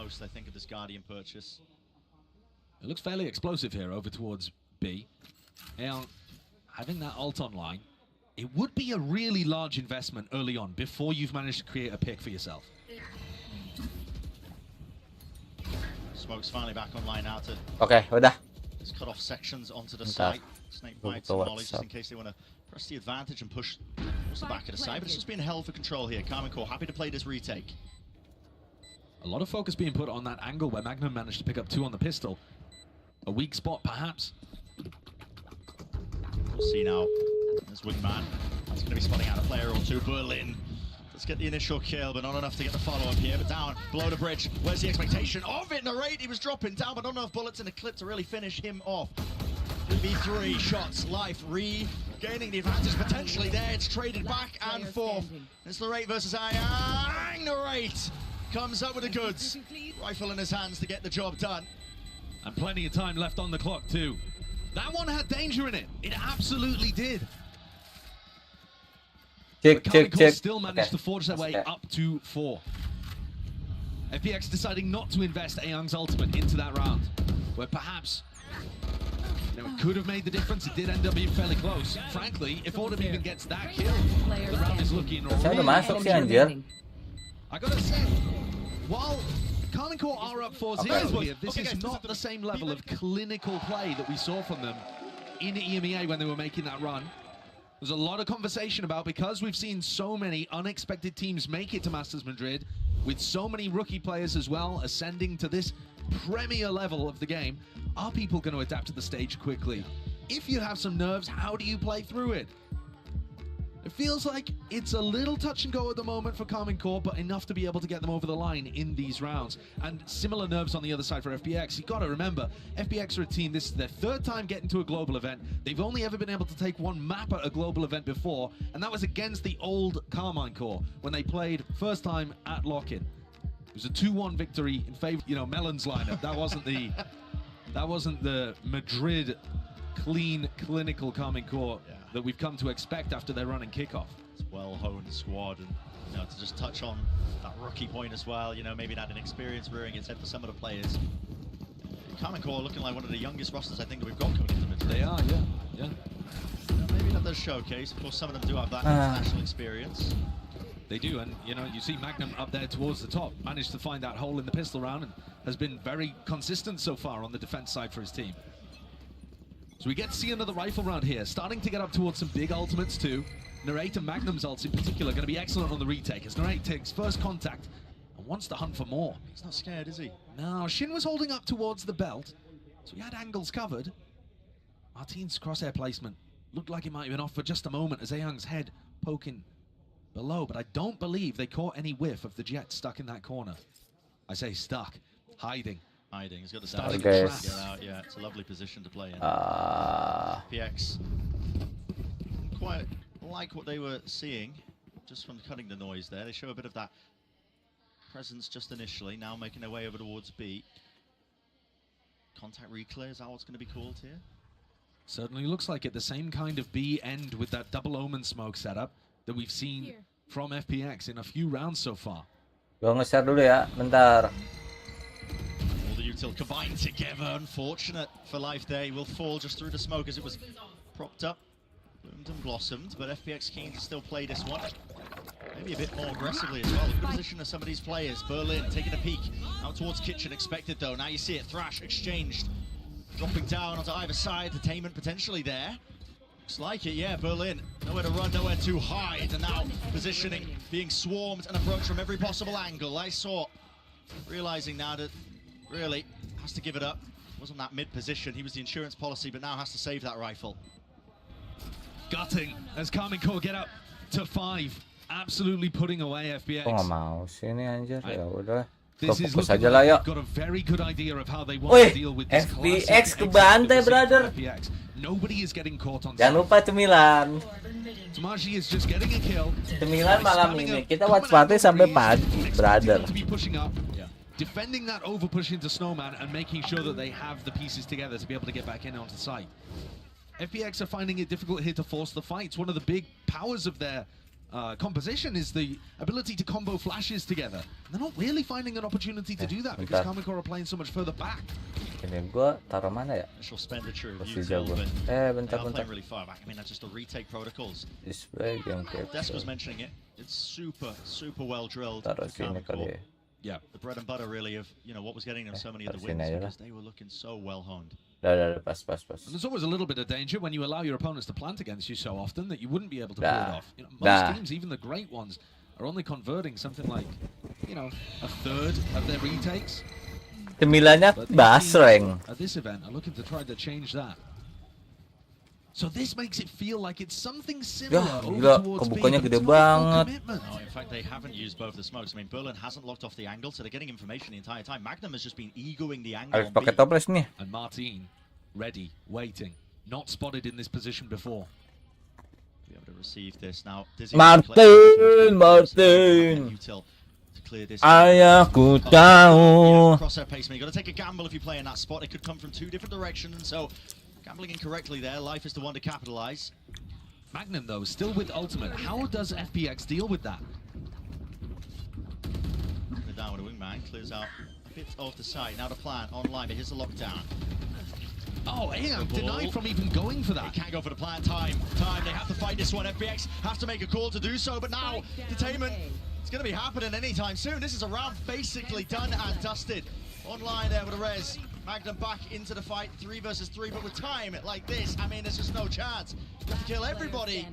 most, I think, of this Guardian purchase. It looks fairly explosive here over towards B. Now, having that ult online, it would be a really large investment early on before you've managed to create a pick for yourself. Smoke's finally back online now to udah. just cut off sections onto the site. Snake bites and mollies just in case they want to press the advantage and push towards the back of the site. But it's just been hell for control here. Karmine Corp happy to play this retake. A lot of focus being put on that angle where Magnum managed to pick up 2 on the pistol. A weak spot, perhaps. We'll see now. There's Wingman. That's going to be spotting out a player or two. Berlin. Let's get the initial kill, but not enough to get the follow-up here. But down, below the bridge. Where's the expectation of it? Narrate, he was dropping down, but not enough bullets in the clip to really finish him off. 3v3 shots, life regaining the advantage potentially there. It's traded back and forth. It's Narrate versus Aghann. Narrate comes up with the goods. Rifle in his hands to get the job done. And plenty of time left on the clock too. That one had danger in it. It absolutely did. Check. Still managed to forge their way up to 4. FPX deciding not to invest Aghann's ultimate into that round, where perhaps it could have made the difference. It did end up being fairly close. Frankly, if Autumn even gets that kill, the round is looking really I gotta say, while Karmine Corp are up 4-0 here, this is not the same level of clinical play that we saw from them in EMEA when they were making that run. There's a lot of conversation about, because we've seen so many unexpected teams make it to Masters Madrid, with so many rookie players as well ascending to this premier level of the game, are people going to adapt to the stage quickly? If you have some nerves, how do you play through it? It feels like it's a little touch and go at the moment for Karmine Corp, but enough to be able to get them over the line in these rounds. And similar nerves on the other side for FPX. You've got to remember, FPX are a team, this is their 3rd time getting to a global event. They've only ever been able to take 1 map at a global event before, and that was against the old Karmine Corp when they played first time at Lock-In. It was a 2-1 victory in favor, Melon's lineup. That wasn't the Madrid clean, clinical Karmine Corp that we've come to expect after their run and kickoff. It's well-honed squad, and to just touch on that rookie point as well, maybe not an experience rearing its head for some of the players. Karmine Corp looking like one of the youngest rosters I think that we've got coming into Madrid. They are, yeah. Maybe not their showcase. Of course, some of them do have that international experience. They do, and you see Magnum up there towards the top, managed to find that hole in the pistol round and has been very consistent so far on the defense side for his team. So we get to see another rifle round here, starting to get up towards some big ultimates too. Narrate and Magnum's ults in particular going to be excellent on the retake as Narrate takes first contact and wants to hunt for more. He's not scared, is he? No, Shin was holding up towards the belt, so he had angles covered. Martin's crosshair placement looked like it might have been off for just a moment as Aghann's head poking below, but I don't believe they caught any whiff of the jet stuck in that corner. I say stuck, hiding. He's got the Start to get out. Yeah, it's a lovely position to play in. PX quite like what they were seeing just from cutting the noise there. They show a bit of that presence just initially, now making their way over towards B. Contact reclear, is that what's going to be called here? Certainly looks like it. The same kind of B end with that double omen smoke setup that we've seen from FPX in a few rounds so far. Gua nge-share dulu ya, bentar. Util combined together, unfortunate for life there. He will fall just through the smoke as it was propped up, bloomed and blossomed, but FPX keen to still play this one. Maybe a bit more aggressively as well. Look at the position of some of these players. Berlin taking a peek out towards Kitchen, expected though. Now you see it, Thrash exchanged, dropping down onto either side. Detainment potentially there. Looks like it, yeah, Berlin. Nowhere to run, nowhere to hide, and now positioning, being swarmed and approached from every possible angle. I saw, realizing now that really has to give it up. Wasn't that mid position. He was the insurance policy, but now has to save that rifle. Gutting as Karmine Corp get up to 5. Absolutely putting away FPX. Kok nggak mau sih ini anjir? Ya udah. This is fokus aja lah yuk. Got a very good idea of how they want to deal with this FPX kebantai, brother. Nobody is getting caught on. Jangan lupa Cemilan. Tamashi is just getting a kill. Cemilan malam ini kita watch party sampai pagi, brother. Defending that over push into Snowman and making sure that they have the pieces together to be able to get back in onto site. FPX are finding it difficult here to force the fight. It's one of the big powers of their composition is the ability to combo flashes together. They're not really finding an opportunity to do that because Karmikor are playing so much further back. Ini gua taruh mana ya? Masih jauh. Bentar. Really far back. I mean, that's just the retake protocols. Display game Desk was mentioning it. It's super well drilled. Taruh sini kali ya. Yeah, the bread and butter really of what was getting them so many of the wins because they were looking so well honed. Pas. And there's always a little bit of danger when you allow your opponents to plant against you so often that you wouldn't be able to pull it off. Most teams, even the great ones, are only converting something like, a third of their retakes. Sembilannya basreng. At this event, are looking to try to change that. So this makes it feel like it's something similar kebukanya gede banget. No, in fact, they haven't used both the smokes. I mean, Berlin hasn't locked off the angle, so they're getting information the entire time. Magnum has just been egoing the angle. Harus pakai toples nih. And Martin, ready, waiting, not spotted in this position before. Be able to receive this now. Martin. Ayahku tahu. Crosshair pacement. You got to take a gamble if you play in that spot. It could come from two different directions, so. Gambling incorrectly there, Life is the one to capitalize. Magnum, though, still with ultimate. How does FPX deal with that? Down with a wingman, clears out a bit off the side. Now the plan, online, but here's the lockdown. Oh, Aghann denied from even going for that. He can't go for the plan. Time, they have to fight this one. FPX have to make a call to do so, but now, detainment, it's going to be happening anytime soon. This is a round basically done and dusted. Online there with a res. Magnum back into the fight, 3 versus 3, but with time like this, I mean, there's just no chance. You have to kill everybody.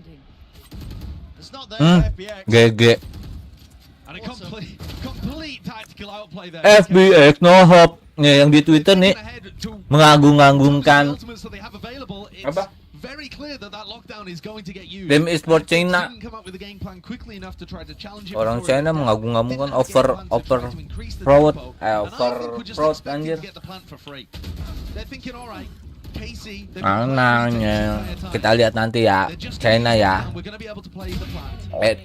It's not there for FPX. GG. And a complete tactical outplay there. FPX no hope. Nih, yang di Twitter nih mengagung-agungkan. Apa? Very clear that lockdown is going to get used. Tim Esport China. Orang China mengagung-agungkan over anjir. Anaknya. Kita lihat nanti ya, China ya.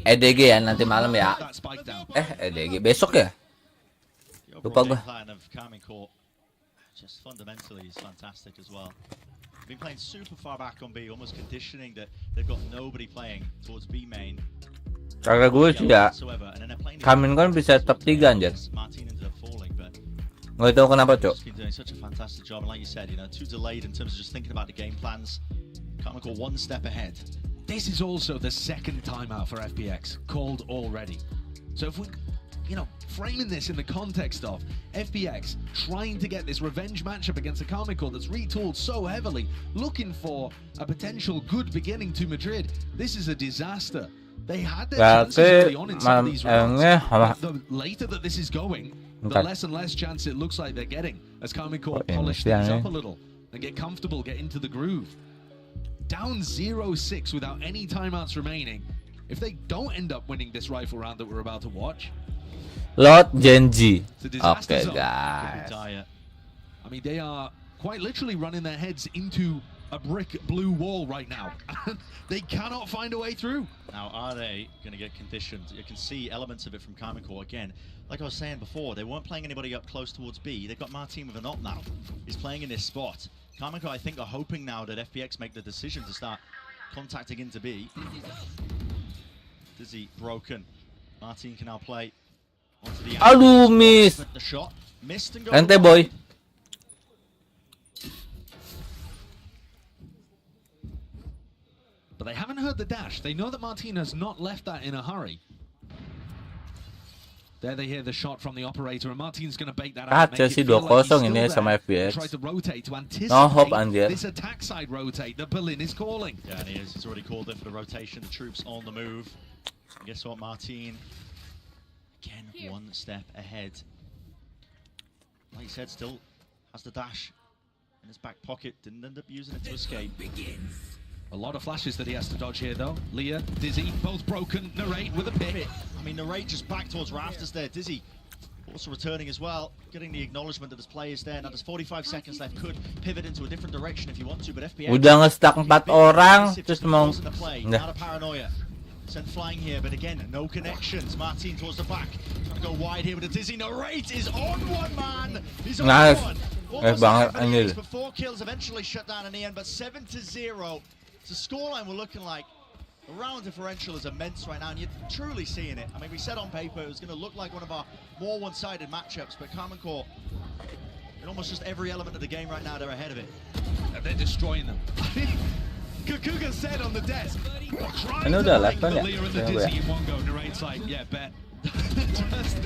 EDG ya nanti malam ya. EDG besok ya? Lupa gua. Just fundamentally is fantastic as well. Been playing super far back on B, almost conditioning that they've got nobody playing towards B main. Kagak gue sih ya. Kamin kan bisa top 3 anjir. Nggak tahu kenapa, Cok. Doing such a fantastic job, and like you said, too delayed in terms of just thinking about the game plans. Can't call one step ahead. This is also the second timeout for FPX called already. So if we framing this in the context of FPX trying to get this revenge matchup against a Karmikor that's retooled so heavily, looking for a potential good beginning to Madrid, this is a disaster. They had their chances early on in some of these rounds. The later that this is going, the less and less chance it looks like they're getting as Karmikor polish things up a little and get comfortable, get into the groove. Down 0-6 without any timeouts remaining. If they don't end up winning this rifle round that we're about to watch, GenG. Okay, guys. I mean, they are quite literally running their heads into a brick blue wall right now. They cannot find a way through. Now, are they going to get conditioned? You can see elements of it from Karmikor again. Like I was saying before, they weren't playing anybody up close towards B. They've got Martin with an op now. He's playing in this spot. Karmikor, I think, are hoping now that FPX make the decision to start contacting into B. Dizzy broken. Martin can now play. Aduh, miss. Ente boy. But they haven't heard the dash. They know that Martin has not left that in a hurry. There they hear the shot from the operator, and Martin's going to bake that out. Chelsea 2-0 ini sama FPX. Try to rotate to anticipate no hope anjir. This attack side rotate that Berlin is calling. Yeah, and he is. He's already called it for the rotation. The troops on the move. And guess what, Martin? Again, one step ahead. Like you said, still has the dash in his back pocket. Didn't end up using it to escape. A lot of flashes that he has to dodge here, though. Leah, Dizzy, both broken. Narrate with a pick. I mean, Narrate just back towards rafters there. Dizzy also returning as well, getting the acknowledgement that his play is there. Now there's 45 seconds left. Could pivot into a different direction if you want to, but FPX udah nge-stack 4 orang, terus mau not a paranoia. Sent flying here, but again, no connections. Martin towards the back. Trying to go wide here with a Dizzy. Narrate is on one, man. He's on one. Almost but 4 kills eventually shut down in the end, but 7-0. It's a scoreline we're looking like The round differential is immense right now, and you're truly seeing it. I mean, we said on paper it was going to look like one of our more one-sided matchups, but Karman Corp, in almost just every element of the game right now, they're ahead of it. And they're destroying them. Kukuga said on the desk, Ano udah lakukan ya? in one go. Narrate's like, yeah, bet. Just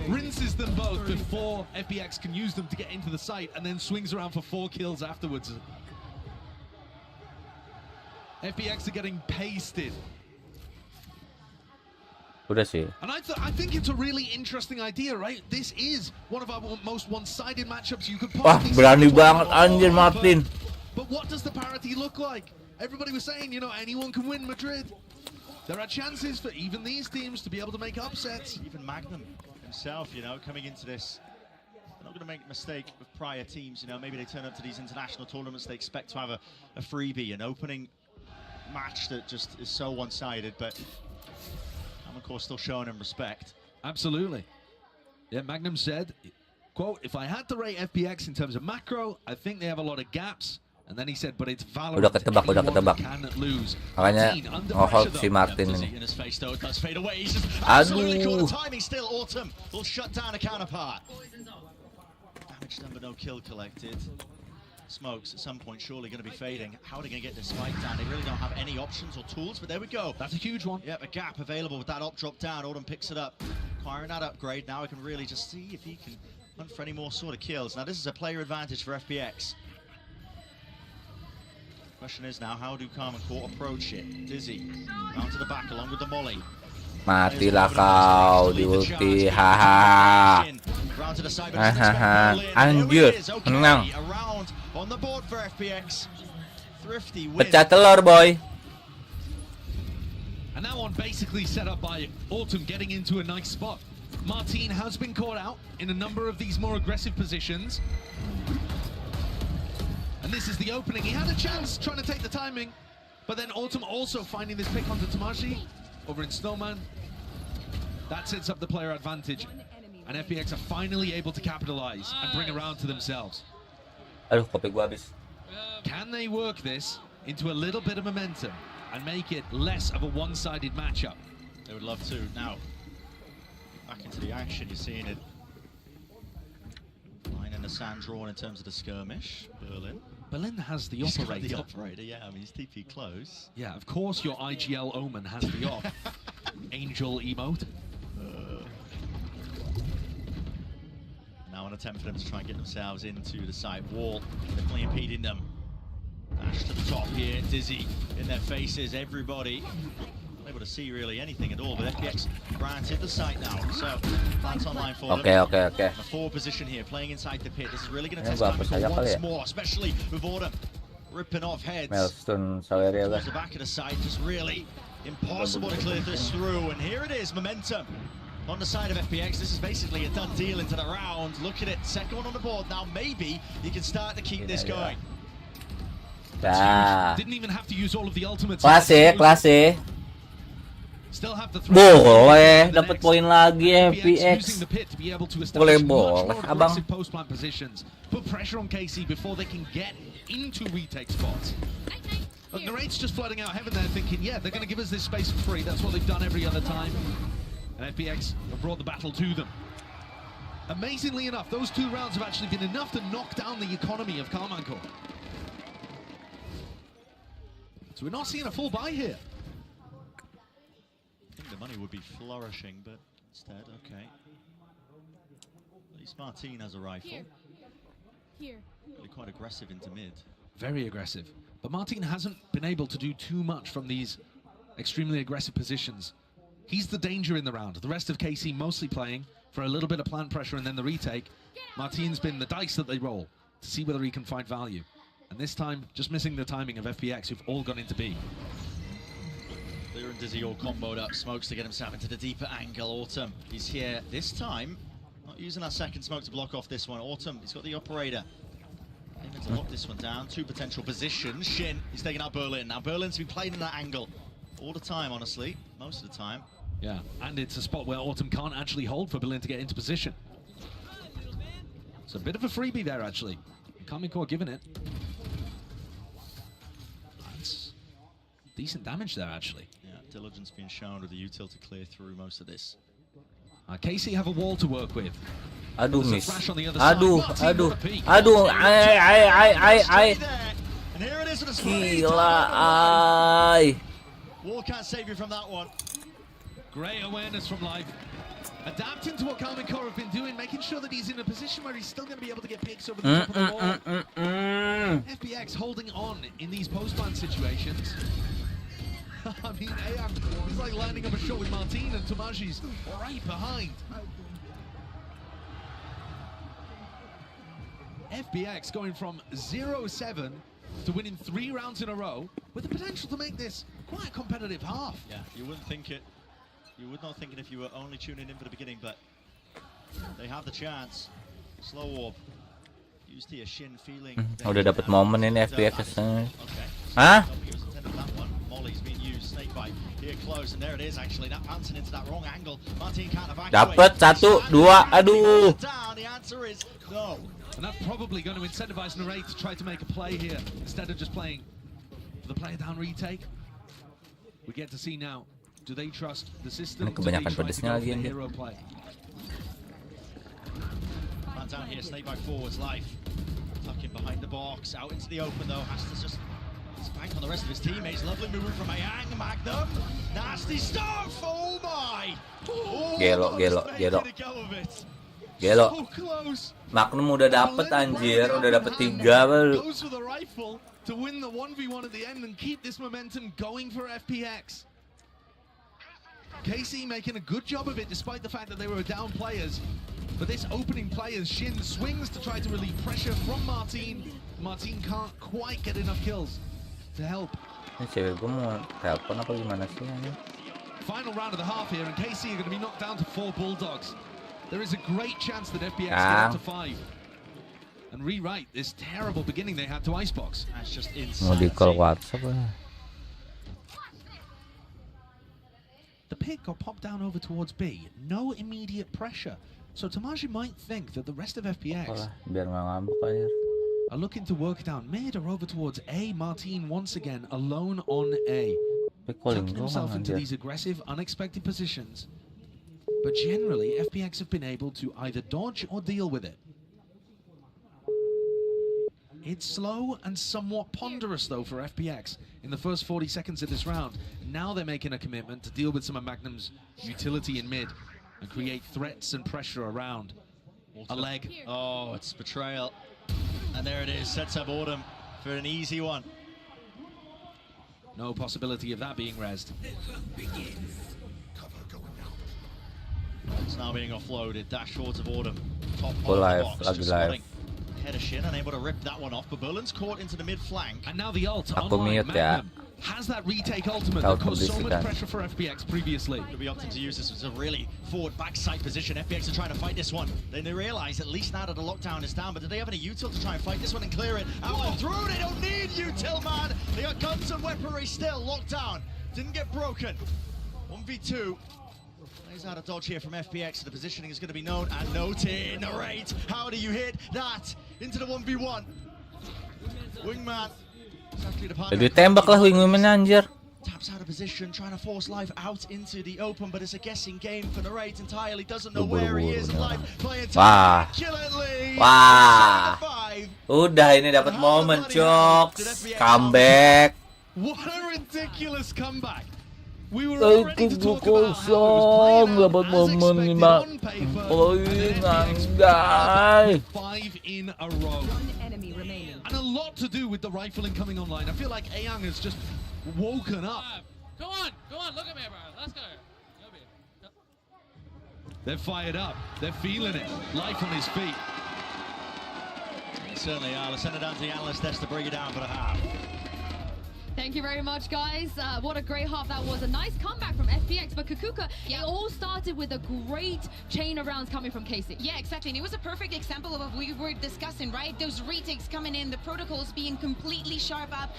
rinses them both before FPX can use them to get into the site, and then swings around for 4 kills afterwards. FPX are getting pasted. Udah sih. And I think it's a really interesting idea, right? This is one of our most one-sided matchups you could Wah, possibly berani see. banget anjir Martin. But what does the parity look like? Everybody was saying, you know, anyone can win Madrid. There are chances for even these teams to be able to make upsets. Even Magnum himself, you know, coming into this, they're not going to make a mistake with prior teams. You know, maybe they turn up to these international tournaments, they expect to have a freebie, an opening match that just is so one-sided, but I'm of course still showing him respect. Absolutely. Yeah, Magnum said, quote, if I had to rate FPX in terms of macro, I think they have a lot of gaps. And then he said, but it's valorant. Udah ketebak. Can lose. Makanya nge-hold si Martin ini. Aduh. Timing still. Autumn will shut down a counterpart. Damage number, no kill collected. Smokes at some point surely going to be fading. How are they going to get this spike down? They really don't have any options or tools, but there we go. That's a huge one. Yep, a gap available with that op drop down. Autumn picks it up, acquiring that upgrade. Now I can really just see if he can hunt for any more sort of kills. Now this is a player advantage for FPX. Question is now, how do Karman Corp approach it? Dizzy, round to the back along with the molly. Matilah kau di ulti, hahaha. Hahaha. Anjir, menang. Pecah telur, boy. And that one basically set up by Autumn getting into a nice spot. Martin has been caught out in a number of these more aggressive positions. And this is the opening. He had a chance trying to take the timing, but then Autumn also finding this pick onto Tamashi over in Snowman. That sets up the player advantage, and FPX are finally able to capitalize and bring around to themselves. Aduh, kopi gua habis. Can they work this into a little bit of momentum and make it less of a one-sided matchup? They would love to. Now, back into the action, you're seeing it. Line in the sand drawn in terms of the skirmish. Berlin has the He's operator. got the operator, yeah. I mean, he's TP close. Yeah, of course your IGL Omen has the off. Angel emote. Now an attempt for them to try and get themselves into the side wall. Definitely impeding them. Dash to the top here. Dizzy in their faces. Everybody not able to see really anything at all, but FPX granted the site now. So plans online for them. Okay. The forward position here, playing inside the pit. This is really going to test Lancool once more, especially with Autumn ripping off heads. Milestone Saweria Towards the back of the site, just really impossible to clear this through. And here it is, momentum on the side of FPX. This is basically a done deal into the round. Look at it, second one on the board. Now maybe you can start to keep this going. Didn't even have to use all of the ultimates. Klase. Still have the boleh, dapat poin lagi FPX. Boleh, abang. Post-plant positions. Put pressure on KC before they can get into retake spots. Look, Narrate's just flooding out heaven there thinking, yeah, they're going to give us this space for free. That's what they've done every other time. And FPX have brought the battle to them. Amazingly enough, those 2 rounds have actually been enough to knock down the economy of Karman Corp. So we're not seeing a full buy here. I think the money would be flourishing, but instead, okay. At least Martin has a rifle. Here. Really quite aggressive into mid. Very aggressive. But Martin hasn't been able to do too much from these extremely aggressive positions. He's the danger in the round. The rest of KC mostly playing for a little bit of plant pressure and then the retake. Martin's been the dice that they roll to see whether he can find value. And this time, just missing the timing of FPX, who've all gone into B. Clear and Dizzy all comboed up. Smokes to get himself into the deeper angle. Autumn, he's here this time. Not using that second smoke to block off this one. Autumn, he's got the operator. Aiming to lock this one down. 2 potential positions. Shin, he's taking out Berlin. Now Berlin's been playing in that angle all the time, honestly. Most of the time. Yeah, and it's a spot where Autumn can't actually hold for Berlin to get into position. It's a bit of a freebie there, actually. Karman Corp giving it. That's decent damage there, actually. Yeah, diligence being shown with the util to clear through most of this. KC have a wall to work with. Aduh, There's a miss. flash on the other side. Aduh, Martin, what aduh, a peek. aduh. Ay. Straight there. And here it is with a spray. Gila, ay. Wall can't save you from that one. Great awareness from life. Adapting to what Calvin Core have been doing, making sure that he's in a position where he's still going to be able to get picks over the top of the wall. FPX holding on in these post-ban situations. I mean, Aghann is like lining up a shot with Martin, and Tomaji's right behind. FPX going from 0-7 to winning 3 rounds in a row, with the potential to make this quite a competitive half. Yeah, you wouldn't think it. You would not think it if you were only tuning in for the beginning, but they have the chance. Slow warp. Used to your shin feeling. Udah dapat momen ini FPX. Okay. Hah? Molly's being used. Snake bite here close, and there it is. Actually, that bouncing into that wrong angle. Martin can't evacuate. Dapat 1, 2, aduh. The answer is no. And that's probably going to incentivize Narrate to try to make a play here instead of just playing for the player down retake. We get to see now. Do they trust the system? Ini kebanyakan pedesnya lagi the anjir. hero play? Man down here, Snake by forwards, life. Tucking behind the box, out into the open though. Has to just spank on the rest of his teammates. Lovely movement from Aghann, Magnum. Nasty stuff, oh my! Oh, Gelo. So close. Magnum udah dapet anjir, udah dapet 3 baru. Goes for the rifle to win the 1v1 at the end and keep this momentum going for FPX. KC making a good job of it despite the fact that they were down players. But this opening player's shin swings to try to relieve pressure from Martin. Martin can't quite get enough kills to help. Ini cewek gue mau telepon apa gimana sih ini? Final round of the half here, and KC are going to be knocked down to 4 Bulldogs. There is a great chance that FPX get up to 5 and rewrite this terrible beginning they had to Icebox. That's just Mau di call insanity. WhatsApp lah. The pick got popped down over towards B. No immediate pressure. So Tomaji might think that the rest of FPX Biar nggak ngambek anjir. are looking to work down mid or over towards A. Martin once again alone on A. Tucking himself into these aggressive, unexpected positions. But generally, FPX have been able to either dodge or deal with it. It's slow and somewhat ponderous, though, for FPX in the first 40 seconds of this round. Now they're making a commitment to deal with some of Magnum's utility in mid and create threats and pressure around. A leg. Oh, it's betrayal. And there it is, sets up Autumn for an easy one. No possibility of that being rezzed. It's now being offloaded, dash towards of Autumn. Top Full of the life, box, lagi just live. spotting head of shin, unable to rip that one off, but Berlin's caught into the mid flank. And now the ult Aku online. mute ya. Magnum has that retake ultimate Kau that caused so much publisikan. pressure for FPX previously. Could be opting to use this as a really forward backside position. FPX are trying to fight this one. Then they realize at least now that the lockdown is down, but do they have any util to try and fight this one and clear it? Out and through, they don't need util, man. They got guns and weaponry still, locked down. Didn't get broken. 1v2. Plays out a dodge here from FPX. The positioning is going to be known and noted. Narrate. How do you hit that into the 1v1? Wingman. Exactly the partner. Jadi tembak lah wingman anjir. Taps out of position, trying to force life out into the open, but it's a guessing game for Narrate entirely. Doesn't know where he is. Life playing immaculately. Wah. Udah ini dapat momen, Cok. Comeback. What a ridiculous comeback. We were already to talk about how it was playing dapat out as momen expected 5. on paper, and then FPX Anjay. 5 in a row. And a lot to do with the rifling coming online. I feel like Aghann has just woken up. Go on, look at me, bro. Let's go. They're fired up. They're feeling it. Life on his feet. Certainly are. Let's send it down to the analyst desk to bring it down for the half. Thank you very much, guys. What a great half that was. A nice comeback from FPX, but Kakuka, it all started with a great chain of rounds coming from KC. Yeah, exactly. And it was a perfect example of what we were discussing, right? Those retakes coming in, the protocols being completely sharp up,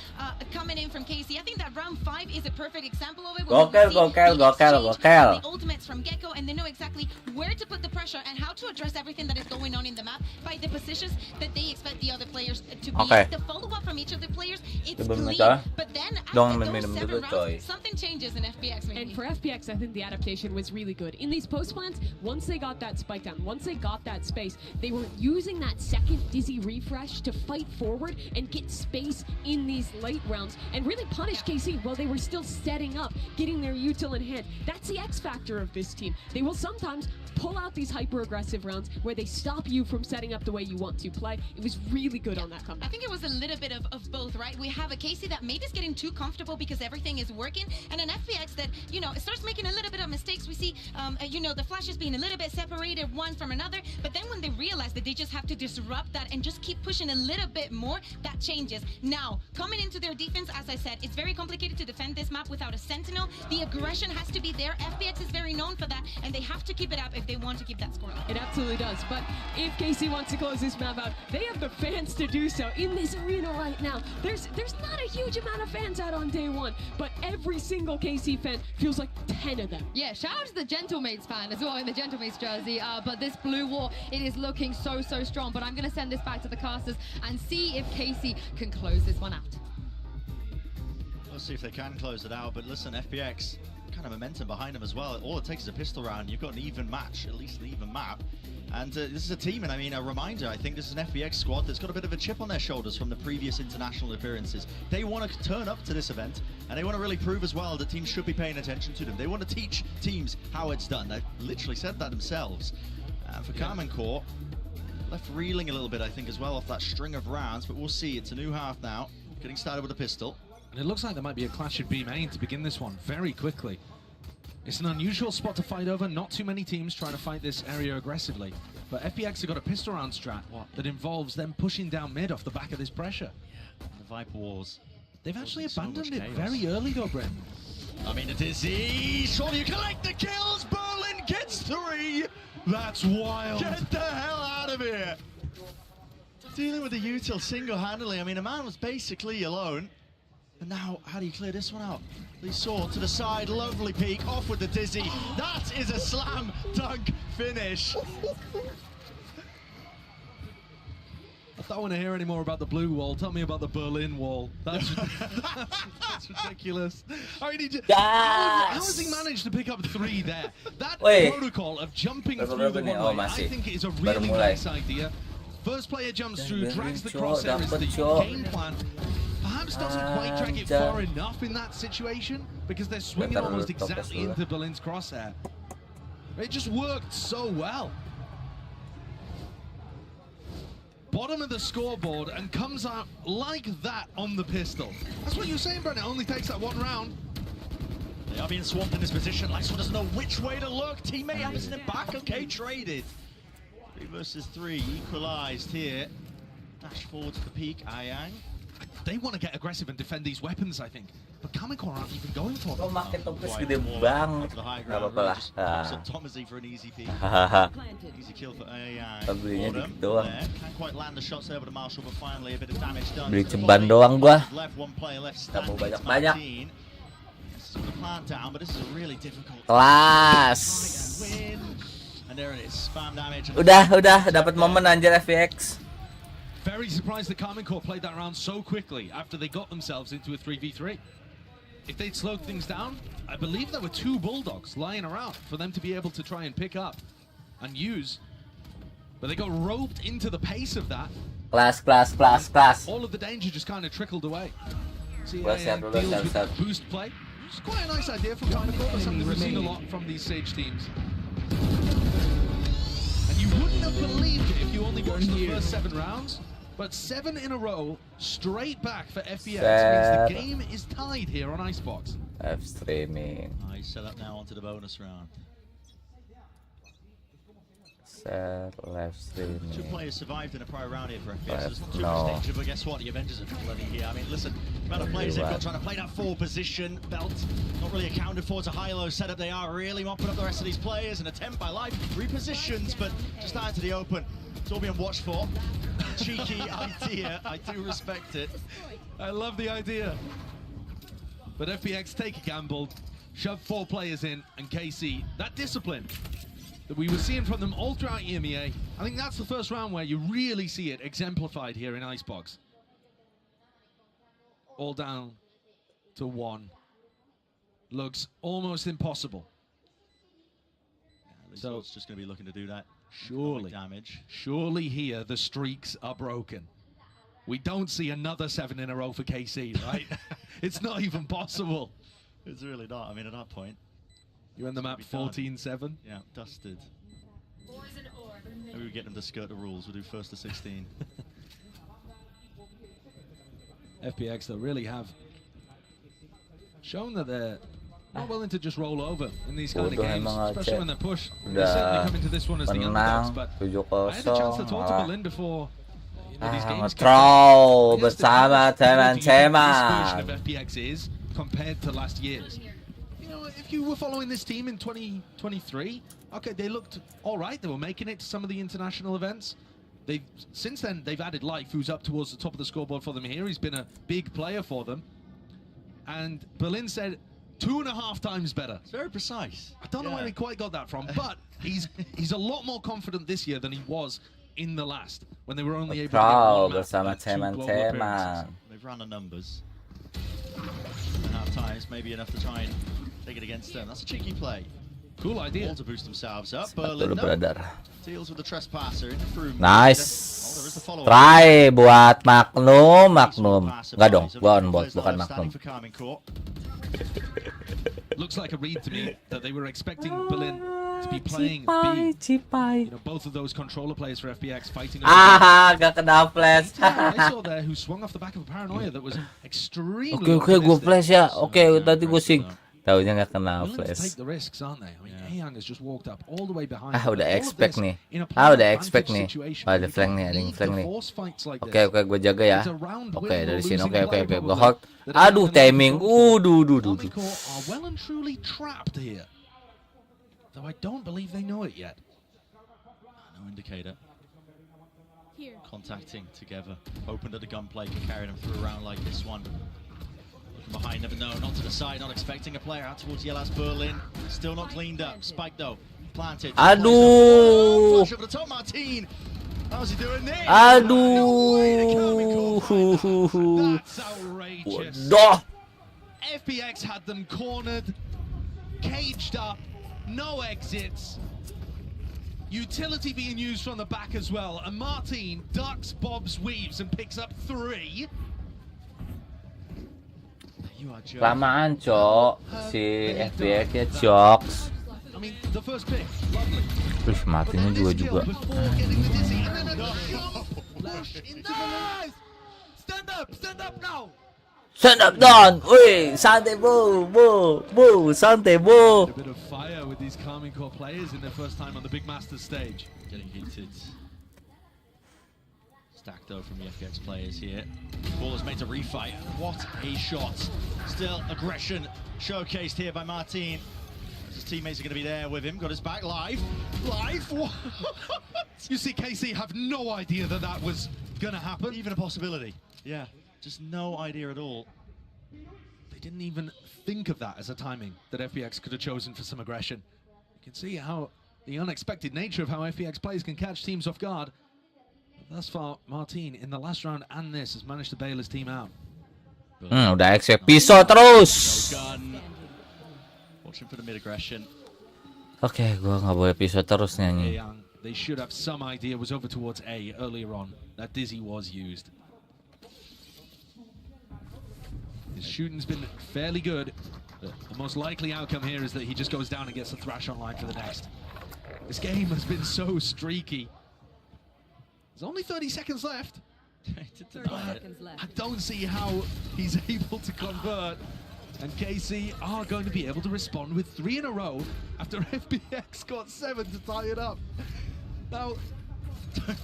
coming in from KC. I think that round 5 is a perfect example of it. Gokel. The ultimates from get-go, and they know exactly where to put the pressure and how to address everything that is going on in the map by the positions that they expect the other players to be. Okay. The follow-up from each of the players, it's Sebelum clean, mereka. but But then Dong after minum those 7 dulu, rounds, coy. something changes in FPX. Maybe. And for FPX, I think the adaptation was really good. In these post plants, once they got that spike down, once they got that space, they were using that second dizzy refresh to fight forward and get space in these late rounds and really punish KC while they were still setting up, getting their util in hand. That's the X factor of this team. They will sometimes pull out these hyper-aggressive rounds where they stop you from setting up the way you want to play. It was really good on that comeback. I think it was a little bit of both, right? We have a Casey that maybe is getting too comfortable because everything is working, and an FPX that, you know, starts making a little bit of mistakes. We see, you know, the flashes being a little bit separated one from another, but then when they realize that they just have to disrupt that and just keep pushing a little bit more, that changes. Now, coming into their defense, as I said, it's very complicated to defend this map without a sentinel. The aggression has to be there. FPX is very known for that, and they have to keep it up if they want to keep that score up. It absolutely does, but if KC wants to close this map out, they have the fans to do so in this arena right now. There's not a huge amount of fans out on day one, but every single KC fan feels like 10 of them. Yeah, shout out to the Gentlemates fan as well in the Gentlemates jersey, but this blue wall, it is looking so strong, but I'm going to send this back to the casters and see if KC can close this one out. We'll see if they can close it out, but listen, FPX, kind of momentum behind them as well. All it takes is a pistol round. You've got an even match, at least an even map. And this is a team, and I mean, a reminder, I think this is an FPX squad that's got a bit of a chip on their shoulders from the previous international appearances. They want to turn up to this event, and they want to really prove as well that teams should be paying attention to them. They want to teach teams how it's done. They literally said that themselves. For Carmen Core, left reeling a little bit, I think, as well off that string of rounds, but we'll see. It's a new half now, getting started with a pistol. And it looks like there might be a clash of B main to begin this one very quickly. It's an unusual spot to fight over. Not too many teams try to fight this area aggressively. But FPX have got a pistol round strat that involves them pushing down mid off the back of this pressure. The Viper Wars. They've actually So abandoned much it chaos. very early though, Brent. I mean, a dizzy. Surely you collect the kills. Berlin gets 3. That's wild. Get the hell out of here. Dealing with the util single-handedly. I mean, a man was basically alone. And now, how do you clear this one out? Lee Sword to the side, lovely peek, off with the dizzy. That is a slam dunk finish. I don't want to hear any more about the blue wall. Tell me about the Berlin wall. That's ridiculous. I mean, how has he managed to pick up 3 there? That Wait. protocol of jumping Baru through the berapa nih? one Oh, way, I masih. think it is a Baru really mulai. nice idea. First player jumps through, Biarin, drags the Cok, crosshair is dapet, the Cok. game plan. Perhaps doesn't quite drag it Anjay. far enough in that situation because they're swinging Bentar almost dulu, toples exactly dulu. into Berlin's crosshair. It just worked so well. Bottom of the scoreboard and comes out like that on the pistol. That's what you were saying, Brent. It only takes that 1 round. They are being swamped in this position. Lexwell doesn't know which way to look. Teammate Anderson in back. Okay, traded. 3 versus 3, equalized here. Dash forward to the peak, Aghann. They want to get aggressive and defend these weapons, I think. But Kamikor aren't even going for Kok them. makin toples Quite gede more banget. up to the high Gak ground, apa-apa really lah. just pops Ah. up Thomasy for an easy peek. Hahaha. Easy kill for Aghann. Tagunya Bottom dikit doang. there. Can't quite land the shots there with a Marshall, but finally a bit of damage done. Beli to the ceban body. doang gua. Left, 1 player left Gak mau standing. It's banyak-banyak. Martin. This is the plant down, but this is a really difficult Kelas. fight and win. And there it is, spam damage. Udah dapat momen anjir FPX. Very surprised that Kamikor played that round so quickly after they got themselves into a 3v3. If they'd slowed things down, I believe there were 2 Bulldogs lying around for them to be able to try and pick up and use. But they got roped into the pace of that. Kelas. All of the danger just kind of trickled away. See, Gua siap dulu, deals with siap. boost play. It's quite a nice idea from Kamikor, but something we've seen a lot from these Sage teams. And you wouldn't have believed it if you only watched the first 7 rounds. But 7 in a row, straight back for FPX, means the game is tied here on Icebox. Live streaming. He's set up now onto the bonus round. Set live 2 streaming. players survived in a prior round here for FPX. There's not too No. much danger, but guess what? The Avengers are bloody here. I mean, listen, the amount of players they've got trying to play that 4 position. Belt not really accounted for. It's a high-low setup. They are really mopping up the rest of these players. An attempt by Life, repositions, but just out to the open. It's all being watched for. Cheeky idea. I do respect it. I love the idea. But FPX take a gamble, shove 4 players in, and KC, that discipline that we were seeing from them all throughout EMEA, I think that's the first round where you really see it exemplified here in Icebox. All down to 1 looks almost impossible. So it's just going to be looking to do that. Surely, damage. Surely here the streaks are broken. We don't see another 7 in a row for KC, right? It's not even possible. It's really not. I mean, at that point, you're in the map 14-7. Yeah, dusted. Maybe we get them to skirt the rules. We'll do first to 16. FPX though really have shown that they're not willing to just roll over in these kind of games, especially when they're pushed. They certainly come into this one as the underdogs, but I had a chance to talk to Berlin before these games. Troll bersama teman-teman. Of FPX is compared to last year's. You know, if you were following this team in 2023, okay, they looked all right. They were making it to some of the international events. Since then they've added Life, who's up towards the top of the scoreboard for them here. He's been a big player for them, and Berlin said 2.5 times better. It's very precise. I don't know where he quite got that from, but he's a lot more confident this year than he was in the last, when they were only able to Troll get bersama teman-teman. They've run the numbers. 2.5 times, maybe enough to try and take it against them. That's a cheeky play. Cool idea. All to boost themselves up. Betul, Berlin brother. deals with the trespasser in through. Nice. Try buat Magnum. Enggak dong, bukan Magnum. Looks like a read to me that they were expecting Berlin to be playing B. You know, both of those controller players for FPX fighting. Gak kena flash. I saw there who swung off the back of a paranoia that was extremely. Oke, gue flash ya. Oke, tadi gue sing. Taunya nggak kena Willing to take flash. the risks, aren't they? I mean, Aghann has just walked up all the way behind. Udah All of expect this nih. in a player Udah expect nih. advantage situation. Ada flank nih, ada yang Need flank to nih. force fights like Oke, this. gue jaga ya. It's a round Oke, win or dari sini. losing Oke, player gue probably hold. that Aduh, Aghann timing. Army Corps are well and truly trapped here. Though I don't believe they know it yet. No indicator. Here. Contacting together. Opened at the gunplay, can carry them through a round like this one. Looking behind, never know. Not to the side, not expecting a player out towards Yellas Berlin. Still not cleaned up. Spike though. Planted. Aduh. Flash over the top, Martin. How's he doing there? Aduh. That's outrageous. Bodoh. FPX had them cornered, caged up, no exits. Utility being used from the back as well. And Martin ducks, bobs, weaves, and picks up 3. Kelamaan, Cok. Si FPX-nya jokes. I mean, the first pick, lovely. Terus matinya juga. Stand up now. Stand up, Don. Wih, santai, bu, santai, bu. A bit of fire with these Army Corps players in their first time on the Big Masters stage. Getting heated. Stack though from the FPX players here. Ball is made to refight. What a shot. Still aggression showcased here by Martin. His teammates are going to be there with him. Got his back live. What? You see, KC have no idea that that was going to happen. Even a possibility. Yeah. Just no idea at all. They didn't even think of that as a timing that FPX could have chosen for some aggression. You can see how the unexpected nature of how FPX plays can catch teams off guard. But thus far, Martin in the last round and this has managed to bail his team out. Udah expect pisau terus. Watching for the mid aggression. Oke, gua nggak boleh pisau terus nyanyi. They should have some idea was over towards A earlier on. That Dizzy was used. His shooting's been fairly good. The most likely outcome here is that he just goes down and gets the thrash online for the next. This game has been so streaky. There's only 30 seconds left. 30 seconds left. I don't see how he's able to convert. And KC are going to be able to respond with 3 in a row after FPX got 7 to tie it up. Now,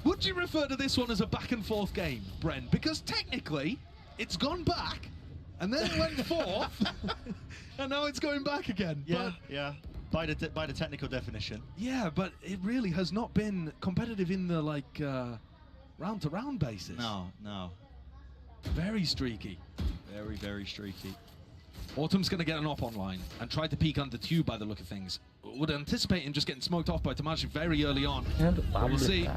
would you refer to this one as a back and forth game, Bren? Because technically, it's gone back, and then it went forth, and now it's going back again. Yeah, yeah. By the technical definition. Yeah, but it really has not been competitive in the round-to-round basis. No. Very streaky. Very, very streaky. Autumn's going to get an op online and try to peek under tube by the look of things. Would anticipate him just getting smoked off by Tamashi very early on. We'll see.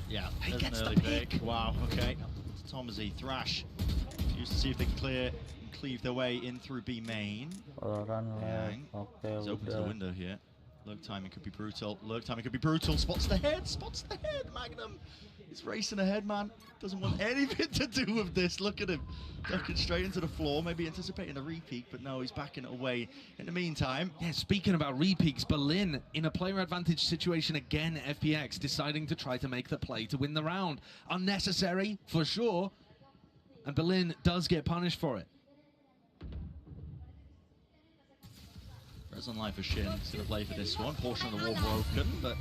Yeah, He there's gets an the early pick. pick. Wow, okay. Tomsy, Thrash. Used to see if they can clear cleave their way in through B main. Valorant. He's open to the window here. Lurk timing could be brutal. Spots the head. Magnum is racing ahead, man. Doesn't want anything to do with this. Look at him. Ducking straight into the floor. Maybe anticipating a repeat, but no, he's backing it away. In the meantime... Yeah, speaking about repeats, Berlin in a player advantage situation again. FPX deciding to try to make the play to win the round. Unnecessary, for sure. And Berlin does get punished for it. Resin Life for Shin is going to play for this one. Portion of the wall broken, but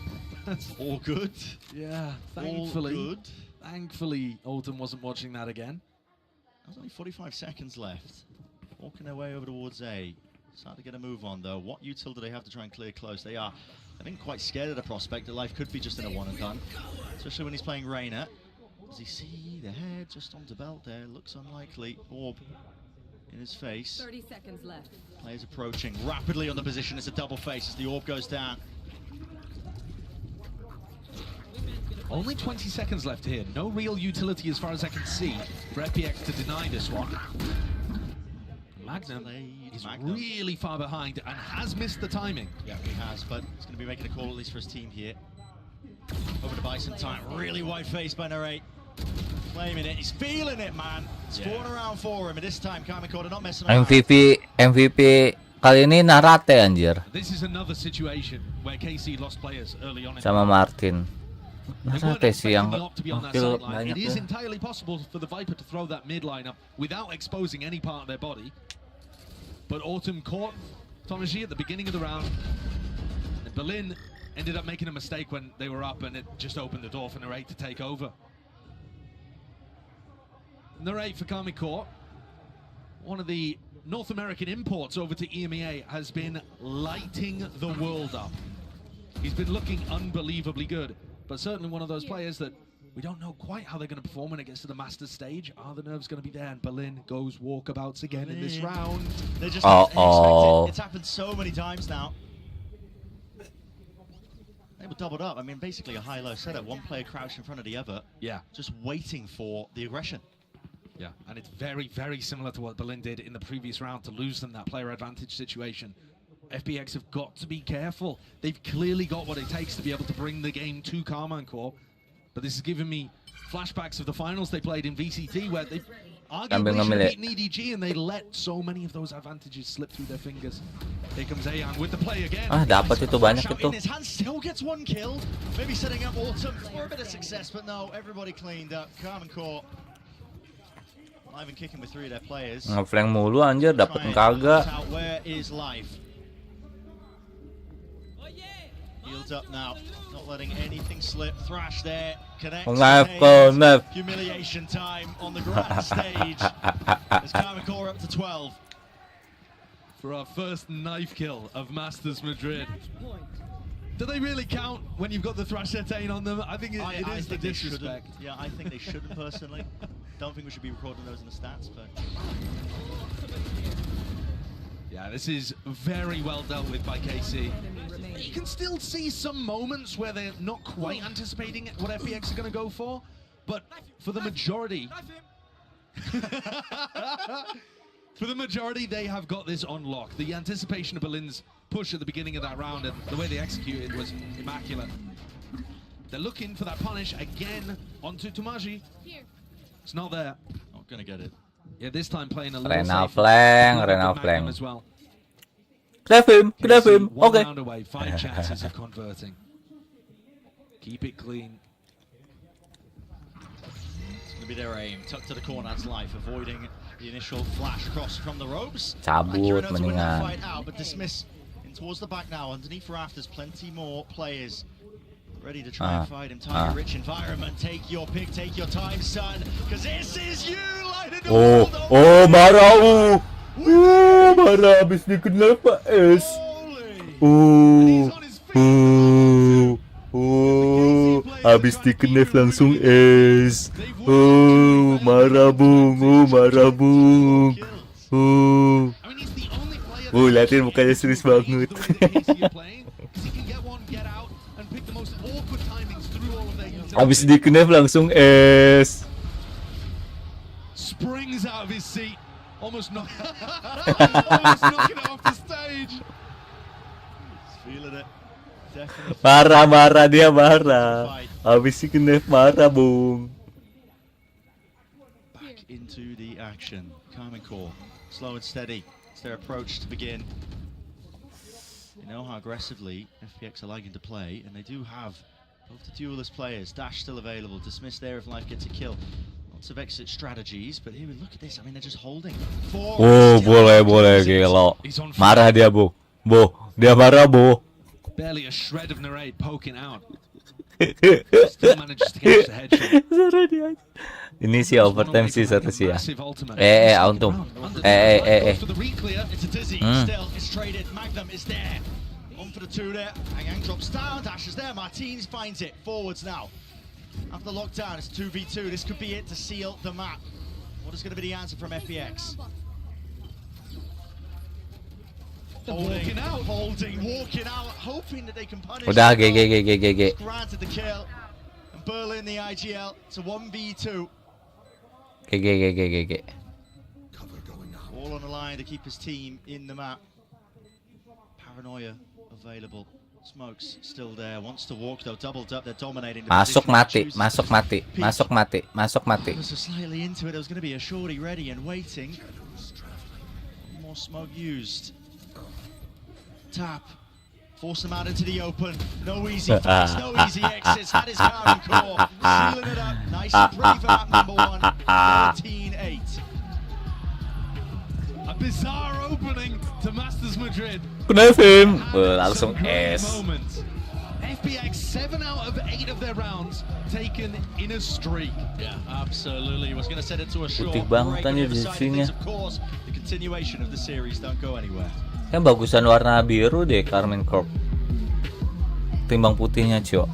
that's all good. Yeah, thankfully, Alton wasn't watching that again. There's only 45 seconds left. Walking their way over towards A. Starting to get a move on, though. What util do they have to try and clear close? They are, I think, quite scared of the prospect that Life could be just in a one and done. Especially when he's playing Reyna. Does he see the head just onto belt there? Looks unlikely. Orb in his face. 30 seconds left. Players approaching rapidly on the position. It's a double face as the orb goes down. Only 20 seconds left here. No real utility as far as I can see for FPX to deny this one. Magnum is really far behind and has missed the timing. Yeah, he has, but he's going to be making a call at least for his team here. Over to Bison time. Really wide face by Narrate. Claiming it. He's feeling it, man. It's falling around for him. And this time, KODE not messing around. MVP kali ini Narate anjir. This is another situation where KC lost players early on. Sama Martin. Narate sih yang kill banyak It is ya. entirely possible for the Viper to throw that mid lineup without exposing any part of their body. But Autumn caught Tomaji at the beginning of the round. And Berlin ended up making a mistake when they were up, and it just opened the door for Narrate to take over. Narrate for KODE, one of the North American imports over to EMEA, has been lighting the world up. He's been looking unbelievably good, but certainly one of those players that we don't know quite how they're going to perform when it gets to the Masters stage. Are the nerves going to be there? And Berlin goes walkabouts again in this round. They just didn't expect it. It's happened so many times now. They were doubled up. I mean, basically a high-low setup. One player crouched in front of the other. Yeah. Just waiting for the aggression. Yeah, and it's very, very similar to what Berlin did in the previous round to lose them that player advantage situation. FPX have got to be careful. They've clearly got what it takes to be able to bring the game to KODE, but this is giving me flashbacks of the finals they played in VCT where they arguably should have beaten EDG and they let so many of those advantages slip through their fingers. Here comes Aghann with the play again. Dapat itu banyak Shot itu. in his hand, still gets one kill. Maybe setting up Autumn for a bit of success, but no, everybody cleaned up. KODE live and kicking with 3 of their players. Ngeflank mulu anjir, dapet kagak. Where is Life? Yields up now, not letting anything slip. Thrash there, connects. Humiliation time on the grand stage. As KODE up to 12. For our first knife kill of Masters Madrid. Do they really count when you've got the Thrash Etain on them? I think it is the disrespect. Yeah, I think they shouldn't personally. Don't think we should be recording those in the stats, but... Yeah, this is very well dealt with by KC. You can still see some moments where they're not quite anticipating what FPX are going to go for, but for the majority... For the majority, they have got this on lock. The anticipation of Berlin's push at the beginning of that round and the way they executed was immaculate. They're looking for that punish again onto Tomaji. It's not there. Not gonna get it. Yeah, this time playing a little Rena safer. flank as well. Grab him, One okay. round away, 5 chances of converting. Keep it clean. It's gonna be their aim. Tucked to the corner, that's Life, avoiding the initial flash across from the ropes. Cabut mendingan. Fight out, but dismiss in towards the back now. Underneath rafters, plenty more players ready to try and fight him. Target-rich environment. Take your pick, take your time, son, because this is you, lighting the world up. Marah. Marah habis dikenal Pak S. Habis dikenal langsung S. Marah bung, marah bung. Liatin mukanya serius banget. Habis dikenal langsung S. Springs out of his seat. Almost knocking it off the stage. Feeling it. Definitely. Marah dia marah. Habis si Knef marah, Bung. Back into the action. Calm and cool. Slow and steady. It's their approach to begin. You know how aggressively FPX are liking to play, and they do have both the duelist players. Dash still available. Dismiss there if life gets a kill. Lots of exit strategies, but here we look at this. I mean, they're just holding. Oh, boleh gelo. Marah dia, Bu. Dia marah, Bu. Barely a shred of narrate poking out. Still manages to catch the headshot. Ini sih overtime sih satu sih ya. Untung. For the reclear, it's a dizzy. Still, it's traded. Magnum is there. On for the two there. Aghann drops down. Dash is there. Martinez finds it. Forwards now. After the lockdown, it's 2v2. This could be it to seal the map. What is going to be the answer from FPX? Walking out, hoping that they can punish. Udah, GG. Granted the kill. And Berlin, the IGL, it's a 1v2. GG. All on the line to keep his team in the map. Paranoia available. Smokes still there. Wants to walk though. Doubled up. They're dominating. Masuk mati. So slightly into it. There was going to be a shorty ready and waiting. More smoke used. Tap. Force them out into the open. No easy fights, no easy exits. That is Calm and Core. Sealing it up. Nice and pretty for map number 1. 13-8. A bizarre opening to Masters Madrid. Knef him. Langsung S. FPX 7 out of 8 of their rounds taken in a streak. Yeah, absolutely. Was going to set it to a short Putih banget break. nih di sini. Of course, the continuation of the series don't go anywhere. Yang bagusan warna biru deh Carmen Corp. Timbang putihnya, Cio.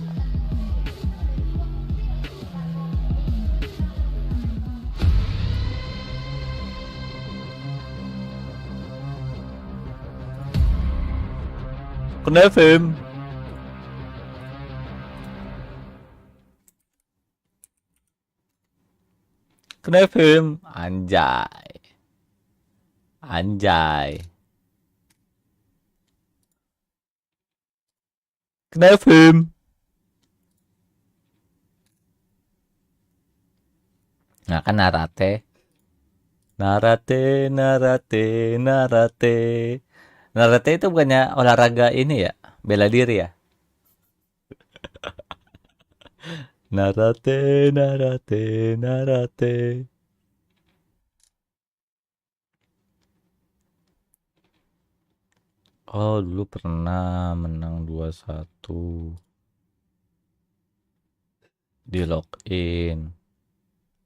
Knef him. Knef him. Anjay. Knef him. Nah kan narate. Narate itu bukannya olahraga ini ya? Bela diri ya? Narate. Oh, dulu pernah menang 2-1 di login.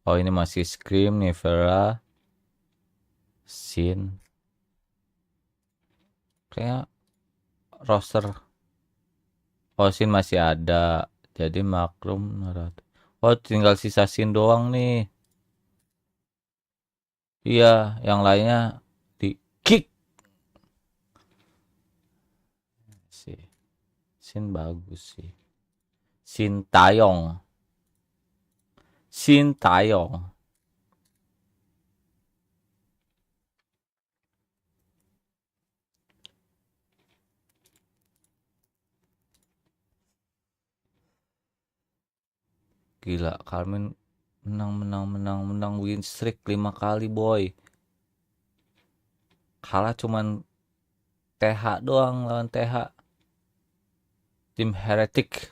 Oh, ini masih Scream, Nivera, Sin. Kayak roster. Oh, Sin masih ada. Jadi maklum. Oh, tinggal sisa Sin doang nih. Iya, yang lainnya di kick. Sin bagus sih. Sintayong. Gila, Carmen menang win streak 5 kali, boy. Kalah cuman TH doang lawan TH. Tim Heretic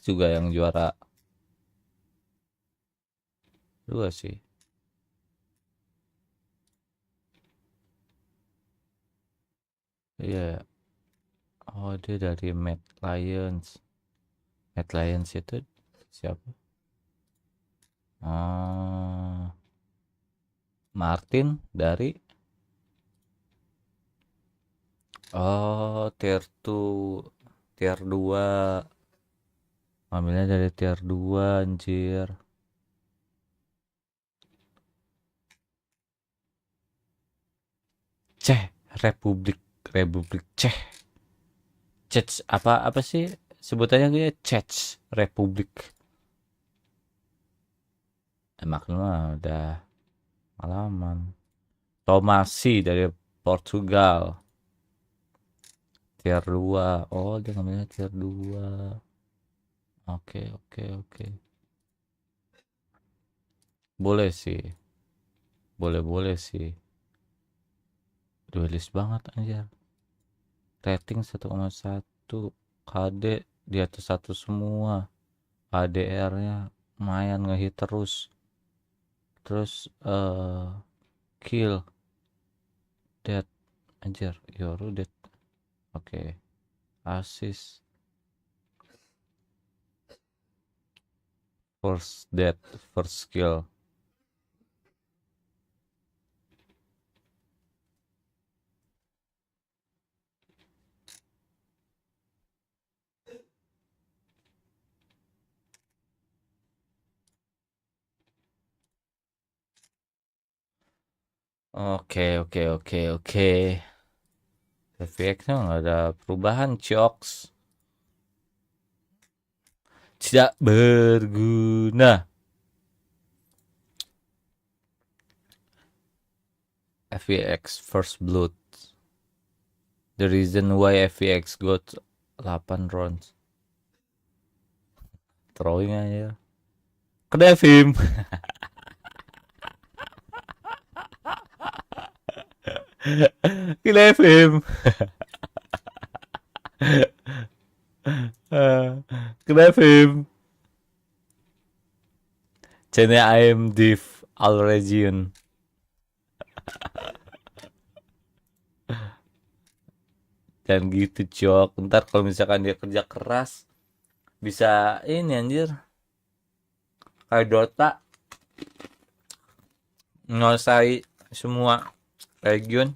juga yang juara 2 sih. Iya. Oh, dia dari Mad Lions itu siapa? Martin dari tier 2. Ambilnya dari tier 2, anjir. Republik Czech. Apa sih sebutannya kayak Czech Republik. Maklum udah Pengalaman. Tomasi dari Portugal. Tier 2. Oh, dia ngambilnya tier 2. Oke. Boleh sih. Boleh sih. Duelist banget anjir. Rating 1,1. KD di atas 1 semua. ADR-nya lumayan ngehit terus. Terus kill dead anjir, Yoru dead. Oke. Assist first dead, first kill. Oke. FX-nya nggak ada perubahan, Cioks. Tidak berguna. FX First Blood. The reason why FX got 8 rounds. Throwing aja. Kedevim. Kedevim. Kedevim. Channel I am div all region. Dan gitu Cok. Ntar kalau misalkan dia kerja keras bisa ini anjir. Kayak Dota nguasai semua region.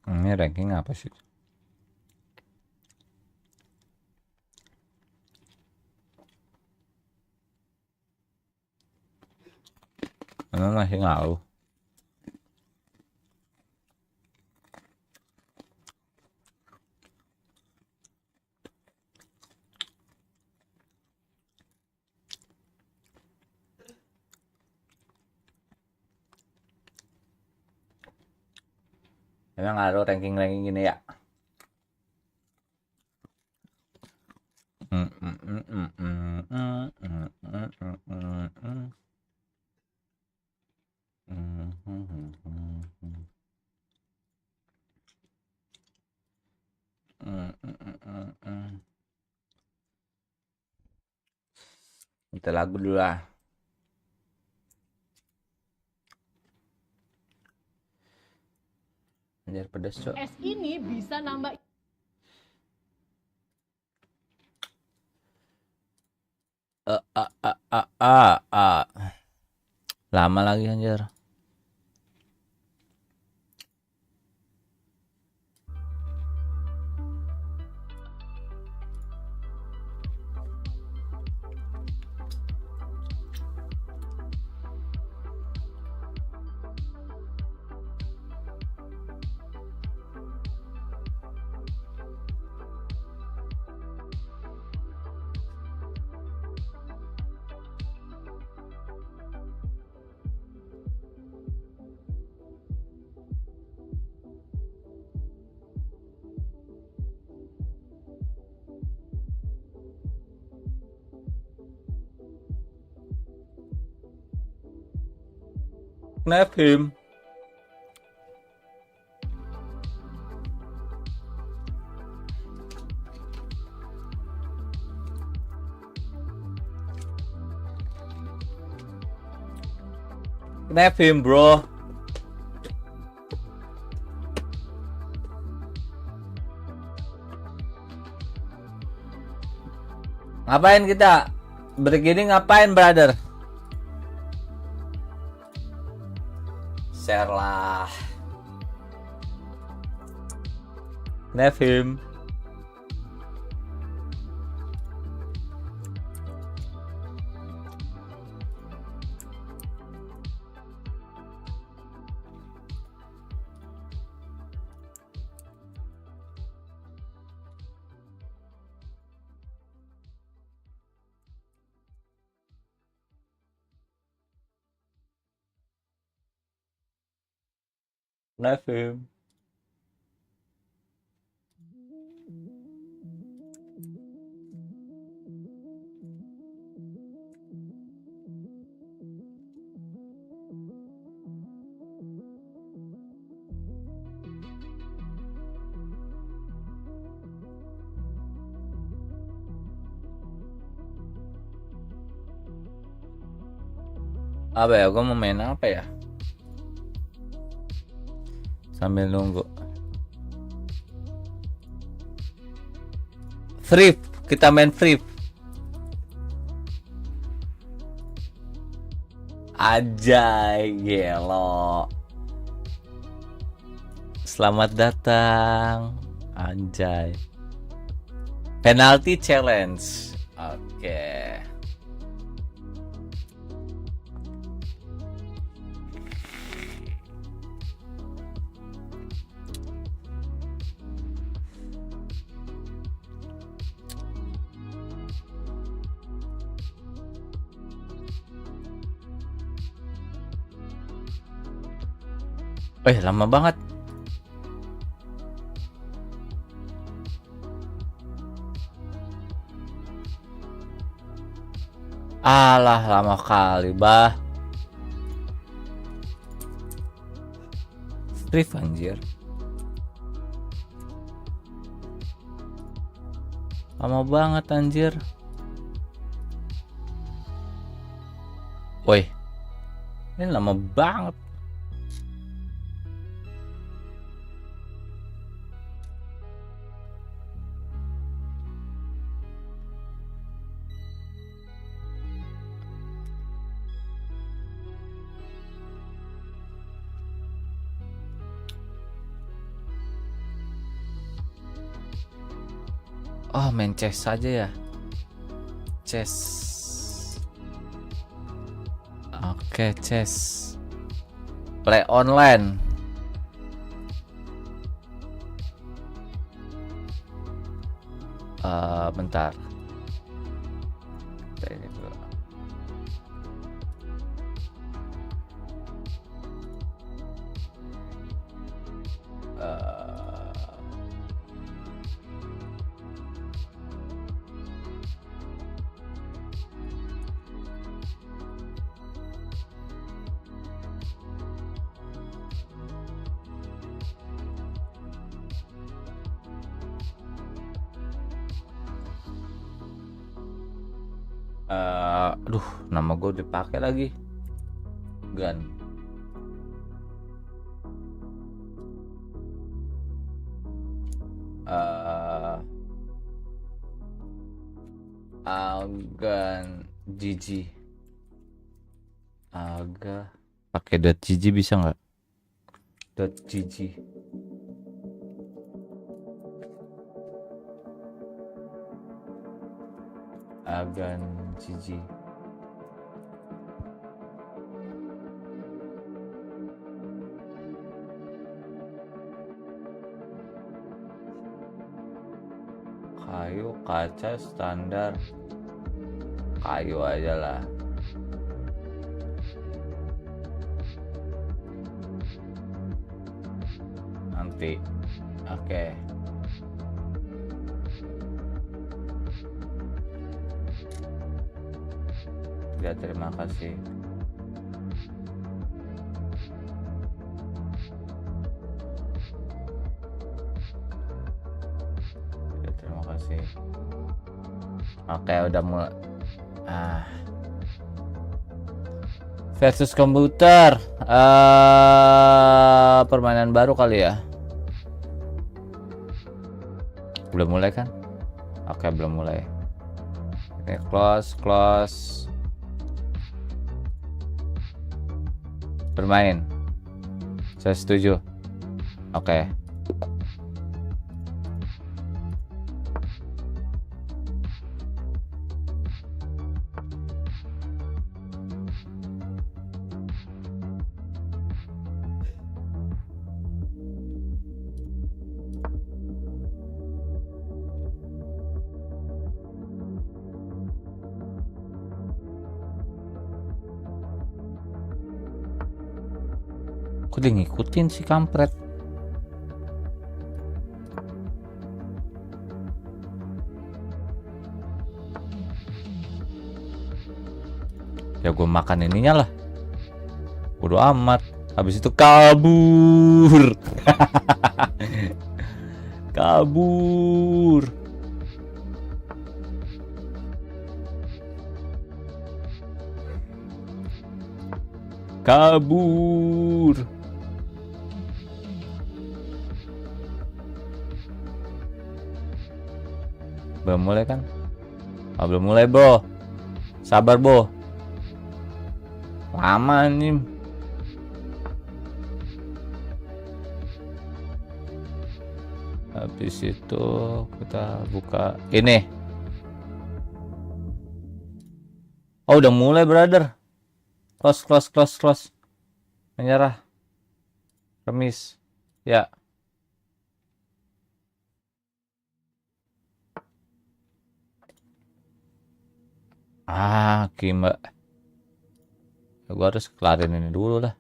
Ini ranking apa sih? Emang masih ngaruh. Emang ngaruh ranking-ranking gini ya? Kita lagu dulu lah. Biar pedas, Cok. Es ini bisa nambah Lama lagi anjir. Snap him. Snap him, bro. Ngapain kita? Begini ngapain, brother? Share lah. Nevim. Nevim. Apa ya? Gue mau main apa ya? Sambil nunggu. Free, kita main free. Ajay, gelo. Selamat datang. Anjay. Penalty challenge. Oke. Lama banget. Alah, lama kali, bah. Strip anjir. Lama banget anjir. Woi. Ini lama banget. Oh, main chess saja ya. Chess. Oke, chess. Play online. Bentar. Kita ini dulu. Aduh, nama gue dipakai lagi. Gun. Aghann GG. Agak pakai .gg bisa nggak? .gg. Aghann GG. Kayu, kaca, standar. Kayu aja lah. Nanti. Oke. Ya, terima kasih. Ya, terima kasih. Oke, udah mulai. Versus komputer. Permainan baru kali ya. Belum mulai kan? Oke, belum mulai. Oke, close. Bermain. Saya setuju. Oke. Kok dia ngikutin si kampret? Ya gue makan ininya lah. Bodo amat. Habis itu kabur. Kabur. Kabur. Belum mulai kan? Oh, belum mulai, Bo. Sabar, Bo. Lama nih. Habis itu kita buka ini. Oh, udah mulai, brother. Close. Menyerah. Remis. Ya. Gimana? Gue harus kelarin ini dulu lah.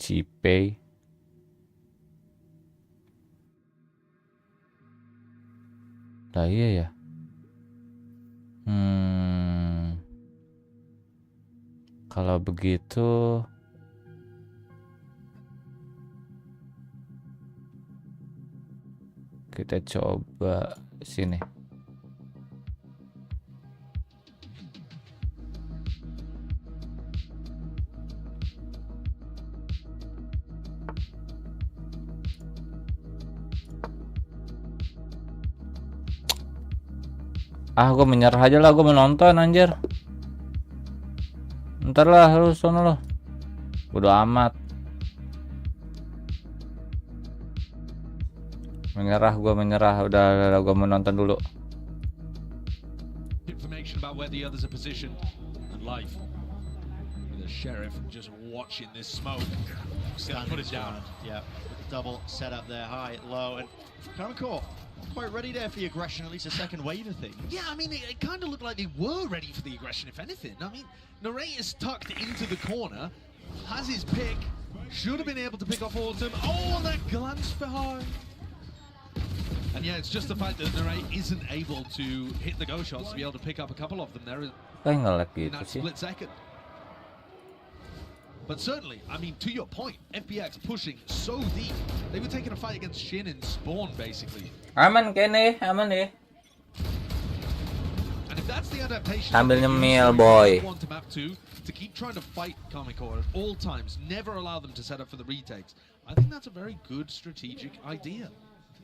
GOPAY. Lah iya ya. Kalau begitu kita coba sini. Gue menyerah aja lah, gue mau nonton anjir. Ntar lah, lu sono lo. Bodo amat. Menyerah. Udah gue mau nonton dulu. Information about where the others are positioned and life. The sheriff just watching this smoke. Put it down. Yeah, double setup there, high, low, and Lancool quite ready there for the aggression, at least a second wave of things. Yeah, I mean, it kind of looked like they were ready for the aggression, if anything. I mean, Narrate is tucked into the corner, has his pick, should have been able to pick off Autumn. Oh, that glance behind. And yeah, it's just the fact that Narrate isn't able to hit the go shots to be able to pick up a couple of them there in that split second. But certainly, I mean, to your point, FPX pushing so deep. They were taking a fight against Shin in Spawn, basically. Aman nih. And if that's the adaptation, Sambil nyemil, boy. Want to map to keep trying to fight Comicore at all times, never allow them to set up for the retakes. I think that's a very good strategic idea.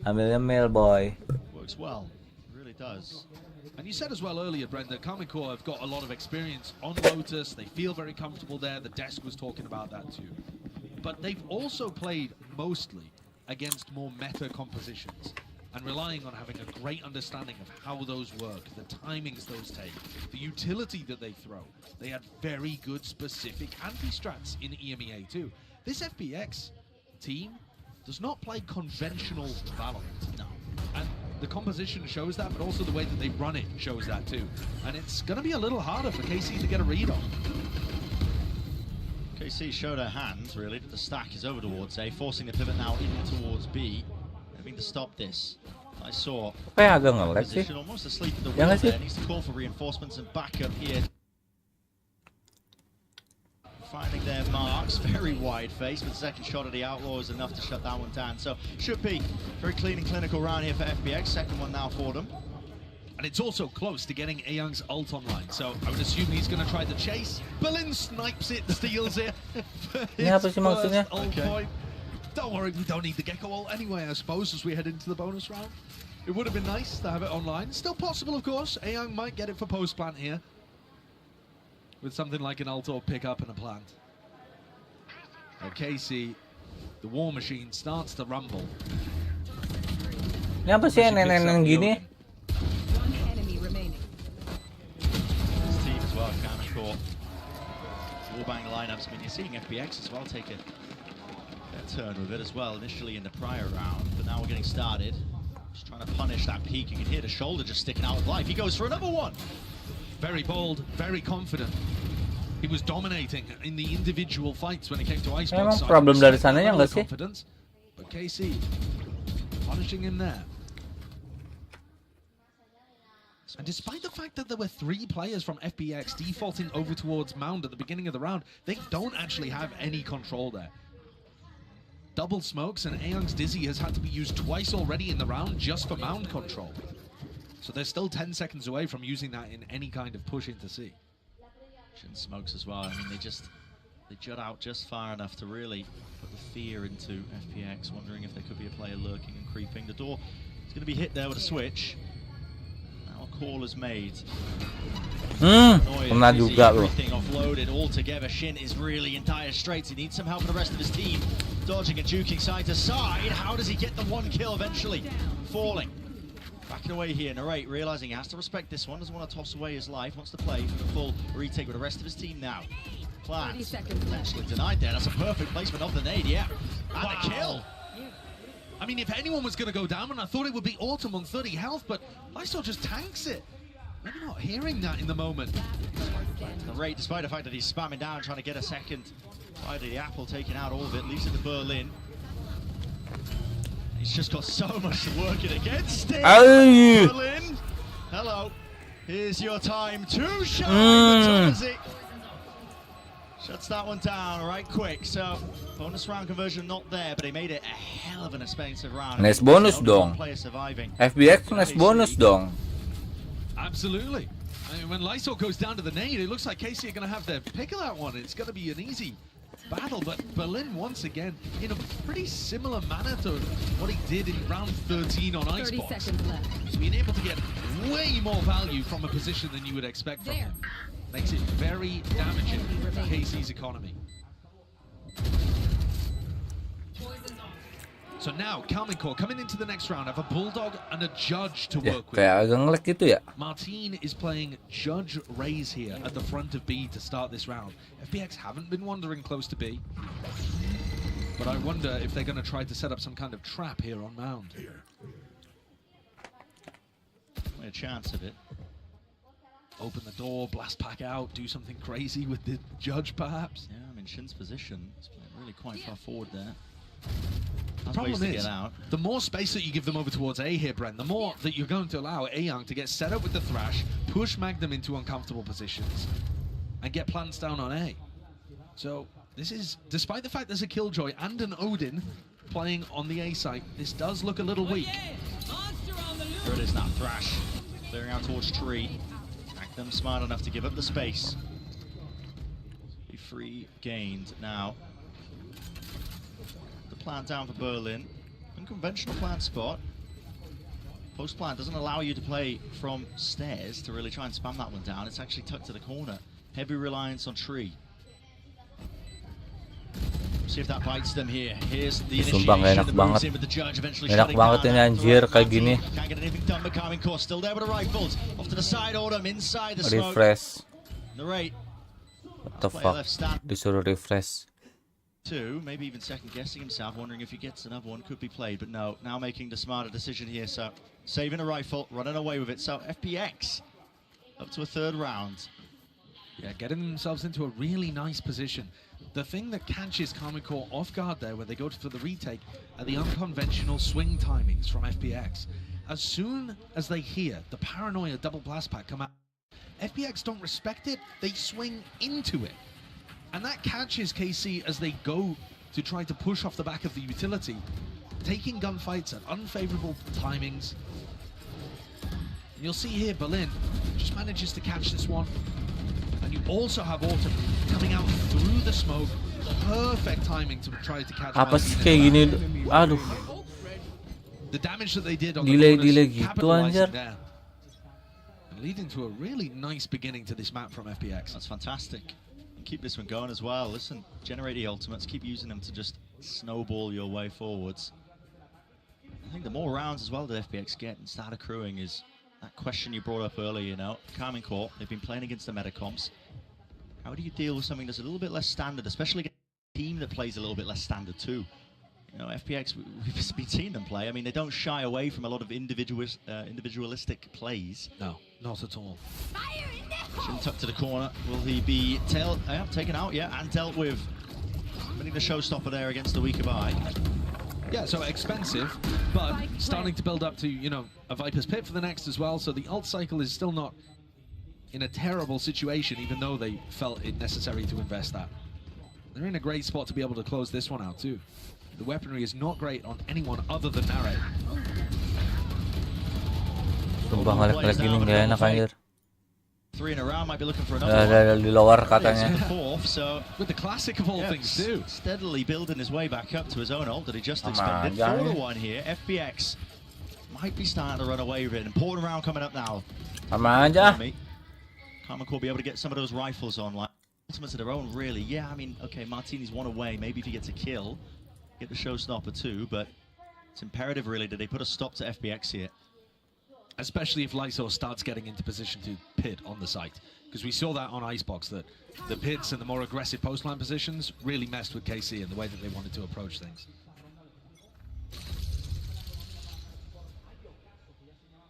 Sambil nyemil, boy. Works well. Really does. And you said as well earlier, Brent, that Comicore have got a lot of experience on Lotus. They feel very comfortable there. The desk was talking about that too. But they've also played mostly against more meta compositions and relying on having a great understanding of how those work, the timings those take, the utility that they throw. They had very good specific anti-strats in EMEA too. This FPX team does not play conventional valorant. No. And the composition shows that, but also the way that they run it shows that too. And it's going to be a little harder for KC to get a read on. KC showed her hand, really, but the stack is over towards A, forcing the pivot now in towards B. Having to stop this. I saw position almost asleep at the wheel there. Needs to call for reinforcements and backup here. Finding their marks, very wide face, but the second shot of the Outlaw is enough to shut that one down. So should be very clean and clinical round here for FPX. Second one now for them. And it's also close to getting Aghan's ult online, so I would assume he's going to try the chase. Berlin snipes it, steals it. Point. Don't worry, we don't need the Gecko ult anyway, I suppose, as we head into the bonus round. It would have been nice to have it online. Still possible, of course. Aghann might get it for post plant here. with something like an ult or pick up and a plant. Casey, the war machine starts to rumble. Ini apa sih NNN gini? This team as well, Lancool. Warbang lineups. I mean, you're seeing FPX as well take a turn with it as well initially in the prior round, but now we're getting started. Just trying to punish that peak. You can hear the shoulder just sticking out with life. He goes for another one. Very bold, very confident. He was dominating in the individual fights when it came to Icebox. Memang problem dari sananya nggak sih? But KC punishing him there. And despite the fact that there were 3 players from FPX defaulting over towards Mound at the beginning of the round, they don't actually have any control there. Double smokes, and Aghan's Dizzy has had to be used twice already in the round just for Mound control. So they're still 10 seconds away from using that in any kind of push into C. Smokes as well. I mean, they jut out just far enough to really put the fear into FPX, wondering if there could be a player lurking and creeping. The door is going to be hit there with a switch. Now a call is made. Kena juga bro. Everything offloaded all together. Shin is really in dire straits. He needs some help from the rest of his team. Dodging and juking side to side. How does he get the 1 kill eventually? Falling. Backing away here, Narrate realizing he has to respect this one, doesn't want to toss away his life, wants to play for the full retake with the rest of his team now. Plans eventually denied there. That's a perfect placement of the nade, yeah. And a kill. I mean, if anyone was going to go down, and I thought it would be Autumn on 30 health, but Lysol just tanks it. Maybe not hearing that in the moment. Narrate, despite the fact that he's spamming down, trying to get a second bite of the apple, taking out all of it, leaves it to Berlin. He's just got so much to work it against him. Berlin, hello. Here's your time to shine. Shuts that one down right quick. So bonus round conversion not there, but he made it a hell of an expensive round. Nice bonus dong. FBX nice bonus dong. Absolutely. I mean, when Lysol goes down to the nade, it looks like KC are going to have their pick of that one. It's going to be an easy battle, but Berlin once again in a pretty similar manner to what he did in round 13 on Icebox. 30 seconds left. He's been able to get way more value from a position than you would expect from him. Makes it very damaging for KC's economy. So now, Kalmincore coming into the next round have a Bulldog and a Judge to work with. Kayak agak ngelag gitu ya. Martin is playing Judge Raze here at the front of B to start this round. FPX haven't been wandering close to B, but I wonder if they're going to try to set up some kind of trap here on Mound. A chance of it. Open the door, blast pack out, do something crazy with the Judge perhaps. Yeah, I mean Shin's position is playing really quite far forward there. The problem is, the more space that you give them over towards A here, Brent, the more that you're going to allow Aghann to get set up with the Thrash, push Magnum into uncomfortable positions, and get plants down on A. So this is, despite the fact there's a Killjoy and an Odin playing on the A site, this does look a little weak. There it is now, Thrash clearing out towards tree. Magnum smart enough to give up the space. Be free gained now. Plant down for Berlin. Unconventional plant spot. Post plant doesn't allow you to play from stairs to really try and spam that one down. It's actually tucked to the corner. Heavy reliance on tree. See if that bites them here. Here's the Sumpah initiation. enak banget. With the Judge eventually Enak banget ini anjir kayak gini. Can't get anything done, but Kalmincore still there with the rifles. Off to the side, Autumn inside the smoke. Refresh. Narrate. What the fuck? Disuruh refresh. Two, maybe even second guessing himself, wondering if he gets another one, could be played, but no, now making the smarter decision here, so saving a rifle, running away with it, so FPX up to a third round. Yeah, getting themselves into a really nice position. The thing that catches Kalmincore off guard there, where they go for the retake, are the unconventional swing timings from FPX. As soon as they hear the Paranoia double blast pack come out, FPX don't respect it, they swing into it. And that catches KC as they go to try to push off the back of the utility, taking gunfights at unfavorable timings. And you'll see here Berlin just manages to catch this one. And you also have Autumn coming out through the smoke. Perfect timing to try to catch. Apa sih kayak gini? Aduh. The damage that they did on delay gitu anjir. Leading to a really nice beginning to this map from FPX. That's fantastic. Keep this one going as well. Listen, generate the ultimates, keep using them to just snowball your way forwards. I think the more rounds as well that FPX get and start accruing is that question you brought up earlier, you know. Karmine Corp, they've been playing against the metacomps. How do you deal with something that's a little bit less standard, especially against a team that plays a little bit less standard too? You know, FPX, we've been seeing them play. I mean, they don't shy away from a lot of individualistic plays. No, not at all. Shin tucked to the corner. Will he be taken out? Yeah, and dealt with. Winning the showstopper there against the weaker eye. Yeah, so expensive, but starting to build up to, you know, a Viper's Pit for the next as well. So the ult cycle is still not in a terrible situation, even though they felt it necessary to invest that. They're in a great spot to be able to close this one out too. The weaponry is not great on anyone other than Nare. Sumpah ngelag gini nggak enak anjir. 3 in a round, might be looking for another di lower katanya. So with the classic of all things too. Steadily building his way back up to his own ult that he just expended. 4-1 here. FPX might be starting to run away with it. Important round coming up now. Sama aja. Karmine Corp be able to get some of those rifles on, like ultimates of their own, really. Yeah, I mean, okay, Martini's one away. Maybe if he gets a kill, get the showstopper too, but it's imperative, really, that they put a stop to FPX here. Especially if Lysor starts getting into position to pit on the site. Because we saw that on Icebox, that the pits and the more aggressive post-line positions really messed with KC and the way that they wanted to approach things.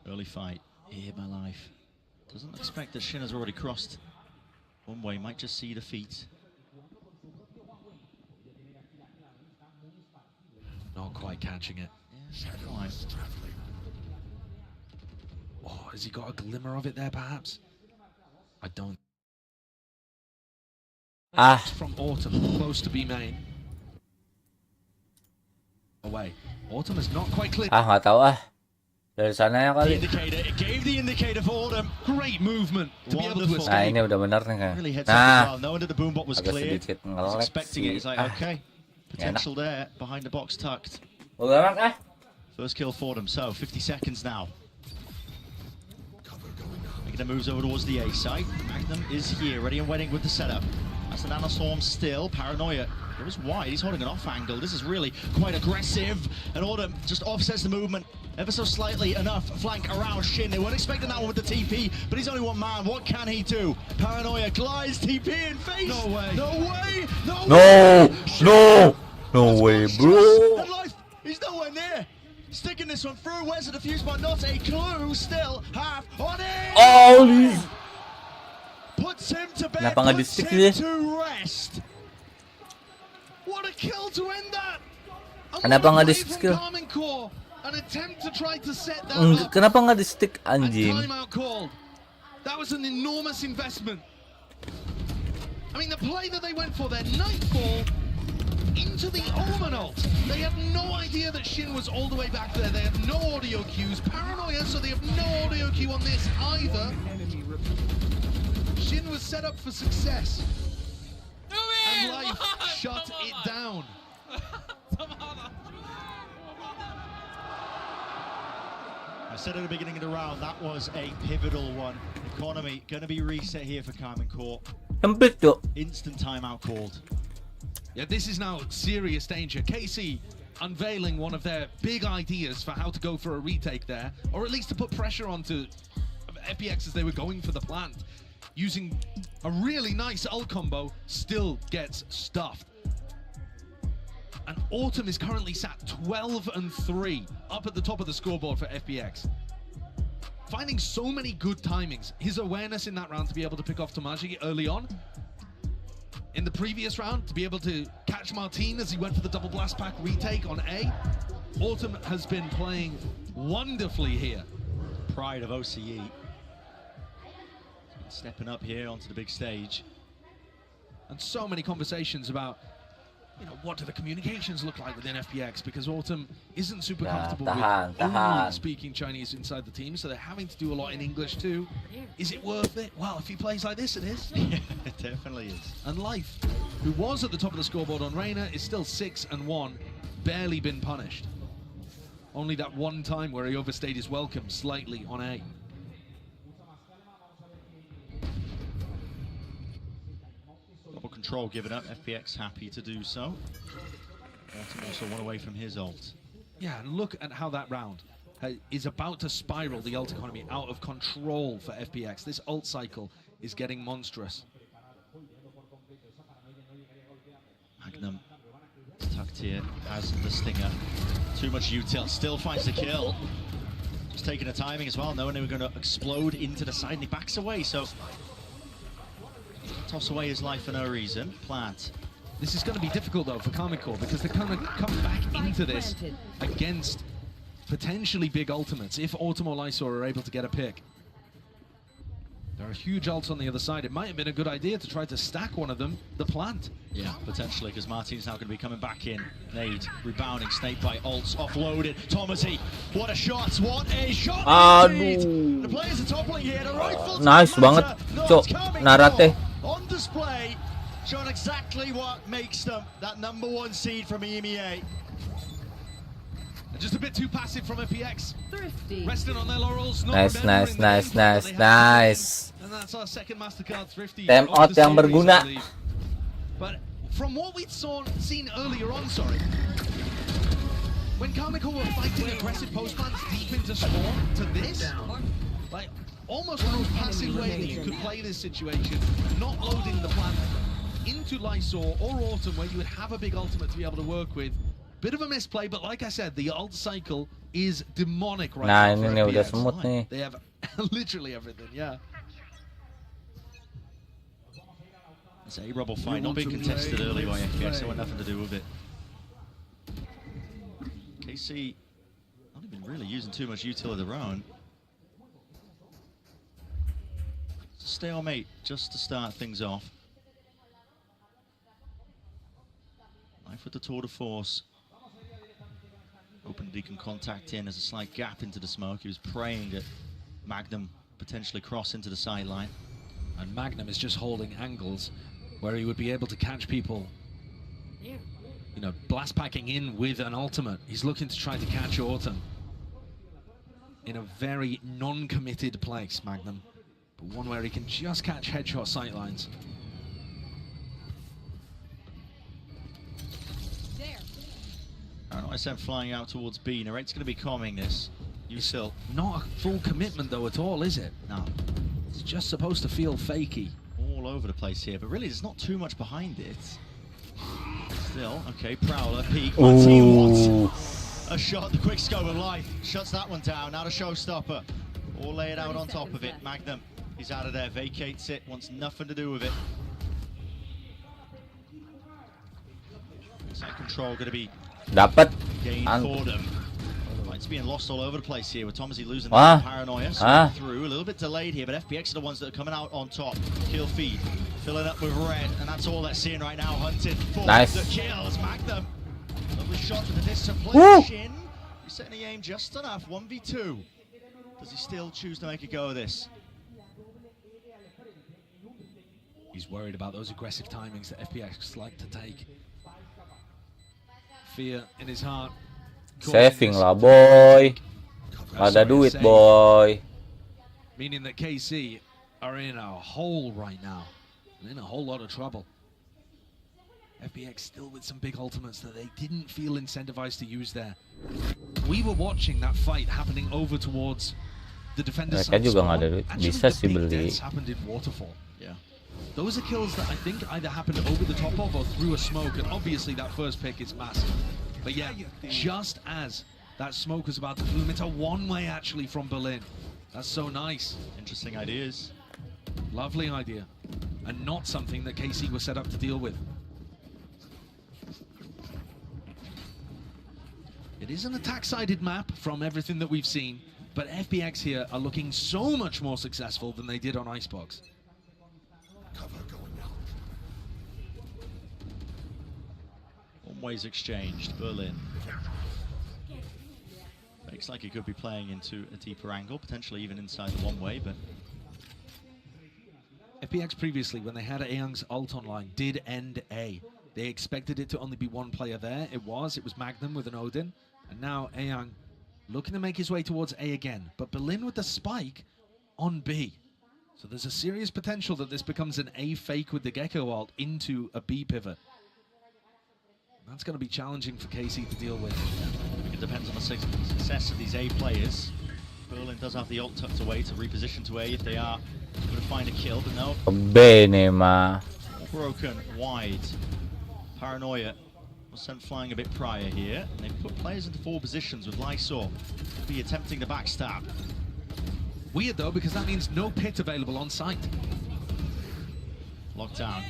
Early fight. Here, my life. Doesn't expect that Shin has already crossed one way. Might just see the feet. Not quite catching it. Yeah, not quite. Oh, has he got a glimmer of it there, perhaps? I don't. From Autumn, close to B main. Away. Autumn is not quite clear. Nggak tahu Dari sana ya kali. It gave the indicator for Autumn. Great movement to be able to escape. Nah, ini udah bener nih kan. Really heads up well, knowing that the boombot was agak clear. sedikit Was ngelek expecting it. He's like, okay, potential there behind the box tucked. Udah First kill for them. So 50 seconds now. Making the moves over towards the A site. Magnum is here, ready and waiting with the setup. That's the Nanostorm still. Paranoia goes wide. He's holding an off angle. This is really quite aggressive. And Autumn just offsets the movement ever so slightly enough. Flank around Shin. They weren't expecting that one with the TP, but he's only one man. What can he do? Paranoia glides TP in face. No way. No way. No No, way. no, no way, bro. And life, he's nowhere near. Sticking this one through. Where's the defuse, but not a clue. Still half on it. Oh, Puts him to bed. Kenapa nggak Puts di-stick him dia? to rest. What a kill to end that! Kenapa nggak di skill? An attempt to try to set that up. Kenapa nggak di stick And anjing? timeout called. That was an enormous investment. I mean, the play that they went for there, Nightfall into the Omen ult. They had no idea that Shin was all the way back there. They had no audio cues. Paranoia, so they have no audio cue on this either. Shin was set up for success. And Life shut it down. I said at the beginning of the round, that was a pivotal one. Economy going to be reset here for Karmine Corp. Sempit tuh. Instant timeout called. Yeah, this is now serious danger. KC unveiling one of their big ideas for how to go for a retake there, or at least to put pressure onto FPX as they were going for the plant. Using a really nice ult combo, still gets stuffed. And Autumn is currently sat 12-3, up at the top of the scoreboard for FPX. Finding so many good timings. His awareness in that round to be able to pick off Tamaji early on. In the previous round, to be able to catch Martin as he went for the double blast pack retake on A. Autumn has been playing wonderfully here. Pride of OCE. Stepping up here onto the big stage. And so many conversations about, you know, what do the communications look like within FPX, because Autumn isn't super comfortable with only speaking Chinese inside the team, so they're having to do a lot in English too. Is it worth it? Well, if he plays like this, it is. Yeah, it definitely is. And Life, who was at the top of the scoreboard on Reyna, is still 6-1, barely been punished. Only that one time where he overstayed his welcome slightly on A. control given up. FPX happy to do so. Autumn also one away from his ult. Yeah, and look at how that round is about to spiral the ult economy out of control for FPX. This ult cycle is getting monstrous. Magnum tucked here as the stinger. Too much util, still finds the kill. Just taking the timing as well, knowing they were going to explode into the side, and he backs away, so toss away his life for no reason. Plant. This is going to be difficult though for KODE because they're going to come back into this against potentially big ultimates if Autumn or Lysor are able to get a pick. There are huge ults on the other side. It might have been a good idea to try to stack one of them, the plant. Yeah, potentially, because Martin's now going to be coming back in. Nade, rebounding, snake by ults, offloaded. Thomasy, what a shot, what a shot indeed! The players are toppling here, the rifles Nice banget, Cok. Narate. On display, showing exactly what makes them that #1 seed from EMEA. And just a bit too passive from FPX. Resting on their laurels. Nice. And that's our second MasterCard Thrifty. Time of out the yang series, berguna. I believe. But from what we'd seen earlier on, when KODE were fighting aggressive postplants deep into spawn to this, like almost the most passive way that you could play this situation, not loading the plant into Lysor or Autumn where you would have a big ultimate to be able to work with. Bit of a misplay, but like I said, the ult cycle is demonic right Nah, now. ini nih udah semut nih. They have literally everything, yeah. It's a rubble fight, not being contested early by FPX, so had nothing to do with it. KC not even really using too much util of their own. Stalemate just to start things off. Knife with the tour de force. Open Deacon contact in as a slight gap into the smoke. He was praying that Magnum potentially cross into the sideline. And Magnum is just holding angles where he would be able to catch people, you know, blast packing in with an ultimate. He's looking to try to catch Autumn in a very non-committed place, Magnum, but one where he can just catch headshot sightlines. ISM flying out towards B. Narrate's going to be calming this. Util. Not a full commitment though at all, is it? No. It's just supposed to feel fakey. All over the place here, but really there's not too much behind it. Still, okay, Prowler, peek. What a shot, the quick scope of life. Shuts that one down, now the showstopper. All laid out on top of it. Magnum, he's out of there, vacates it, wants nothing to do with it. Side control going to be Dapat. gained for them. It's being lost all over the place here with Thomasy losing the paranoia. So through, a little bit delayed here, but FPX are the ones that are coming out on top. Kill feed, filling up with red, and that's all they're seeing right now. Hunted for the kills. Magnum, lovely shot to the distant play. Shin, resetting the aim just enough. 1v2. Does he still choose to make a go of this? He's worried about those aggressive timings that FPX like to take. Fear in his heart. Saving lah boy. Ada duit boy. Meaning that KC are in a hole right now. And in a whole lot of trouble. FPX still with some big ultimates that they didn't feel incentivized to use there. We were watching that fight happening over towards the defender's side. Mereka juga nggak ada duit. Bisa sih beli. Happened in Waterfall. Yeah. Those are kills that I think either happened over the top of or through a smoke, and obviously that first pick is massive. But yeah, just as that smoke was about to bloom, it's a one-way actually from Berlin. That's so nice. Interesting ideas. Lovely idea. And not something that KC was set up to deal with. It is an attack-sided map from everything that we've seen, but FPX here are looking so much more successful than they did on Icebox. Ways exchanged, Berlin. Looks like he could be playing into a deeper angle, potentially even inside the one-way, but... FPX previously, when they had Aghann's ult online, did end A. They expected it to only be one player there. It was Magnum with an Odin, and now Aghann looking to make his way towards A again. But Berlin with the spike on B. So there's a serious potential that this becomes an A fake with the Gecko ult into a B pivot. That's going to be challenging for KC to deal with. I think it depends on the success of these A players. Berlin does have the ult tucked away to reposition to A if they are going to find a kill, but no. B nih mah. Broken wide. Paranoia was sent flying a bit prior here, and they've put players into 4 positions with Lysor. Be attempting the backstab. Weird though, because that means no pit available on site. Lockdown.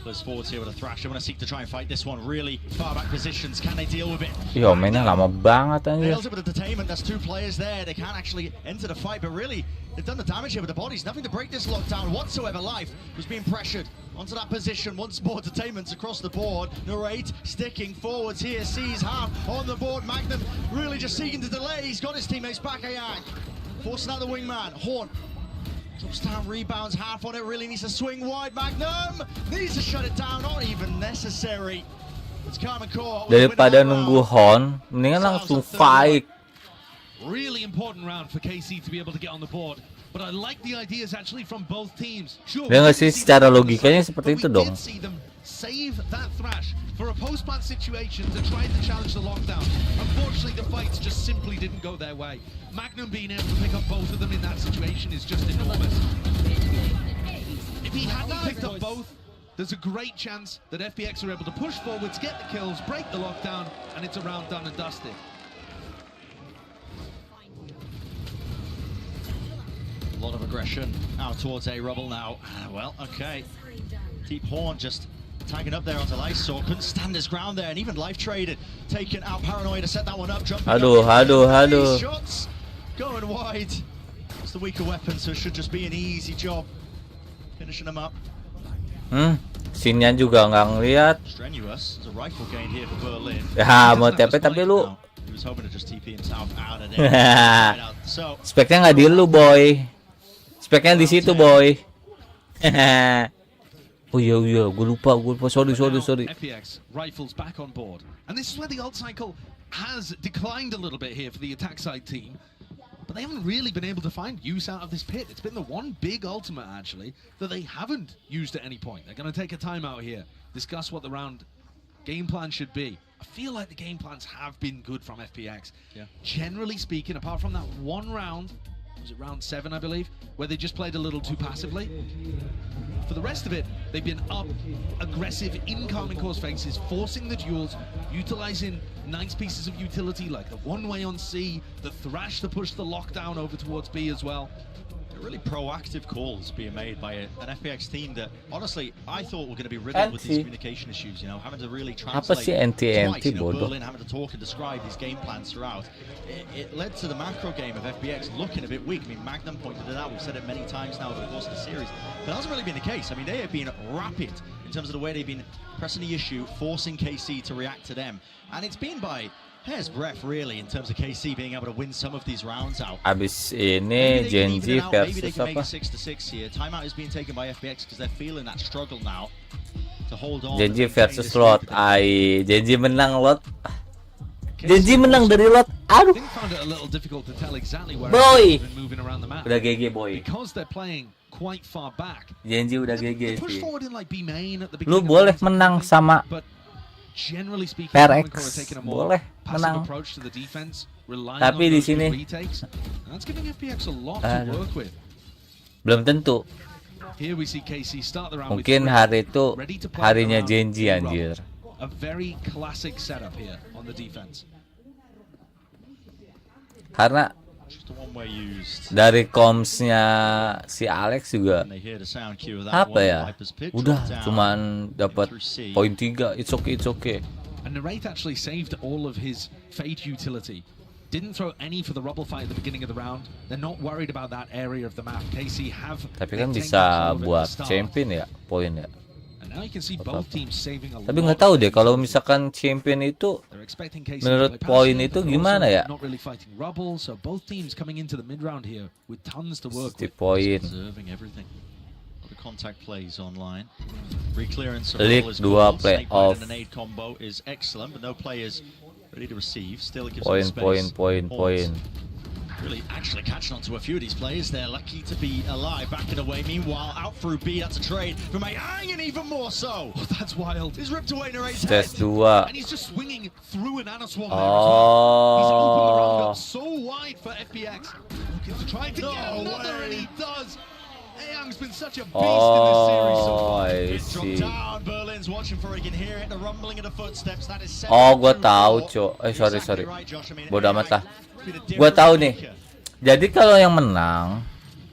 Close forwards here with a thrash. They want to seek to try and fight this one. Really far back positions. Can they deal with it? Yo, mainnya lama banget anjir. Nails it with the detainment. There's 2 players there. They can't actually enter the fight, but really, they've done the damage here with the bodies. Nothing to break this lockdown whatsoever. Life was being pressured onto that position. Once more, detainments across the board. Narrate sticking forwards here. Sees half on the board. Magnum really just seeking to delay. He's got his teammates back. Aghann forcing out the wingman. Horn drops down, rebounds, half on it, really needs to swing wide. Magnum needs to shut it down, not even necessary. It's Carmen Core. Daripada nunggu Horn, mendingan langsung fight. Really important round for KC to be able to get on the board. But I like the ideas actually from both teams. Sure, Dia nggak sih secara logikanya seperti itu dong. Save that thrash for a post-plant situation to try to challenge the lockdown. Unfortunately, the fights just simply didn't go their way. Magnum being able to pick up both of them in that situation is just enormous. If he hadn't picked up both, there's a great chance that FPX are able to push forwards, get the kills, break the lockdown, and it's a round done and dusted. A lot of aggression out towards A Rubble now. Well, okay. Deep Horn just tagging up there onto Lysor, couldn't stand his ground there, and even life traded, taking out Paranoia to set that one up, jumping Aduh. shots, going wide. It's the weaker weapon, so it should just be an easy job finishing them up. Scene-nya juga nggak ngeliat. Strenuous, there's a rifle gain here for Berlin. Ya mau TP tapi lu. He was hoping to just TP himself out of there. So, Speknya nggak di lu boy. Speknya di situ boy. Oh iya, gue lupa, sorry. FPX rifles back on board, and this is where the ult cycle has declined a little bit here for the attack side team, but they haven't really been able to find use out of this pit. It's been the one big ultimate actually that they haven't used at any point. They're going to take a timeout here, discuss what the round game plan should be. I feel like the game plans have been good from FPX. Yeah. Generally speaking, apart from that one round, was it round 7 I believe, where they just played a little too passively. For the rest of it, they've been up, aggressive in Carmen Core's faces, forcing the duels, utilizing nice pieces of utility like the one-way on C, the thrash to push the lockdown over towards B as well. Really proactive calls being made by an FPX team that, honestly, I thought were going to be riddled with these communication issues, you know, having to really translate twice, you know, Berlin having to talk and describe these game plans throughout. It led to the macro game of FPX looking a bit weak. I mean, Magnum pointed it out, we've said it many times now over the course of the series, but that hasn't really been the case. I mean, they have been rapid in terms of the way they've been pressing the issue, forcing KC to react to them, and it's been by hair's breadth really in terms of KC being able to win some of these rounds out. Abis ini GenG versus apa? 6-6 here. Timeout is being taken by FPX because they're feeling that struggle now to hold on. GenG versus Lot. GenG menang Lot. GenG menang dari Lot. Aduh. Boy. Udah GG boy. Because they're playing quite far back. GenG udah GG sih. Lu boleh menang sama HyperX, boleh menang. Tapi di sini belum tentu. Mungkin hari itu harinya GenG anjir. Karena dari comms-nya si Alex juga apa ya, udah cuman dapat poin 3. It's okay. And Narrate actually saved all of his Fade utility. Didn't throw any for the rubble fight at the beginning of the round. They're not worried about that area of the map. KC have. Tapi kan bisa buat champion ya, poin ya. Tapi nggak tahu deh kalau misalkan champion itu menurut poin itu gimana ya? Di poin. League 2 playoff. Poin. Really actually catching on to a few of these players. They're lucky to be alive, backing away. Meanwhile, out through B, that's a trade from Aghann, and even more so. Oh, that's wild. He's ripped away Naray's head. Tes 2. And he's just swinging through an anaswarm there as well. He's opened the round up so wide for FPX. Looking to try to get another, and he does. Ayan's been such a beast in this series so far. I It's dropped see. down. Berlin's watching for it. He can hear it, the rumbling of the footsteps. That is Oh, gua 7-2-4. tahu, Cok. Sorry. Exactly right, Josh. I mean, Bodo amat lah. it's been a Gua different tahu nih. speaker. Jadi kalau yang menang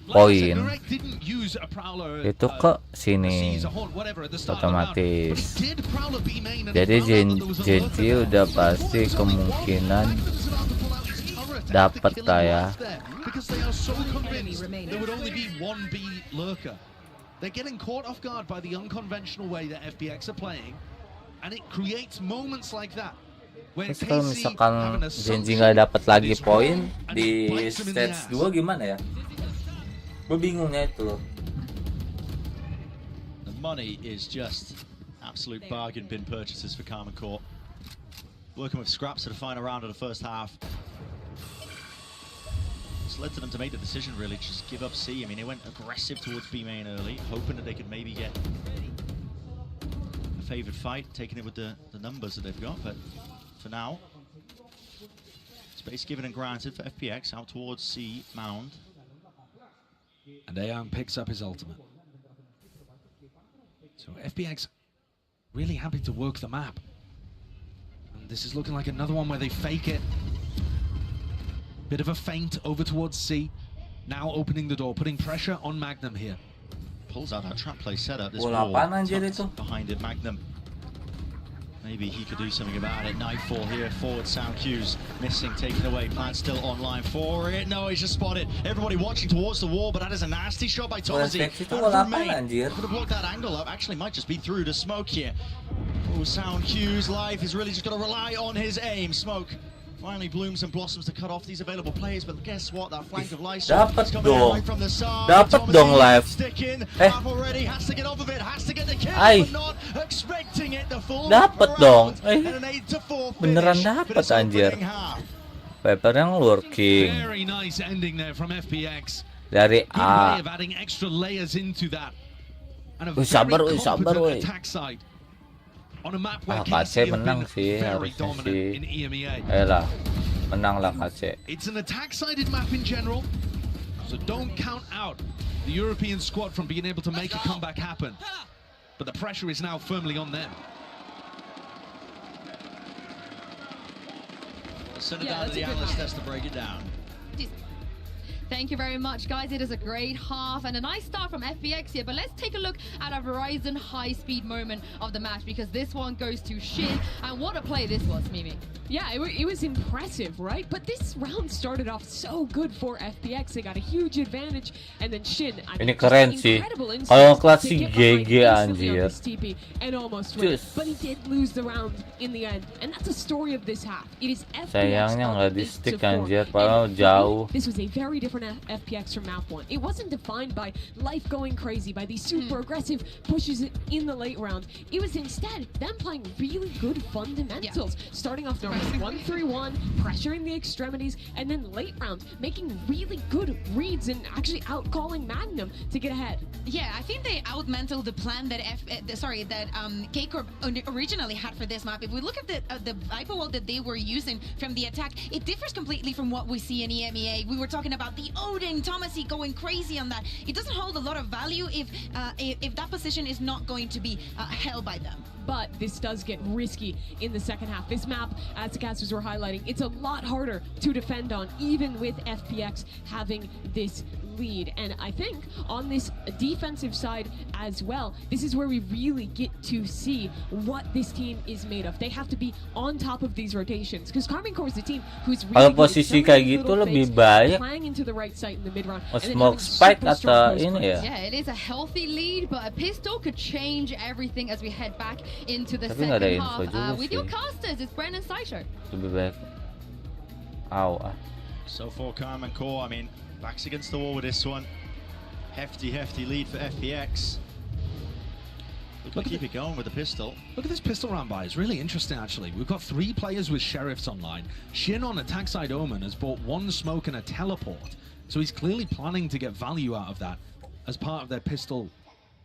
poin didn't use a prowler, itu ke sini otomatis. Jadi GenG udah pasti kemungkinan dapat lah ya. Because they are so convinced there would only be one B lurker. They're getting caught off guard by the unconventional way that FPX are playing, and it creates moments like that. Terus kalau misalkan GenG nggak dapat lagi poin di stage 2 gimana ya? Gue bingungnya itu. The money is just absolute bargain bin purchases for Karman Court. Working with scraps to the final round of the first half. It's led to them to make the decision really, just give up C. I mean, they went aggressive towards B main early, hoping that they could maybe get a favored fight, taking it with the numbers that they've got, but for now, space given and granted for FPX out towards C mound. And Aghann picks up his ultimate. So FPX really happy to work the map. And this is looking like another one where they fake it. Bit of a feint over towards C. Now opening the door, putting pressure on Magnum here. Pulls out that trap play setup. This Bola wall apaan anjir itu? behind it, Magnum. Maybe he could do something about it. Nightfall here, forward sound cues missing, taken away. Plan still online for it. No, he's just spotted. Everybody watching towards the wall, but that is a nasty shot by Thomasy. Refleksi itu bola apaan anjir? Could have blocked that angle up. Actually, might just be through the smoke here. Oh, sound cues. Life is really just going to rely on his aim. Smoke finally blooms and blossoms to cut off these available players, but guess what? That flank of Life Dapat coming in dong. right from the side. Dapat dong, Life. Sticking. Eh. Already has to get off of it. Has to get the kill, Ay. but not expecting it. The full Dapat round. dong. Eh. And an 8-4 Beneran finish for dapat this anjir. opening half. Viper yang lurking Very nice ending there from FPX. dari Good way A. of adding extra layers into that. And a Wih, sabar, very wih, sabar, competent wih. attack side. On a map where KC KC have menang been sih very harusnya dominant sih. in EMEA. Ayolah, menang lah KC. It's an attack-sided map in general, so don't count out the European squad from being able to make a comeback happen. But the pressure is now firmly on them. Send it Yeah, down to that's the a good analyst half. desk to break it down. Thank you very much, guys. It is a great half and a nice start from FPX here. But let's take a look at a Ryzen high-speed moment of the match, because this one goes to Shin. And what a play this was, Mimi. Yeah, it was impressive, right? But this round started off so good for FPX. They got a huge advantage, and then Shin. I Ini mean, keren just sih. incredible instincts Kalau kelas to si get behind GG instantly on anjir. this TP and almost win. Just. But he did lose the round in the end, and that's the story of this half. It is FPX Sayangnya up nggak di 8 to stick 4. anjir, And padahal for me, jauh. This was a very different FPX from map 1. It wasn't defined by Life going crazy, by these super aggressive pushes in the late round. It was instead them playing really good fundamentals, starting off normal 1-3-1, pressuring the extremities, and then late round making really good reads and actually out-calling Magnum to get ahead. Yeah, I think they outmental the plan that KODE originally had for this map. If we look at the Viper wall that they were using from the attack, it differs completely from what we see in EMEA. We were talking about the Odin, Thomasy going crazy on that. It doesn't hold a lot of value if that position is not going to be held by them. But this does get risky in the second half. This map, as the casters were highlighting, it's a lot harder to defend on, even with FPX having this lead. And I think on this defensive side as well, this is where we really get to see what this team is made of. They have to be on top of these rotations, because Karman Core is the team who's really Kalau good at posisi selling kayak these gitu little lebih fakes, baik playing into the right side in the mid round, and then smoke having spike super strong atau post ini plays. ya. Yeah, it is a healthy lead, but a pistol could change everything as we head back into the Tapi nggak ada second info half. juga With sih. your casters, it's Brennan Sideshow. Lebih baik. So for Karman Core, I mean, backs against the wall with this one. Hefty lead for FPX. Looking to keep it going with the pistol. Look at this pistol round buy. It's really interesting, actually. We've got 3 players with sheriffs online. Shin on attack side Omen has bought 1 smoke and a teleport. So he's clearly planning to get value out of that as part of their pistol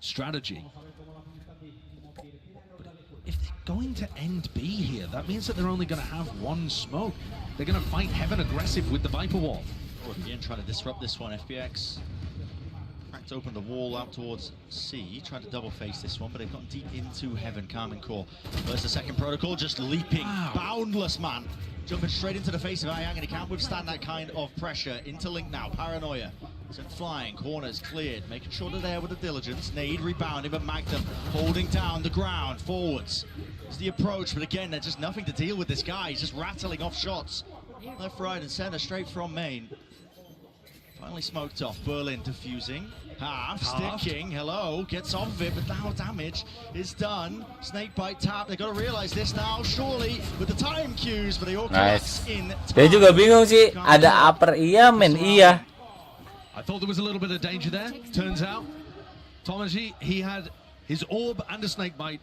strategy. But if they're going to end B here, that means that they're only going to have 1 smoke. They're going to fight Heaven aggressive with the Viper wall. Oh, again, trying to disrupt this one. FPX cracked open the wall out towards C. Tried to double face this one, but they've gotten deep into Heaven. Carmen Core. There's the second protocol, just leaping. Wow. Boundless, man. Jumping straight into the face of Aghann, and he can't withstand that kind of pressure. Into Link now, Paranoia. Sent flying, corners cleared, making sure they're there with the diligence. Nade rebounding, but Magnum holding down the ground, forwards. It's the approach, but again, there's just nothing to deal with this guy. He's just rattling off shots. Left, right, and center, straight from main. Finally smoked off, Berlin defusing. Half, sticking, hello, gets off of it, but now damage is done. Snakebite tap, they've got to realize this now, surely, with the time cues, but they all collapse in time. Dia juga bingung sih, ada upper iya, main iya. I thought there was a little bit of danger there. Turns out, Tomaji, he had his orb and a snakebite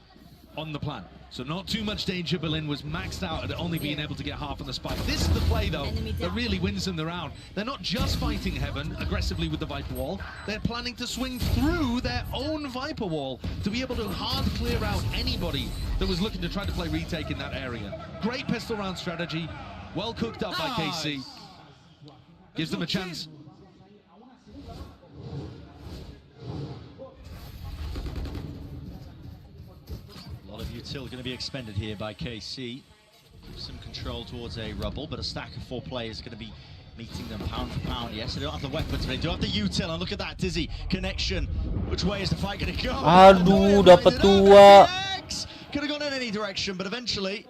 on the plan. So not too much danger. Berlin was maxed out at only being able to get half on the spike. This is the play, though, that really wins them the round. They're not just fighting Heaven aggressively with the Viper wall. They're planning to swing through their own Viper wall to be able to hard clear out anybody that was looking to try to play retake in that area. Great pistol round strategy. Well cooked up by KC. Gives them a chance. Util going to be expended here by KC. Give some control towards a rubble, but a stack of 4 players are going to be meeting them pound for pound. Yes, they don't have the weapons, but they do have the util. And look at that, Dizzy connection. Which way is the fight going to go? Aduh, dapat 2. Could have gone in any direction, but eventually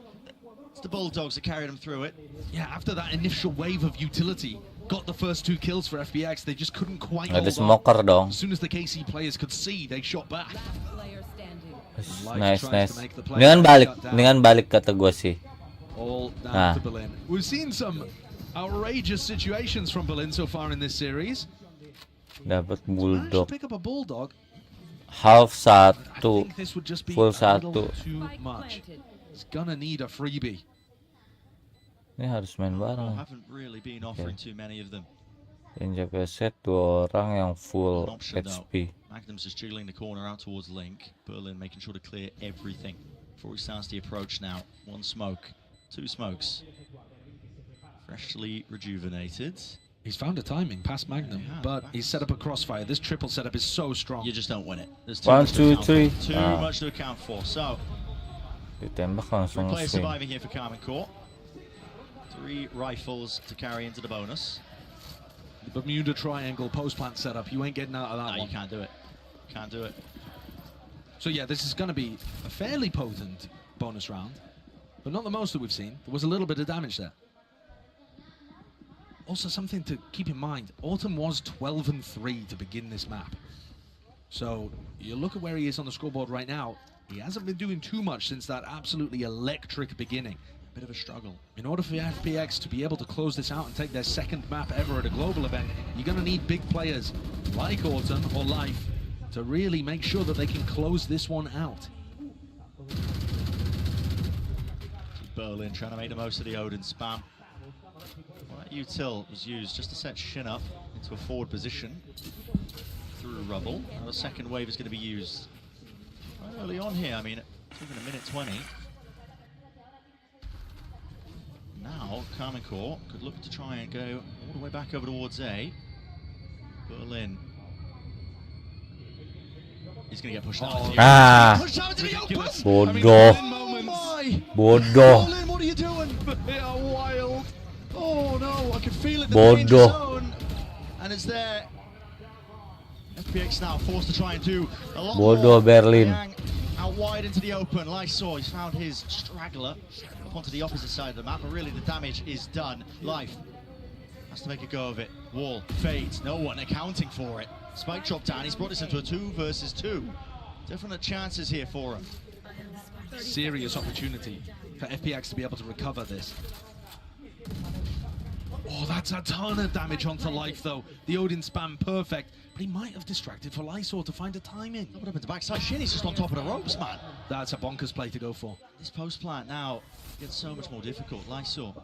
it's the Bulldogs that carried them through it. Yeah, after that initial wave of utility, got the first 2 kills for FPX. They just couldn't quite Ada hold smoker on. dong. As soon as the KC players could see, they shot back. Nice. Dengan balik kata gua sih. All down to Berlin. We've seen some outrageous situations from Berlin so far in this series. Dapat Managed to bulldog. pick up a bulldog. Half I 1, think this would just be full a little 1. too much. It's gonna need a freebie. Ini harus main bareng. Haven't really been offering too many of them. Yang jaga set 2 orang yang full HP. Magnum's just jiggling the corner out towards Link. Berlin making sure to clear everything before he starts the approach now. 1 smoke, 2 smokes. Freshly rejuvenated. He's found a timing past Magnum, but he's set up a crossfire. This triple setup is so strong. You just don't win it. There's too 1, much 2, to 3. account for. Too much to account for. So, Ditembak 3 langsung players swing. surviving here for Carmen Court. 3 rifles to carry into the bonus. The Bermuda Triangle post-plant setup, you ain't getting out of that No, one. you can't do it. Can't do it. So yeah, this is going to be a fairly potent bonus round, but not the most that we've seen. There was a little bit of damage there. Also, something to keep in mind, Autumn was 12-3 to begin this map. So you look at where he is on the scoreboard right now, he hasn't been doing too much since that absolutely electric beginning. Bit of a struggle. In order for FPX to be able to close this out and take their 2nd map ever at a global event, you're going to need big players like Autumn or Life to really make sure that they can close this one out. Berlin trying to make the most of the Odin spam. Well, that util was used just to set Shin up into a forward position through rubble. Now the 2nd wave is going to be used quite early on here. I mean, it's even 1:20. Now, Carmen Core could look to try and go all the way back over towards A. Berlin. He's going to get pushed out. Ah, bodoh. Bodoh. Berlin, what are you doing? They are wild. Oh no, I can feel it. Bodoh. And it's there. FPX now forced to try and do a lot Bodoh more. Berlin. Aghann out wide into the open. Lysor, he's found his straggler up onto the opposite side of the map, but really the damage is done. Life has to make a go of it. Wall fades, no one accounting for it. Spike dropped down, he's brought this into a 2 versus 2. Definite chances here for him. Serious opportunity for FPX to be able to recover this. Oh, that's a ton of damage onto life, though. The Odin spam perfect, but he might have distracted for Lysor to find a timing. What happened to backside? Shin is just on top of the ropes, man. That's a bonkers play to go for. This post plant now gets so much more difficult. Lysor,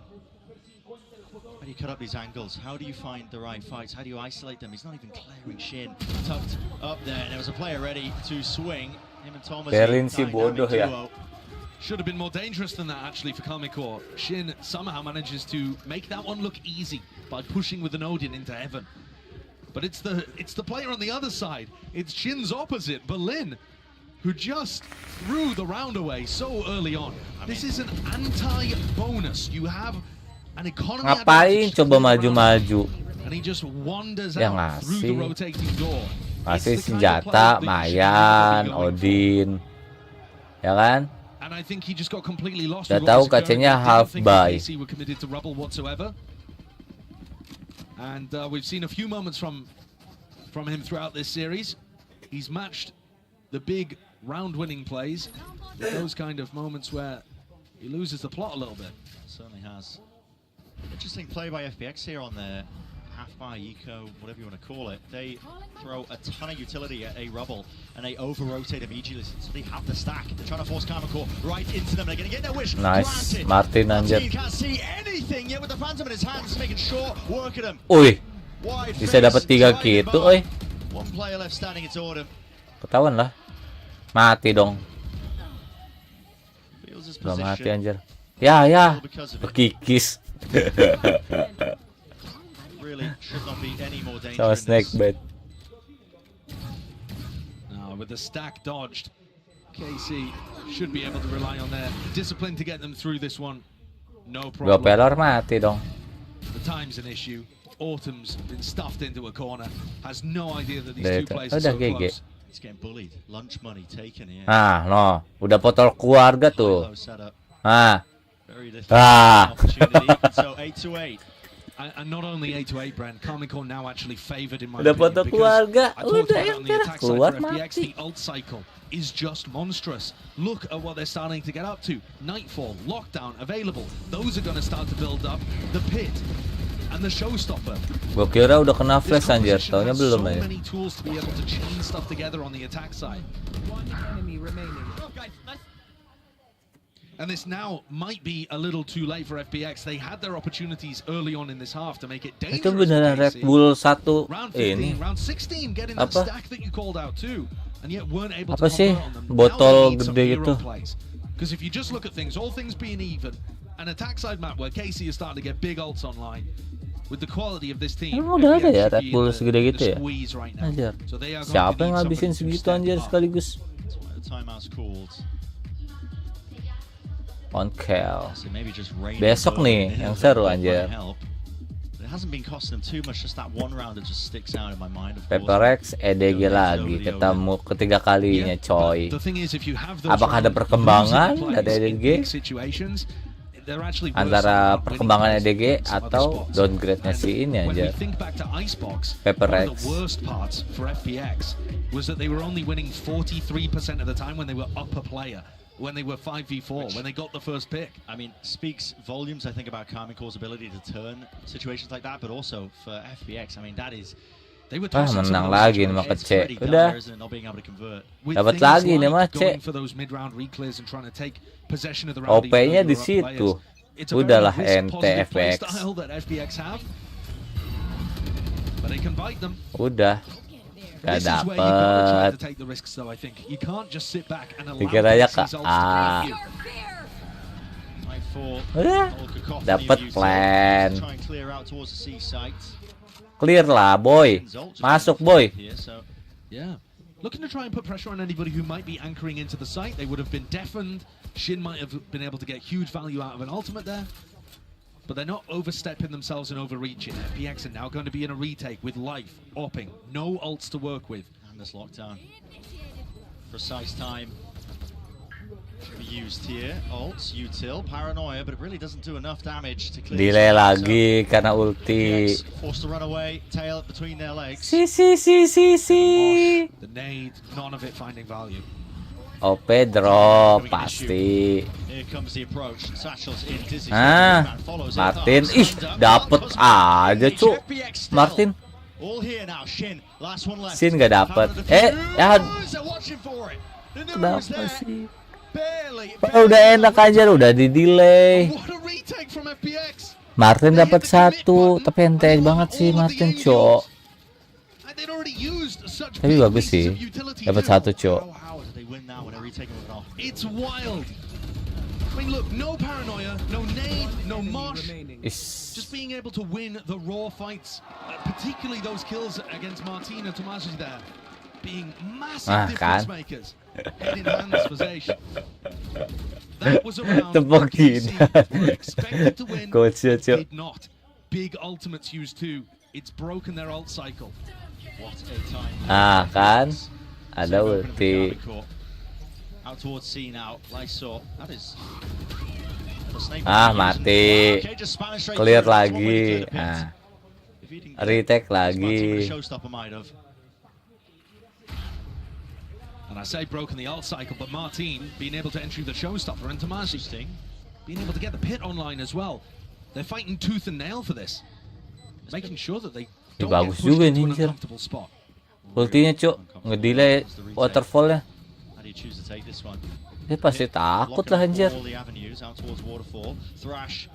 how do you cut up these angles? How do you find the right fights? How do you isolate them? He's not even clearing Shin. Tucked up there. There was a player ready to swing. Him and Thomas. Perlin si bodoh ya. Should have been more dangerous than that, actually, for Kamikor. Shin somehow manages to make that one look easy by pushing with an Odin into heaven. But it's the player on the other side. It's Shin's opposite, Berlin, who just threw the round away so early on. This is an anti-bonus. You have an economy Ngapain advantage. coba maju-maju? And he just wanders Ya out through the ngasih. rotating door. Kasih It's the kind of senjata, player that you Mayan, should be going for. Odin. Ya kan? And I think he just got completely lost. Udah with what tahu was occurring. kacanya I didn't half think buy. KC were committed to rubble whatsoever. And we've seen a few moments from him throughout this series. He's matched the big round-winning plays with those kind of moments where he loses the plot a little bit. Certainly has. Interesting play by FPX here on their half-bar, eco, whatever you want to call it. They throw a ton of utility at a rubble and they over-rotate immediately, so they have the stack. They're trying to force Kamikor right into them. They're going to get their wish Nice, granted. Martin anjir. Martin can't see anything yet with the Phantom in his hands, making short work at him. Wih, Wide bisa face, dapat 3 trying to gitu, bar. oi. One player left standing, it's Ordem. Ketahuan lah. Mati dong. Feels his Udah mati position. anjir. Ya, ya. Because of it. Kikis. Really should not be any more danger Sama in snake this. bait. Now, with the stack dodged, KC should be able to rely on their discipline to get them through this one. No Dua problem. pelor mati dong. The time's an issue. Autumn's been stuffed into a corner. Has no idea that these Udah two itu. players are Udah so GG. close. He's getting bullied. Lunch money taken here. Ah, no. Udah potol keluarga tuh. Low setup. Ah. Very little Ah. opportunity. So 8-8. And not only 8-8, Brand, Kamikor now actually favored in my Udah opinion. potol because keluarga. I talked Udah about it on the enter attack side keluar for FPX, mati. the ult cycle is just monstrous. Look at what they're starting to get up to. Nightfall, lockdown, available. Those are going to start to build up. The pit and the showstopper. Gua kira udah kena This flash anjir, composition taunya has belum so aja. many tools to be able to chain stuff together on the attack side. One enemy remaining. And this now might be a little too late for FPX. They had their opportunities early on in this half to make it dangerous. Itu beneran for Red KC. Bull 1 Round 15, ini. round 16, getting that Apa? stack that you called out too, and yet weren't able Apa to sih? convert on them. Botol gede gitu. Because if you just look at things, all things being even, an attack side map where KC is starting to get big ults online, with the quality of this team, Emang udah ada FPX ya should Red be in Bull the- segede in the gitu ya? squeeze right now. Anjir. So they are going Siapa to yang need ngabisin somebody to segitu step anjir up. sekaligus? That's why the timeout's called. On kill. So maybe just rain Besok and nih, burn yang it seru, might anjir. help. It hasn't been costing them too much, just that one round that just sticks out in my mind. Of course. HyperX EDG lagi, ketemu ketiga kalinya coy. The thing is, if you have those Apakah ada round perkembangan losing plays dari in EDG? big situations, they're actually worse Antara than winning perkembangan plays EDG in some other atau spots. downgrade-nya And si ini when we aja. think back to Icebox, HyperX. one of the worst parts for FPX was that they were only winning 43% of the time when they were up a player, when they were 5v4, when they got the first pick. I mean, speaks volumes, I think, about Kamikor's ability to turn situations like that, but also for FPX, I mean, that is... They were Ah, tossing some menang of those lagi nih situations. maka It's C. pretty Udah. dire, isn't it, not being able to convert. With Dapat things lagi nih, like Mas, going C. for those mid-round reclears and trying to take possession of the round. OP-nya even though di you're up situ. players. It's a very Udahlah risk-positive play FPX. style that FPX have. But they can bite them. Udah. Gak This is where you've got to try dapet. to take the risks, though. I think you can't just sit back and allow Pikir aja KC's Kak. ults to Ah. beat you. Like for Udah. whole cacophony Dapat of util, plan. Try and clear out towards the C site. Clear lah boy. Masuk boy. Here, so Yeah. Looking to try and put pressure on anybody who might be anchoring into the site. They would have been deafened. Shin might have been able to get huge value out of an ultimate there. But they're not overstepping themselves and overreaching. FPX are now going to be in a retake with life, opping, no ults to work with. and this lockdown. Precise time should be used here. Ults, util, paranoia, but it really doesn't do enough damage to clear. Delay this out. lagi karena ulti. FPX forced to run away, tail between their legs. Si. The nade, none of it finding value. OP drop pasti. Here comes the approach. Satchel's in, Dizzy. Ah, Martin, ih dapet aja cuk. Martin, All here now. Shin, last one left. Sin nggak dapet. Ya They're watching for it. The number is kenapa there. sih? Barely. Udah enak aja, udah di delay. What a retake from FPX. Martin dapat 1, tapi enteng banget sih Martin cok. And they'd already used such Tapi big bagus pieces sih, of utility dapat too. 1 cok. How do they win now when they're retaking it off? It's wild. I mean, look, no paranoia, no nade, no Enemy mosh. remaining. Just being able to win the raw fights, particularly those kills against Martin and Tomasi there, being massive difference kan. makers. Head in hands for Zage. That was a round Tepuk KC tidak. were expected to win, Coach, but cok. did not. Big ultimates used too. It's broken their ult cycle. What a time. Kan, ada ulti. Out towards C now. Lysor. That is. Mati. Clear lagi. Retake lagi. And I say broken the ult cycle, but Martin being able to enter the showstopper and Tomasi being able to get the pit online as well. They're fighting tooth and nail for this, making sure that they don't get bagus pushed juga into an Ninja. uncomfortable spot. Ultinya cuk, ngedelay waterfallnya. How do you choose to take this one? Dia pasti takut lah anjir. All the avenues out towards waterfall. Thrash.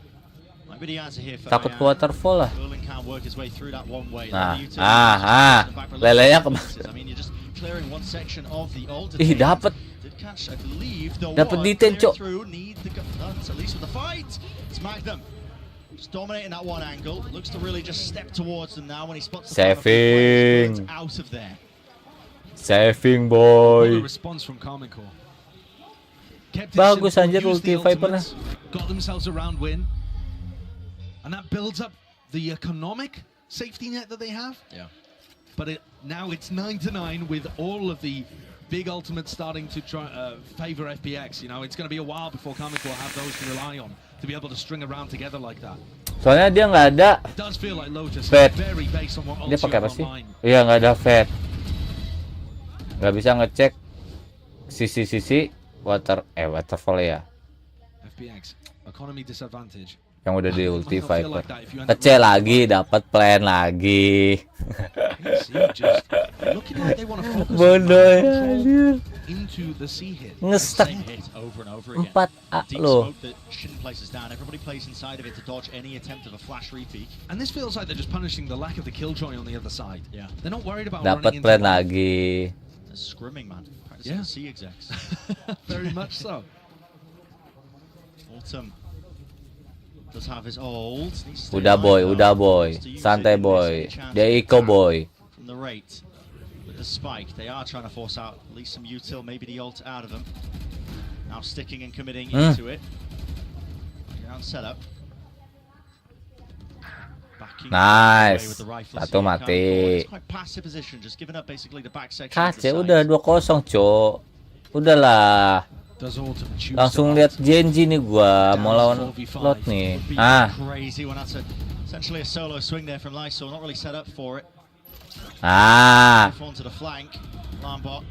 Might be the answer here for Takut ke Aghann. waterfall lah. Erling can't work his way through that one way. Lelenya I mean, you're just clearing one section of the old. Ih, dapet. Did catch, I believe, the Dapet one detain, clearing Cok. through. Need the guns, at least with the fight. Smack them. Just dominating that one angle. Looks to really just step towards them now when he spots the Saving. out of there. Saving What a boy. response from Carmencore. Kept it Bagus simple, anjir used the ulti Vipernya. ultimates, got themselves a round win, and that builds up the economic safety net that they have. Yeah. But now it's 9-9 with all of the big ultimates starting to try favor FPX. You know, it's going to be a while before Carmencore have those to rely on to be able to string around together like that. Soalnya dia nggak ada. It does feel like Lotus Fed. very based on what Dia ults you pakai have apa sih? online. Iya nggak ada fed. Nggak bisa ngecek sisi-sisi waterfall ya. FPX economy disadvantage. Yang udah di ulti Might not feel Viper. like that if you end up Kecil running lagi, dapat plan lagi. just looking like they want to focus Bodoh ya, control anjir. into the C hit. Ngestak Same hit over and over again. 4A Deep loh. smoke that Shin places down. Everybody plays inside of it to dodge any attempt of a flash repeat. And this feels like they're just punishing the lack of the killjoy on the other side. Yeah. They're not worried about Dapat running plan into They're lagi. scrimming, man. Practicing Yeah. the C execs. Very much so. Autumn does have his ult. Needs to stay Udah boy, alive, udah though. boy. Wants to use Santai it. boy. Missing a chance Dia to Iko attack boy. From the rate. With the spike, they are trying to force out at least some util, maybe the ult out of them. Now sticking and committing into it. Ground setup. Backing Nice. away with the rifle Satu sneak. mati. It's quite passive position, just giving up basically the back section. of the KC site. udah 2-0 cok. Udahlah. Does Autumn choose Langsung to lihat GenG nih gua mau lawan Lot nih. Would be Ah, crazy when that's essentially a solo swing there from Lysor, not really set up for it. Onto the flank. Lambot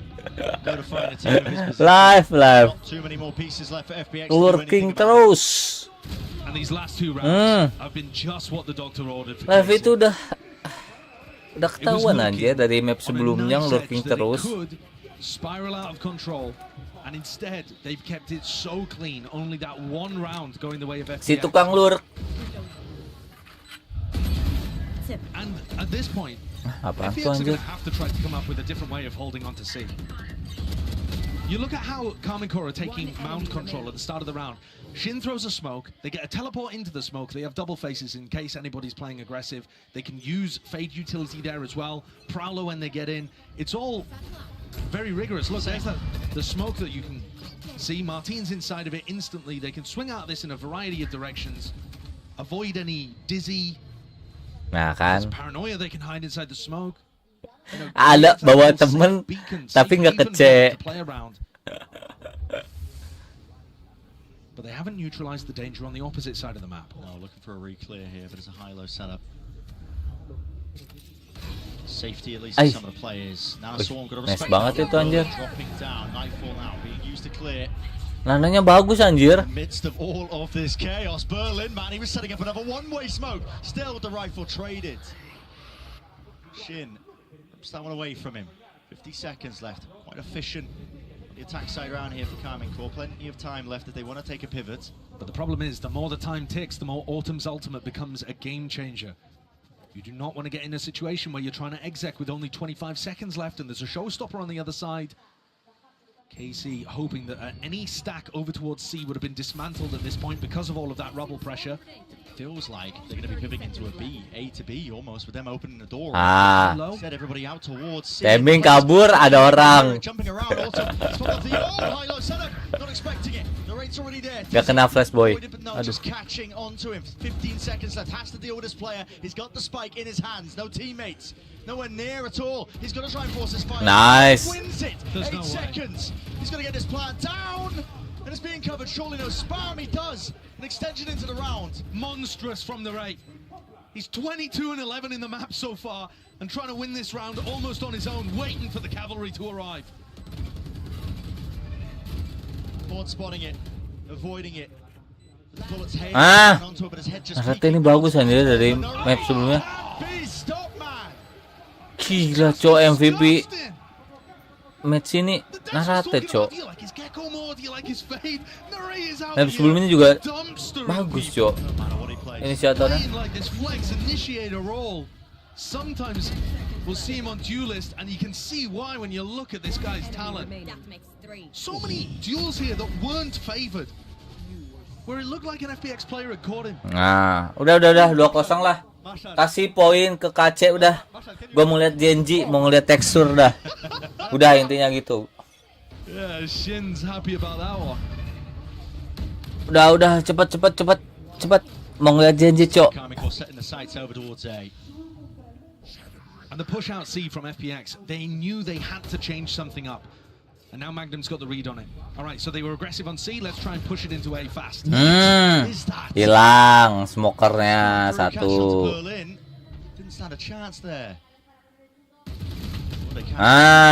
go to find a team of his position. live. Not too many more pieces left for FPX. to do Lurking anything about it. terus. And these last two rounds have been just what the doctor ordered for Live KC. itu udah It was ketahuan looking aja dari map on a sebelumnya nice lurking edge that it terus. could spiral out of control, and instead they've kept it so clean. Only that one round going the way of FPX. Si tukang lurk. And at this point, Apaan tuh FPX are anjir? going to have to try to come up with a different way of holding on to C. You look at how Carmencore are taking mount control at the start of the round. Shin throws a smoke, they get a teleport into the smoke, they have double faces in case anybody's playing aggressive. They can use Fade utility there as well, Prowler when they get in. It's all very rigorous. Look, there's the smoke that you can see. Martin's inside of it instantly. They can swing out this in a variety of directions, avoid any dizzy. Nah There's kan, paranoia, they can hide inside the smoke. You know, ada create bawa that temen safe beacon, tapi safe nggak haven kece. for them to play around. But they haven't neutralized the danger on the opposite side of the map. No, looking for a re-clear here, but it's a high-low setup. Safety at least Ay. for some of the players. Now Wih, Storm got to nice respect banget that. itu, anjir. Dropping down, Nightfall now being used to clear. Nananya bagus anjir. In the midst of all of this chaos, Berlin, man, he was setting up another one-way smoke. Still with the rifle traded. Shin rips that one away from him. 50 seconds left. Quite efficient on the attack side around here for KODE. Plenty of time left if they want to take a pivot. But the problem is, the more the time ticks, the more Autumn's ultimate becomes a game changer. You do not want to get in a situation where you're trying to exec with only 25 seconds left and there's a showstopper on the other side. KC hoping that any stack over towards C would have been dismantled at this point because of all of that rubble pressure. Feels like they're going to be pivoting into a B, A to B almost, with them opening the door. Ah. Set everybody out towards C. Timing kabur, ada orang. Jumping around, Autumn. Spot the high-low setup. Not expecting it. The rate's already there. Gak kena flash boy. But no, Aduh. just catching onto him. 15 seconds left. Has to deal with this player. He's got the spike in his hands. No teammates. Nowhere near at all. He's got to try and force this fight. Nice. Wins it. There's 8 no way. seconds. He's got to get this plant down. And it's being covered. Surely no spam. He does. An extension into the round. Monstrous from the rate. He's 22 and 11 in the map so far and trying to win this round almost on his own, waiting for the cavalry to arrive. Ford spotting it. Avoiding it. The bullet's head Ah. onto it, but his head just Narate ini bagus anjir dari map sebelumnya. Stop, man. Gila cok, MVP match ini Narate cok. Map sebelumnya juga bagus cok. Inisiatornya. Sometimes we'll see him on duel list and you can see why when you look at this guy's talent. So many duels here that weren't favored. Where it looked like an FPX player had caught him. Nah, udah 2-0 lah. Kasih poin ke KC udah. Gua mau lihat GenG, mau ngeliat tekstur dah. Udah intinya gitu. Yeah, Shin's happy about that one. Udah cepet. Mau ngeliat GenG, cok. Setting the sights over towards A. And the push out C from FPX, they knew they had to change something up. And now Magnum's got the read on it. Alright, so they were aggressive on C, let's try and push it into A fast. Hilang smokernya satu. Didn't stand a chance there.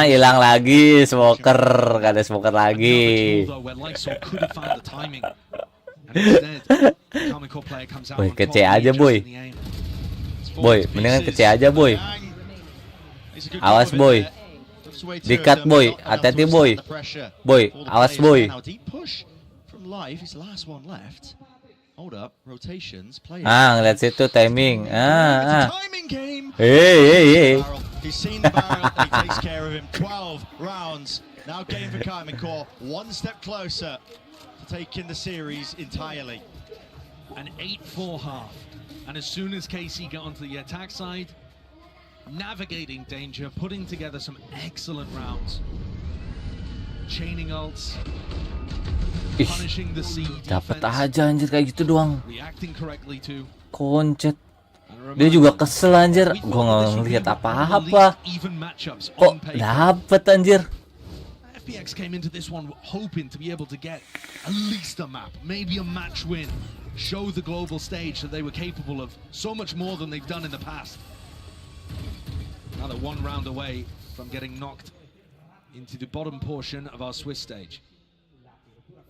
Hilang lagi smoker, gak ada smoker lagi. Boy, ke C aja boy. Boy, mendingan ke C aja boy. Awas boy. Dikat boy, hati-hati boy. Boy, awas boy. Ngeliat situ timing. Hey. He's seen the barrel and he takes care of him. 12 rounds. Now game for KODE. One step closer to taking the series entirely. An 8-4 half. And as soon as KC got onto the attack side, navigating danger, putting together some excellent rounds. Chaining ults. Punishing the C Dapat defense. aja anjir kayak gitu doang. Reacting correctly too. Koncet. Dia juga kesel anjir. Gua nggak ngeliat apa-apa. Kok dapet anjir. FPX came into this one hoping to be able to get at least a map, maybe a match win, show the global stage that they were capable of so much more than they've done in the past. Now they're one round away from getting knocked into the bottom portion of our Swiss stage.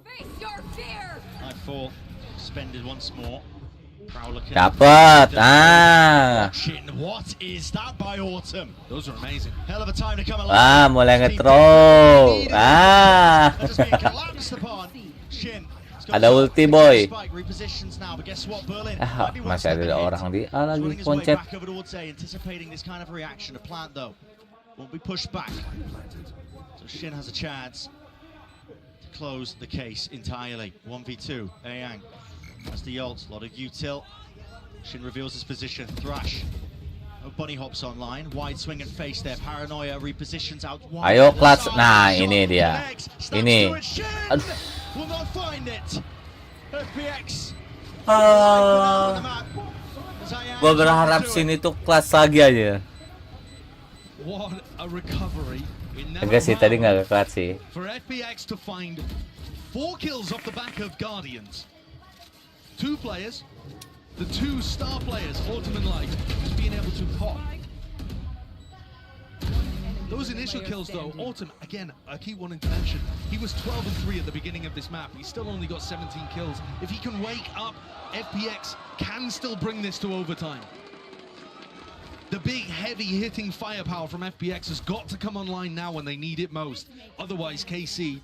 Face your fear. Nightfall suspended once more. Dapat. What is that by Autumn? Those are amazing. Hell of a time to come along. Mulai nge-throw. Just being collapsed upon. Shin. Ada ulti boy. Repositions now, but guess what, Berlin? Masih ada orang di A lagi koncet. Anticipating this kind of reaction. A plant though won't be pushed back. So Shin has a chance to close the case entirely. 1v2. Aghann has the ult. A lot of util. Shin reveals his position. Thrash. Oh, bunny hops online. Wide swing and face there. Paranoia repositions out wide. Ayo clutch. Nah, ini dia. Ini. Aduh. Will not find it. FPX. Gua berharap sini tuh kelas lagi aja. What a recovery. Enggak sih, tadi nggak kelas sih. For FPX to find 4 kills off the back of Guardians. 2 players, the 2 star players, Autumn and Light, just being able to pop Those initial kills, though, Autumn, again, I keep wanting to mention, he was 12-3 at the beginning of this map. He's still only got 17 kills. If he can wake up, FPX can still bring this to overtime. The big, heavy-hitting firepower from FPX has got to come online now when they need it most. Otherwise, KC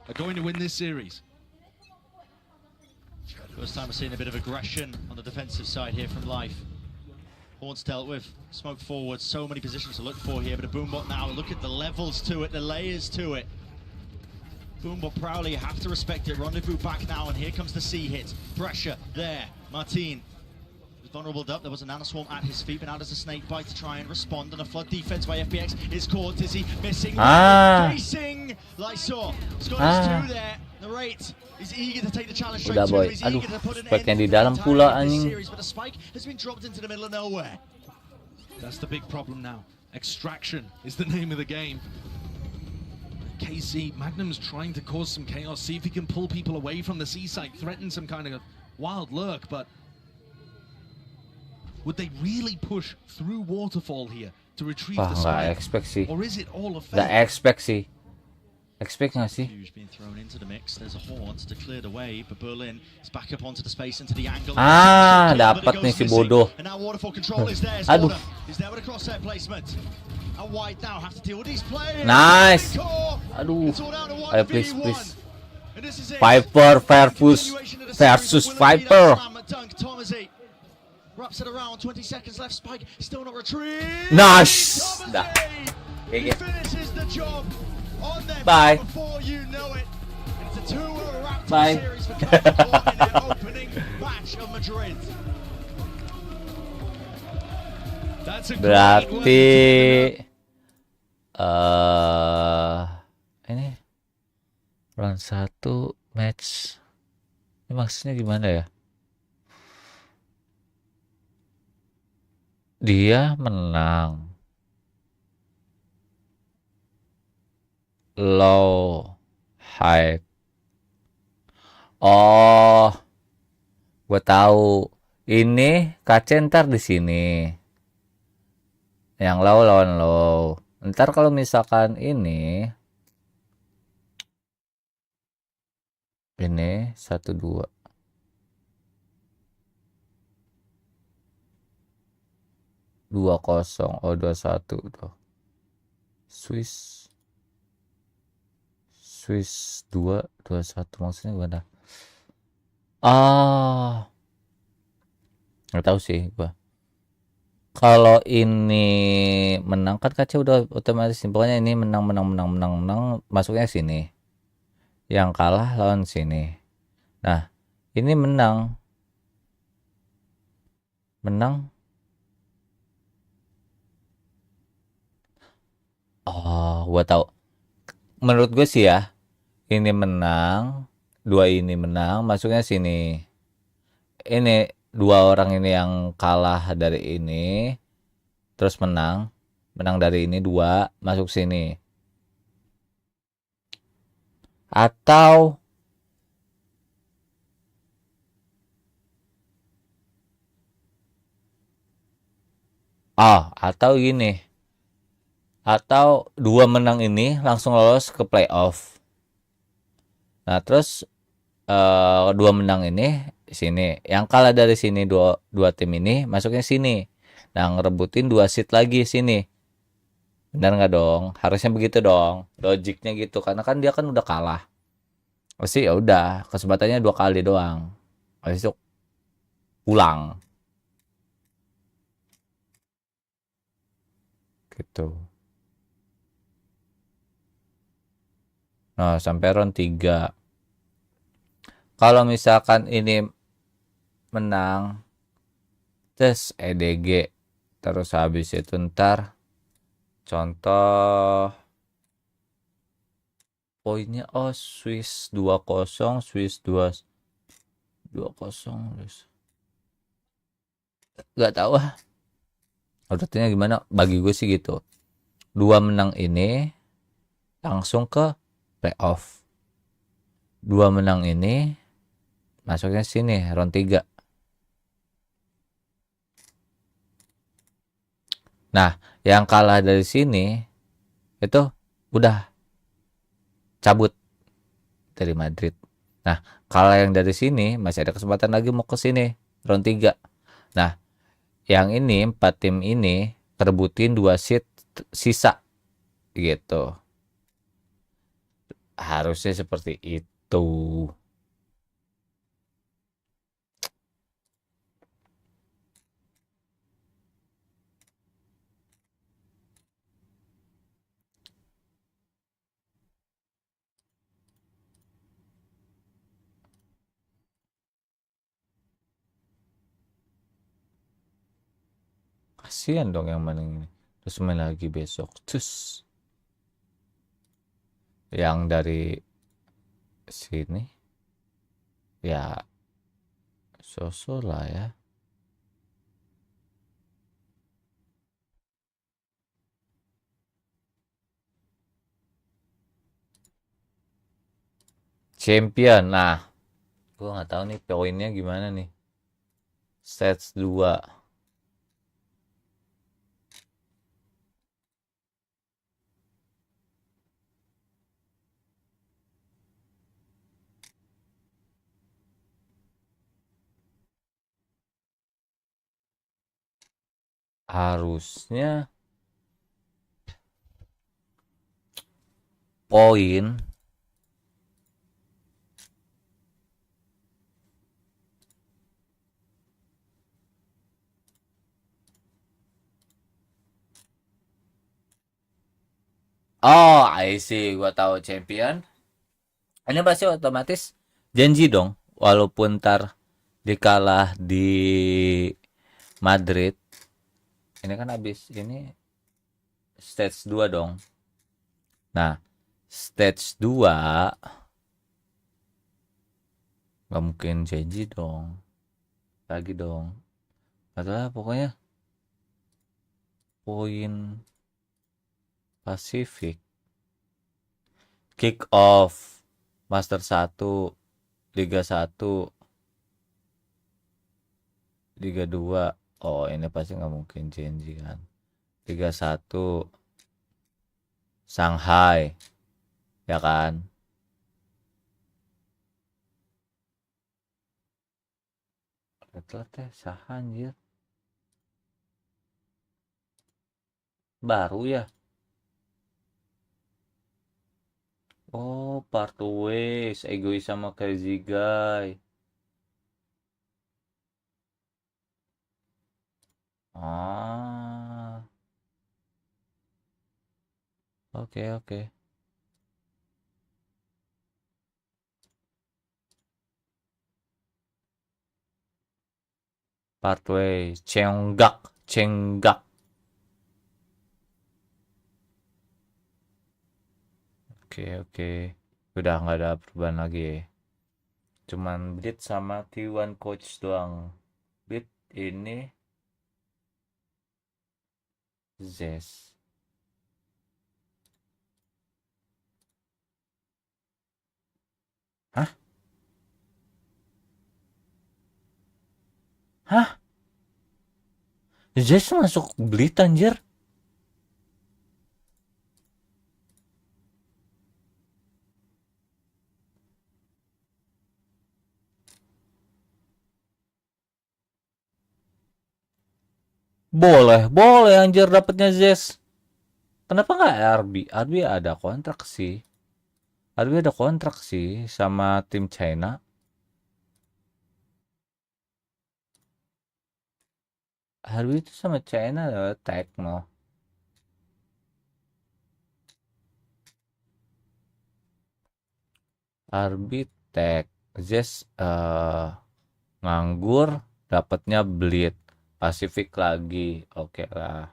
are going to win this series. First time we're seeing a bit of aggression on the defensive side here from Life. Horns dealt with, smoke forward, so many positions to look for here, but a Boombot now, look at the levels to it, the layers to it. Boombot proudly, you have to respect it, rendezvous back now, and here comes the C hit. Pressure there, Martin. Vulnerable up, there was a nanoswarm at his feet, but now there's a snake bite to try and respond, and a flood defense by FPX is caught. Dizzy missing, facing Lysor. He's got his 2 there, the rate. He's eager to take the challenge straight to him. He's eager to put an end to the entire series, but a spike has been dropped into the middle of nowhere. That's the big problem now. Extraction is the name of the game. KC, Magnum's trying to cause some chaos, see if he can pull people away from the C site, threaten some kind of wild lurk, but would they really push through Waterfall here to retrieve the spike? Or is it all a fake? Nggak expect sih. Expect nggak sih? Being thrown into the mix. There's a Horns to clear the way, but Berlin is back up onto the space, into the angle. Dapat nih si bodoh. And now Waterfall control is there. Aduh. Is there with a crosshair placement. And White now have to deal with these players. Nice. Aduh. Ayo please. Viper versus Viper. Wraps it around, 20 seconds left, Spike still not retrieved. Nice. He finishes the job on them. Bye. Before you know it, it's a 2-0 Raptor Bye. series for Lancool in their opening match of Madrid. That's a Berarti ini round 1 match. Ini maksudnya gimana ya? Dia menang low high. Oh, gue tahu. Ini KC ntar di sini. Yang low lawan low. Ntar kalau misalkan ini 1 2 2-0, 2-1 tuh. Swiss 2-1 maksudnya gimana? Nggak tahu sih gua. Kalau ini menang kan kaca udah otomatis, pokoknya ini menang masuknya sini. Yang kalah lawan sini. Nah, ini menang. Oh, gua tahu. Menurut gue sih ya, ini menang, 2 ini menang, masuknya sini. Ini 2 orang ini yang kalah dari ini, terus menang dari ini 2, masuk sini. Atau gini. Atau 2 menang ini langsung lolos ke playoff. Nah, terus 2 menang ini sini. Yang kalah dari sini 2 tim ini masuknya sini. Nah, ngerebutin 2 seat lagi sini. Benar nggak dong? Harusnya begitu dong. Logiknya gitu. Karena kan dia kan udah kalah. Pasti ya udah, kesempatannya 2 kali doang. Habis itu pulang. Gitu. Nah, sampai round 3. Kalau misalkan ini menang, tes EDG, terus habis itu ntar contoh poinnya, Swiss 2-0, Swiss 2-0. Gak tahu urutannya gimana, bagi gue sih gitu. 2 menang ini langsung ke playoff. 2 menang ini masuknya sini round 3. Nah, yang kalah dari sini itu udah cabut dari Madrid. Nah, kalau yang dari sini masih ada kesempatan lagi mau ke sini round 3. Nah, yang ini 4 tim ini perebutin 2 seat sisa gitu. Harusnya seperti itu. Kasihan dong yang mana ini. Terus main lagi besok. Terus yang dari sini ya sosok lah ya. Champion. Nah, gua nggak tahu nih poinnya gimana nih. Stage 2. Harusnya poin oh I see, gua tahu champion ini pasti otomatis janji dong, walaupun ntar dikalah di Madrid. Ini kan habis ini stage 2 dong. Nah, stage 2 nggak mungkin janji dong. Lagi dong. Adalah pokoknya poin Pasifik. Kick off Master 1, Liga 1, Liga 2. Oh, ini pasti nggak mungkin GenG kan. Liga 1 Shanghai. Ya kan? Betul teh saha anjir. Baru ya? Oh, Partways, egois sama Crazy Guy. Ah. Oke, oke. Partway, Cenggak. Oke. Udah nggak ada perubahan lagi ya. Cuman Blit sama T1 coach doang. Blit ini Zes. Hah? Zes masuk Blit anjir. Boleh anjir dapetnya Zes. Kenapa nggak RB? RB ada kontrak sih. RB ada kontrak sih sama tim China. RB itu sama China Tekno. RB Tech. Zes nganggur dapatnya Bleed. Pasifik lagi. Oke lah.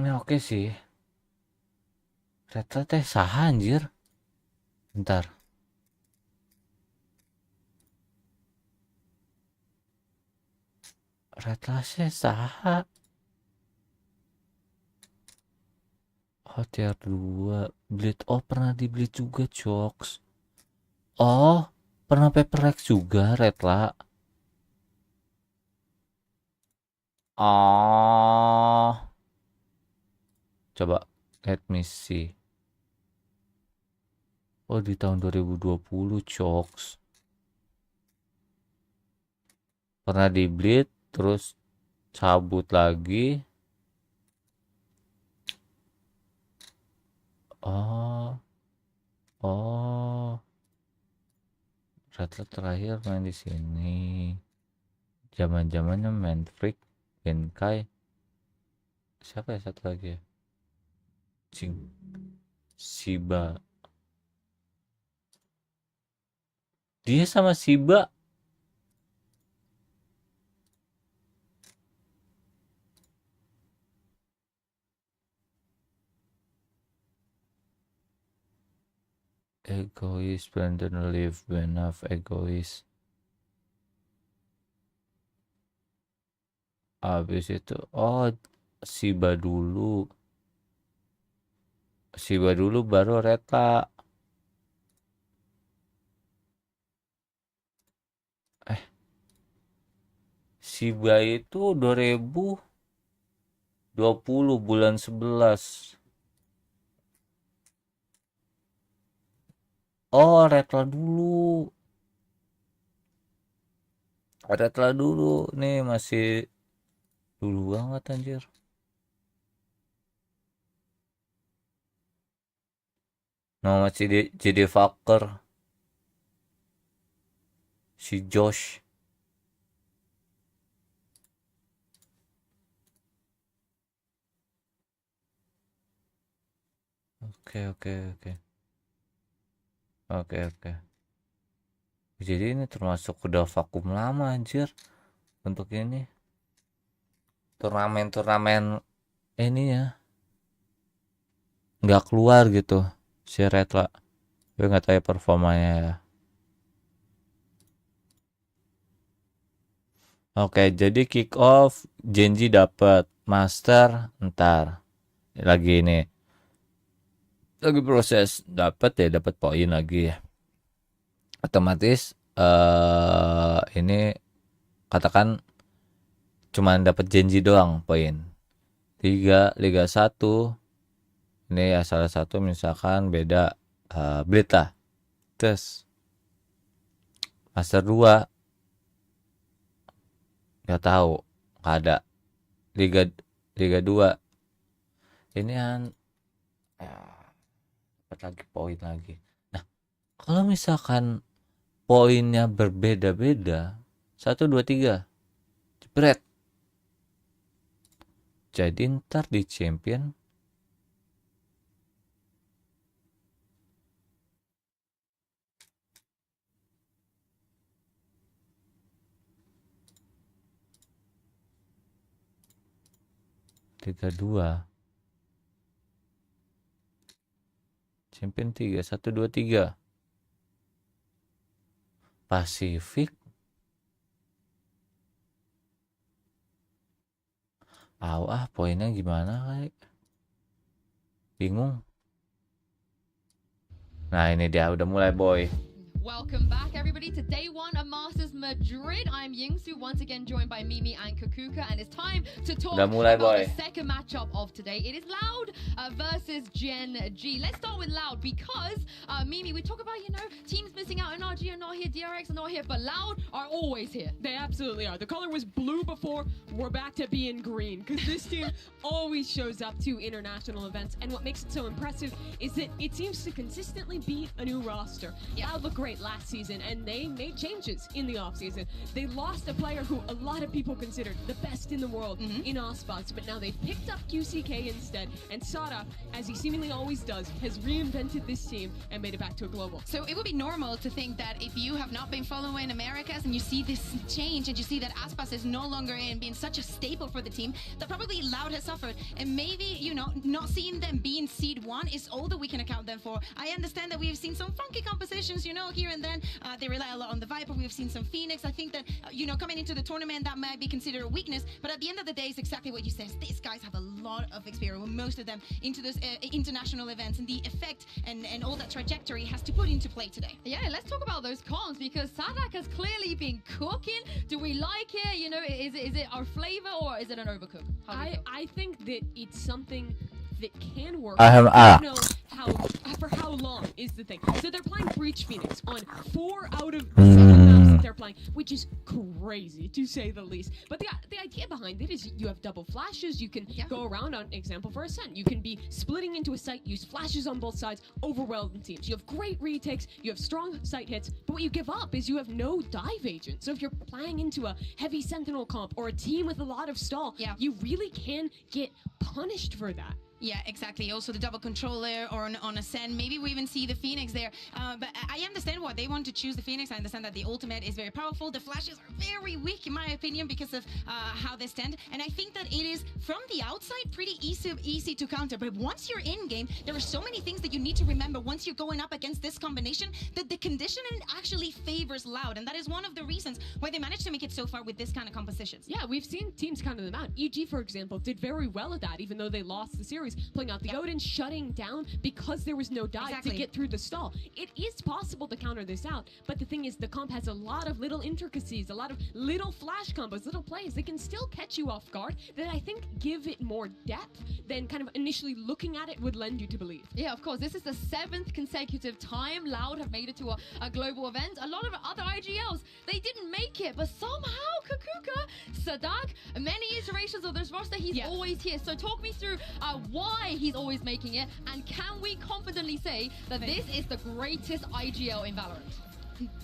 Ini oke sih. Reta teh saha anjir. Bentar. Reta teh saha. Oh, tier 2. Bleed. Oh, pernah di Bleed juga, Cox. Oh, pernah HyperX juga, Retla. Oh. Coba Let me see. Oh, di tahun 2020, Cox. Pernah di bleed, terus cabut lagi. Oh. Ratlet terakhir main di sini. Zaman-zamannya main Freak, Benkai. Siapa ya satu lagi ya? Shiba. Dia sama Shiba. Egois, Brandon Live, Benaf, Egois. Habis itu, oh, Shiba dulu. Shiba dulu baru Reta. Shiba itu 2020 bulan 11. Oh, Retla dulu. Retla dulu. Nih masih dulu banget anjir. Nama jadi fucker. Si Josh. Oke. Jadi ini termasuk udah vakum lama anjir untuk ini. Turnamen ini ya. Nggak keluar gitu si Retla. Gue nggak tahu ya performanya ya. Oke, jadi kick off GenG dapat, master ntar. Lagi ini. Lagi proses dapat poin lagi ya. Otomatis ini katakan cuman dapat GenG doang poin. Liga 1 ini ya salah satu misalkan beda Blade lah. Terus Master 2 nggak tahu, nggak ada. Liga 2 ini kan dapat lagi poin lagi. Nah, kalau misalkan poinnya berbeda-beda 1, 2, 3 jebret, jadi ntar di champion Liga 2 champion 3 1, 2, 3 Pasifik poinnya gimana kali, bingung. Nah ini dia udah mulai boy. Welcome back, everybody, to day one of Masters Madrid. I'm Yingsu, once again joined by Mimi and Kakuka, and it's time to talk about the second matchup of today. It is Loud versus GenG. Let's start with Loud because, Mimi, we talk about, teams missing out. NRG are not here, DRX are not here, but Loud are always here. They absolutely are. The color was blue before. We're back to being green because this team always shows up to international events, and what makes it so impressive is that it seems to consistently be a new roster. Loud looked great last season, and they made changes in the offseason. They lost a player who a lot of people considered the best in the world in Ospox, but now they've picked up QCK instead, and Sada, as he seemingly always does, has reinvented this team and made it back to a global. So it would be normal to think that if you have not been following Americas and you see this change and you see that Aspas is no longer in being such a staple for the team, that probably Loud has suffered, and maybe, not seeing them being seed 1 is all that we can account them for. I understand that we've seen some funky compositions, here and then. They rely a lot on the Viper. We've seen some Phoenix. I think that, coming into the tournament, that might be considered a weakness. But at the end of the day, it's exactly what you said. These guys have a lot of experience, most of them, into those international events. And the effect and all that trajectory has to put into play today. Yeah, let's talk about those cons because Sadak has clearly been cooking. Do we like it? Is it our flavor or is it an overcook? I think that it's something that can work. I don't know for how long is the thing. So they're playing Breach Phoenix on 4 out of 7 maps that they're playing, which is crazy to say the least. But the idea behind it is you have double flashes. You can go around on example for Ascent. You can be splitting into a site, use flashes on both sides, overwhelm teams. You have great retakes. You have strong site hits. But what you give up is you have no dive agent. So if you're playing into a heavy Sentinel comp or a team with a lot of stall, you really can get punished for that. Yeah, exactly. Also the double controller or on Ascend. Maybe we even see the Phoenix there. But I understand why they want to choose the Phoenix. I understand that the ultimate is very powerful. The flashes are very weak, in my opinion, because of how they stand. And I think that it is, from the outside, pretty easy to counter. But once you're in-game, there are so many things that you need to remember once you're going up against this combination, that the conditioning actually favors Loud. And that is one of the reasons why they managed to make it so far with this kind of compositions. Yeah, we've seen teams counter them out. EG, for example, did very well at that, even though they lost the series. Pulling out the Odin, shutting down because there was no dive to get through the stall. It is possible to counter this out, but the thing is, the comp has a lot of little intricacies, a lot of little flash combos, little plays that can still catch you off guard that I think give it more depth than kind of initially looking at it would lend you to believe. Yeah, of course. This is the 7th consecutive time Loud have made it to a global event. A lot of other IGLs, they didn't make it, but somehow Kukuka, Sadak, many iterations of this roster, he's always here. So talk me through why he's always making it, and can we confidently say that this is the greatest IGL in Valorant?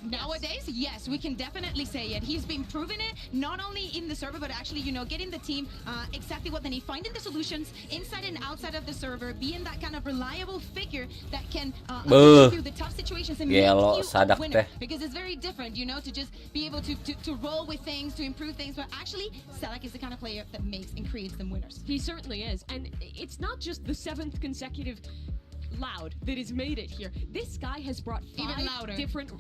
Nowadays, yes, we can definitely say it. He's been proving it, not only in the server, but actually, you know, getting the team exactly what they need, finding the solutions inside and outside of the server, being that kind of reliable figure that can get through the tough situations and make you a winner. Because it's very different, you know, to just be able to roll with things, to improve things, but actually, Sadak is the kind of player that makes and creates them winners. He certainly is, and it's not just the 7th consecutive Loud that has made it here. This guy has brought 5 different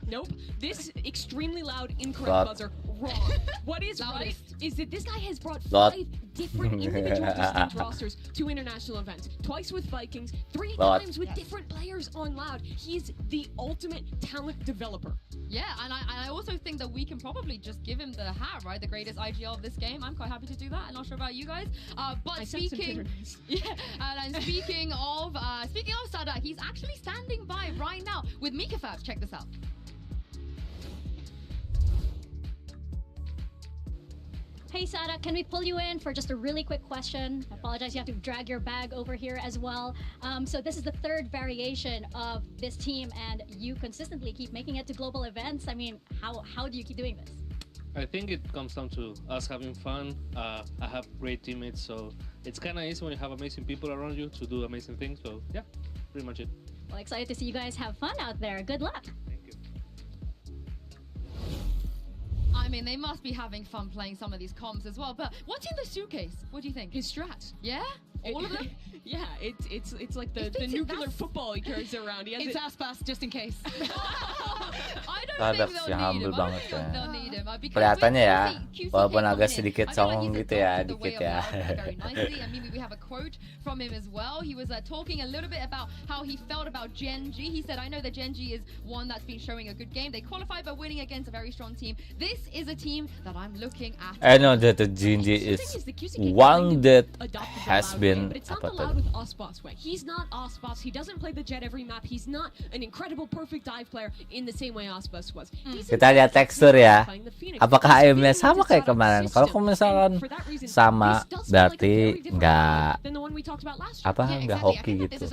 nope, this extremely loud incorrect buzzer wrong. What is right is that this guy has brought 5 different individual distinct rosters to international events. Twice with Vikings, 3 times with different players on Loud. He's the ultimate talent developer. Yeah, and I also think that we can probably just give him the hat, right? The greatest IGL of this game. I'm quite happy to do that. I'm not sure about you guys. But speaking of Sadak, he's actually standing by right now with Mika Fabs. Check this out. Hey Sadak, can we pull you in for just a really quick question? I apologize, you have to drag your bag over here as well. So this is the 3rd variation of this team, and you consistently keep making it to global events. I mean, how do you keep doing this? I think it comes down to us having fun. I have great teammates, so it's kind of easy when you have amazing people around you to do amazing things. So yeah, pretty much it. Well, excited to see you guys have fun out there. Good luck. Thank you. I mean, they must be having fun playing some of these comps as well. But what's in the suitcase? What do you think? His strats. Yeah? All of them? Yeah, it's like the nuclear football he carries around. He has it's Aspas, just in case. I don't think they'll need him. I don't think they'll need him. Kelihatannya ya, walaupun agak sedikit songong gitu ya, dikit ya. Very nicely. I mean, we have a quote from him as well. He was talking a little bit about how he felt about GenG. He said, I know that GenG is one that's been showing a good game. They qualified by winning against a very strong team. This is a team that I'm looking at. I know that the GenG is one that has been but it's not the Loud with Osboss way. He's not Osboss. He doesn't play the jet every map. He's not an incredible perfect dive player in the same way Osboss was. Kita lihat tekstur ya. Apakah aimnya sama kayak kemarin? Kalau misalkan sama, berarti nggak nggak hoki gitu.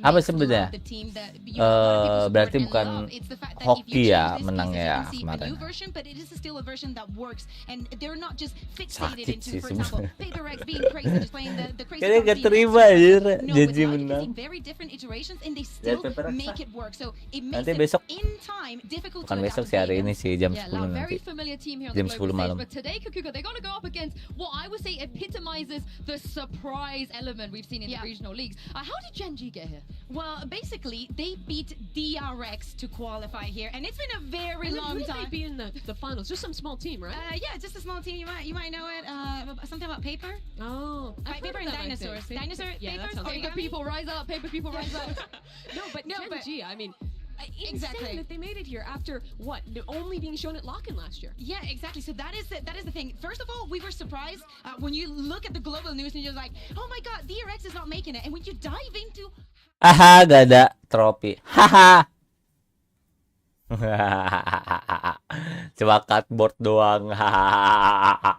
Apa sebenarnya? Berarti bukan hoki ya menangnya ya kemarin. Sakit sih sebenarnya. Kayaknya gak terima ya GenG menang. Nanti besok, bukan besok sih, hari ini sih jam 10 nanti. Jam 10 malam. But today, Kukuka, they're going to go up against what I would say epitomizes the surprise element we've seen in the regional leagues. How did GenG get here? Well, basically, they beat DRX to qualify here, and it's been a very long time. Be in the finals, just some small team, right? Yeah, just a small team. You might know it. Something about paper. Oh, paper and dinosaurs. Paper people rise up. Paper people rise up. No, but GenG, I mean, Insane Exactly. that they made it here after what? Only being shown at Lock-in last year. Yeah, exactly. So that is the thing. First of all, we were surprised when you look at the global news and you're like, oh my god, DRX is not making it. And when you dive into Aha, gak ada trofi. Haha. Cuma cardboard doang. Hahaha.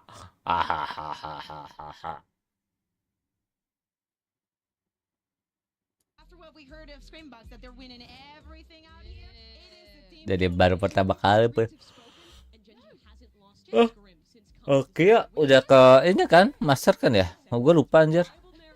after what we heard of Screambox that they're winning everything out here, it is the team. Jadi baru pertama kali pun. And GenG hasn't lost to Oh. Scrim since Oke ya, udah ke ini kan, master kan ya? Oh, gue lupa anjir.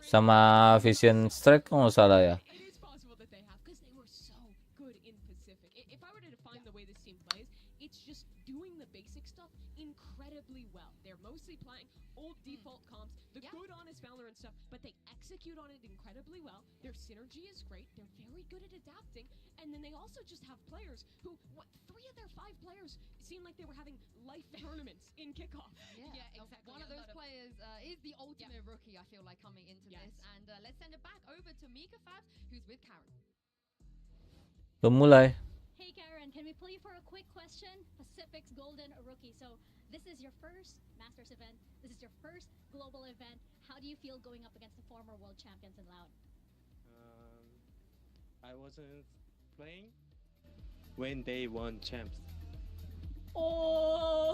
Sama Vision Strike kalau nggak salah ya. It is possible that they have because they were so good in Pacific. If I were to define the way this team plays, it's just doing the basic stuff incredibly well. They're mostly playing old default comps, the good honest Valorant stuff, but they execute on it incredibly well. Their synergy is great. They're very good at adapting, and then they also just have players who, 3 of their 5 players seem like they were having life tournaments in kickoff. Yeah, exactly. One of those players is the ultimate rookie, I feel like, coming into this. And let's send it back over to Mika Fabs, who's with Karen. Mulai. Hey Karen, can we pull you for a quick question? Pacific's Golden Rookie. So this is your first Masters event. This is your first global event. How do you feel going up against the former world champions in Loud? I wasn't playing when they won champs. Oh!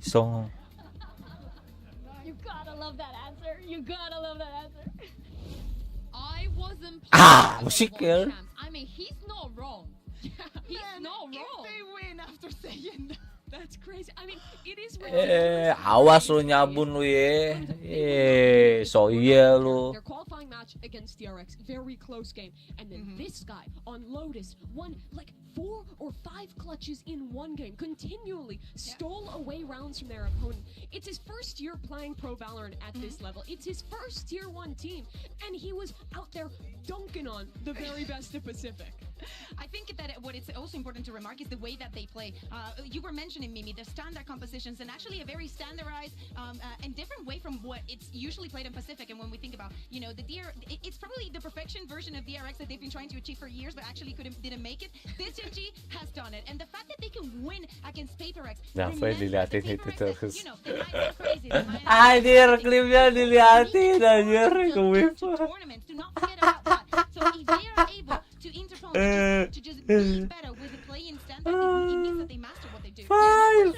Song. You gotta love that answer. You gotta love that answer. I wasn't Ah, playing musik for the world ya. champs. I mean, he's not wrong. He's not wrong. They win after saying that. That's crazy. I mean, it is Awas lu nyabun lu ya. So iya lu. Their qualifying match against DRX, very close game. And then this guy on Lotus won like 4 or 5 clutches in one game, continually stole away rounds from their opponent. It's his first year playing Pro Valorant at this level. It's his first Tier 1 team, and he was out there dunking on the very best of Pacific. I think that what it's also important to remark is the way that they play. You were mentioning, Mimi, the standard compositions, and actually a very standardized and different way from what it's usually played in Pacific. And when we think about, you know, it's probably the perfection version of DRX that they've been trying to achieve for years, but actually didn't make it. This GenG has done it, and the fact that they can win against PaperX. Ngapain diliatin itu terus? You know, they might go crazy. They might Anjir, klipnya diliatin anjir. tournaments. Do not forget about that. So if they are able to interpone to just be better with the play-in standard, it means that they master what they do.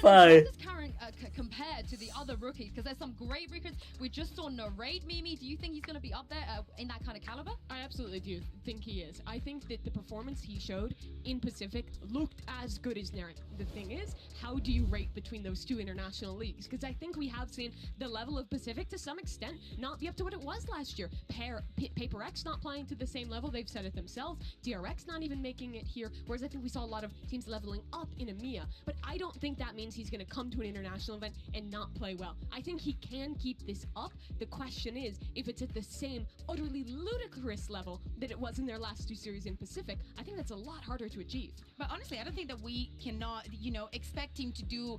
Fine. How does Karen compare to the other rookies? Because there's some great rookies. We just saw Narrate, Mimi. Do you think he's going to be up there in that kind of caliber? I absolutely do think he is. I think that the performance he showed in Pacific looked as good as Naren. The thing is, how do you rate between those two international leagues? Because I think we have seen the level of Pacific to some extent not be up to what it was last year. PaperX not playing to the same level, they've said it themselves. DRX not even making it here, whereas I think we saw a lot of teams leveling up in EMEA. But I don't think that means he's going to come to an international event and not play well. I think he can keep this up. The question is, if it's at the same utterly ludicrous level that it was in their last 2 series in Pacific, I think that's a lot harder to achieve. But honestly, I don't think that we cannot, you know, expect him to do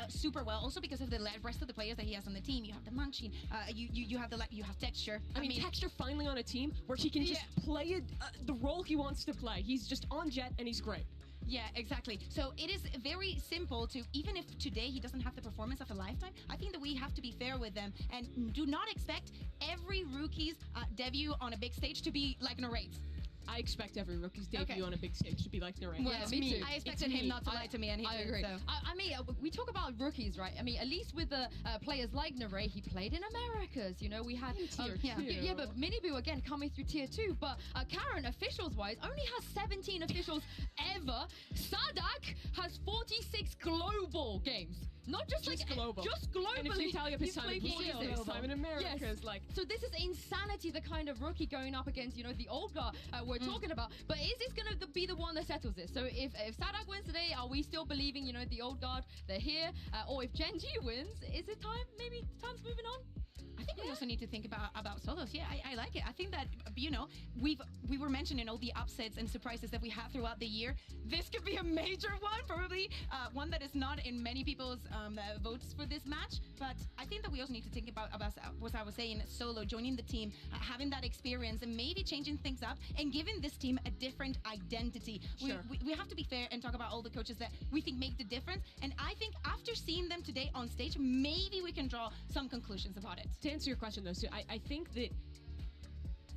super well. Also because of the rest of the players that he has on the team. You have the Munchkin, you have Texture. I mean, Texture finally on a team where he can just play the role he wants to play. He's just on Jet and he's great. Yeah, exactly. So it is very simple to, even if today he doesn't have the performance of a lifetime, I think that we have to be fair with them and do not expect every rookie's debut on a big stage to be like Narrate's. I expect every rookie's debut on a big stage to be like Narrate. Well, It's me too. I expected him not to lie to me, and he I did, agree. so. I mean, we talk about rookies, right? I mean, at least with the players like Narrate, he played in Americas. You know, we had Tier 2. but Miniboo again coming through Tier 2. But Karen, officials-wise, only has 17 officials ever. Sadak has 46 global games. Not just like global. just globally. And if you tally up his he's time in played Brazil, 46. his time in America is like... So this is insanity, the kind of rookie going up against, you know, the old guy we're talking about. But is this going to be the one that settles this? So if Sadak wins today, are we still believing, you know, the old guard, they're here? Or if GenG wins, is it time? Maybe time's moving on? I think we also need to think about solos. Yeah, I like it. I think that, you know, we were mentioning all the upsets and surprises that we had throughout the year. This could be a major one, probably one that is not in many people's votes for this match. But I think that we also need to think about what I was saying, solo, joining the team, having that experience, and maybe changing things up and giving this team a different identity. Sure. We have to be fair and talk about all the coaches that we think make the difference. And I think after seeing them today on stage, maybe we can draw some conclusions about it. To answer your question though, Sue, I think that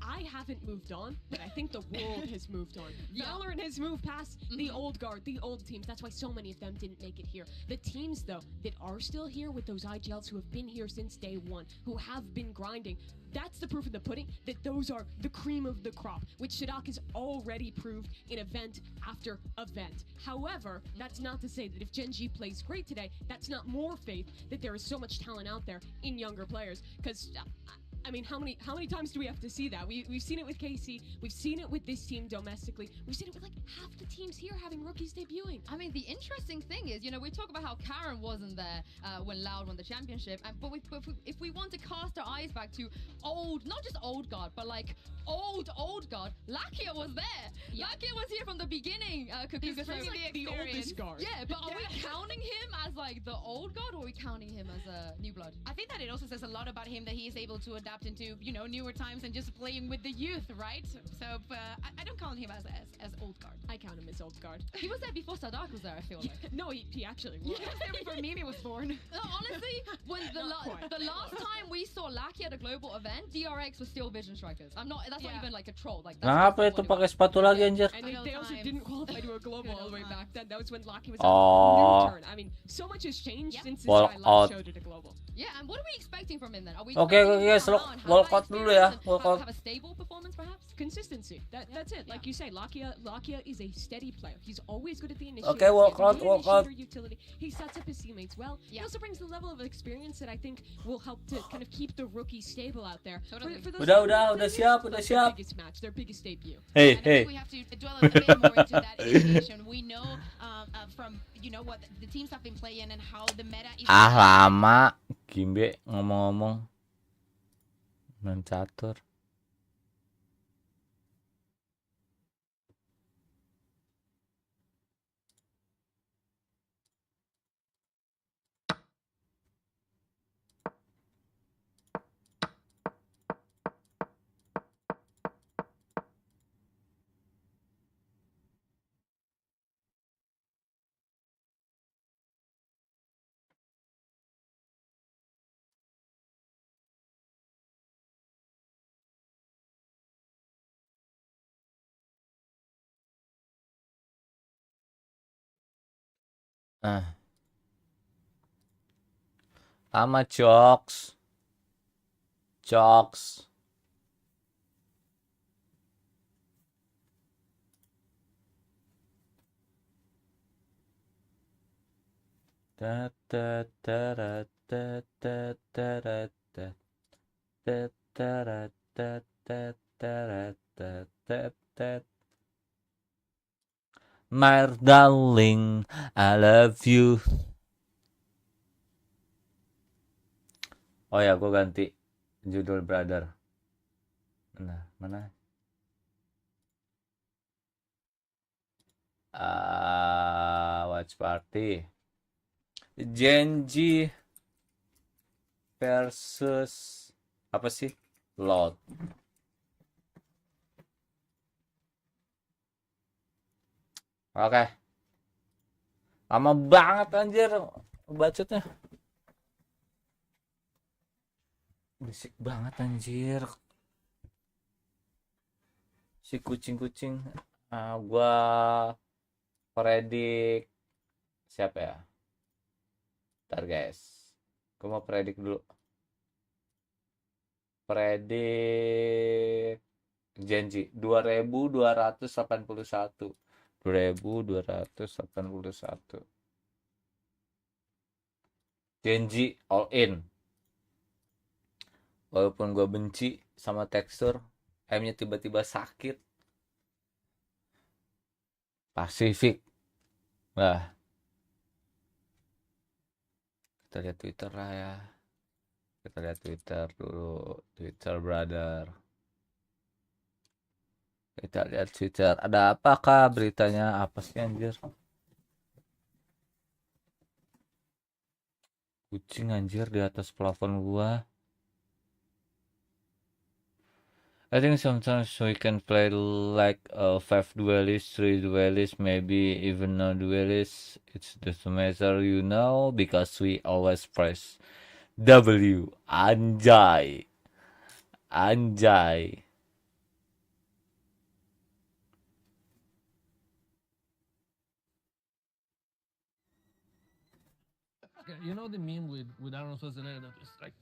I haven't moved on, but I think the world has moved on. Yeah. Valorant has moved past the old guard, the old teams. That's why so many of them didn't make it here. The teams, though, that are still here with those IGLs who have been here since day one, who have been grinding, that's the proof of the pudding that those are the cream of the crop, which Shadak has already proved in event after event. However, that's not to say that if GenG plays great today, that's not more faith that there is so much talent out there in younger players. Because I mean, how many times do we have to see that? We've seen it with KC, we've seen it with this team domestically, we've seen it with like half the teams here having rookies debuting. I mean, the interesting thing is, you know, we talk about how Karen wasn't there when Loud won the championship, but if we want to cast our eyes back to old, not just old guard, but like old guard, Lakia was there. Yeah. Lakia was here from the beginning. Kakuga, so Like the oldest guard. yeah, but are we counting him as like the old guard, or are we counting him as a new blood? I think that it also says a lot about him that he is able to adapt into, you know, newer times and just playing with the youth, right? So I don't count him as old guard. I count him as old guard. He was there before Sadak was there, I feel like. No, he actually was. He was there before Mimi was born. No, honestly, when the last time we saw Lakia at a global event, DRX was still Vision Strikers. That's not even like a troll. Like, that's Ngapa just itu what it pakai was. sepatu lagi anjir? And they also times. didn't qualify to a global all the way back then. That was when Lockie was Oh. on new turn. I mean, so much has changed Yep. since this Walk guy out. last showed at a global. Yeah, and what are we expecting from him then? Are we Oke, expecting him to come out and have walk that out dulu ya, experience and walk out. have a stable performance, perhaps? Consistency. That's it. Like you say, Lakia is a steady player. He's always good at the initiative. Okay, walk He's a out, good walk out. initiator utility. He sets up his teammates well. He Yeah. also brings the level of experience that I think will help to kind of keep the rookie stable out there. Totally. For those Udah that siap, it's udah like siap. Their biggest match, their biggest debut. Hey, And I hey. think we have to dwell a bit more into that initiation. We know from, you know, what the teams have been playing and how the meta is. Lama. Kimbe ngomong-ngomong. Main catur. Sama jokes. My darling, I love you. Oh ya, gue ganti judul brother. Nah, mana? Watch party. GenG versus apa sih? Lot. Oke. Lama banget anjir bacotnya. Berisik banget anjir. Si kucing-kucing. Gua predik siapa ya? Ntar guys. Gua mau predik dulu. Predik GenG 2281. 2281. GenG all in. Walaupun gue benci sama tekstur, aimnya tiba-tiba sakit. Pasifik. Nah. Kita lihat Twitter lah ya. Kita lihat Twitter dulu. Twitter, brother. Kita lihat Twitter. Ada apakah beritanya? Apa sih anjir? Kucing anjir di atas plafon gua. I think sometimes we can play like a 5 duelist, 3 duelist, maybe even no duelist. It's just a matter, you know, because we always press W. Anjay. Anjay. You know the meme with Arnold Schwarzenegger that is like,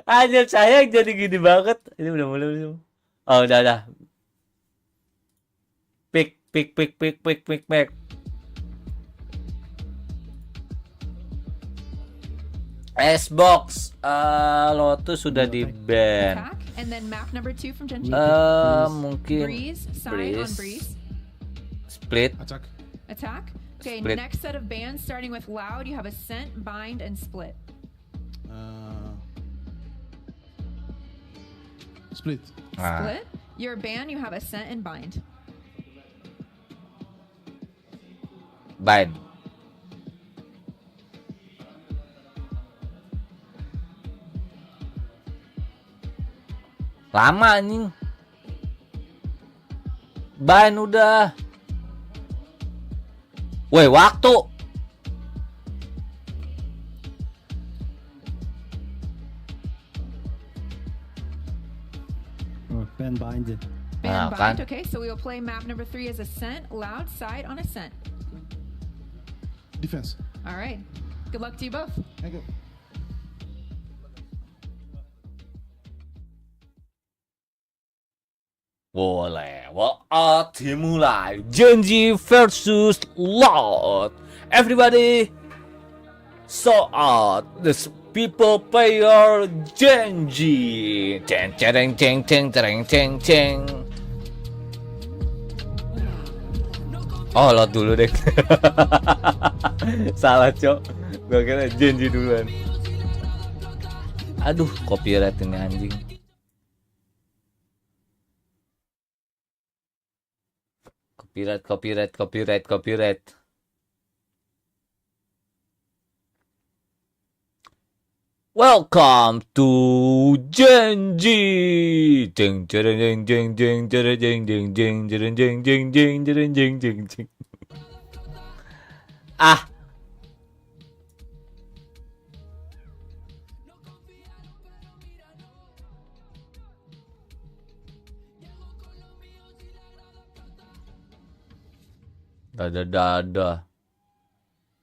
Anjir sayang jadi gini banget. Ini udah mulai belum? Oh udah. Pick. Xbox Lotus sudah di ban. And then map number 2 from GenG. Mungkin Breeze, sign on Breeze. Split. Attack. Okay, Split. next set of bans starting with loud. You have Ascent, Bind, and Split. split. Split. Your ban, you have Ascent and Bind. Bind. Lama anjing. Bind udah. Woi, waktu. Ban bind. Ban Kan? Bind. Okay, so we will play map number 3 as Ascent, loud side on Ascent. Defense. All right. Good luck to you both. Thank you. Boleh, dimulai. GenG versus Loud. Everybody, so out. The people player GenG. Ceng. Oh, Loud dulu deh. Salah, Cok. Gua kira GenG duluan. Aduh, copyright ini anjing. Copyright. Welcome to GenG. Ah. Dada.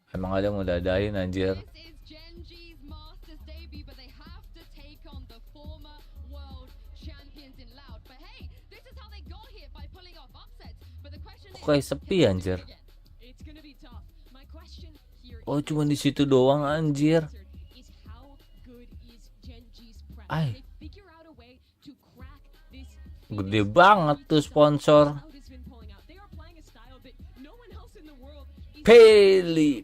Emang ada mau dadain anjir. This is GenG's Masters debut, but they have to take on the former world champions in Loud. But hey, this is how they got here by pulling off upsets. But the question is, Kok sepi anjir? It's gonna be tough. My question here Oh, cuma di situ doang anjir. is how good is GenG's prep? Ay. They figure out a way to crack this Gede banget tuh sponsor. Loud has been pulling out. They are playing a style that no one else in the world is Pele.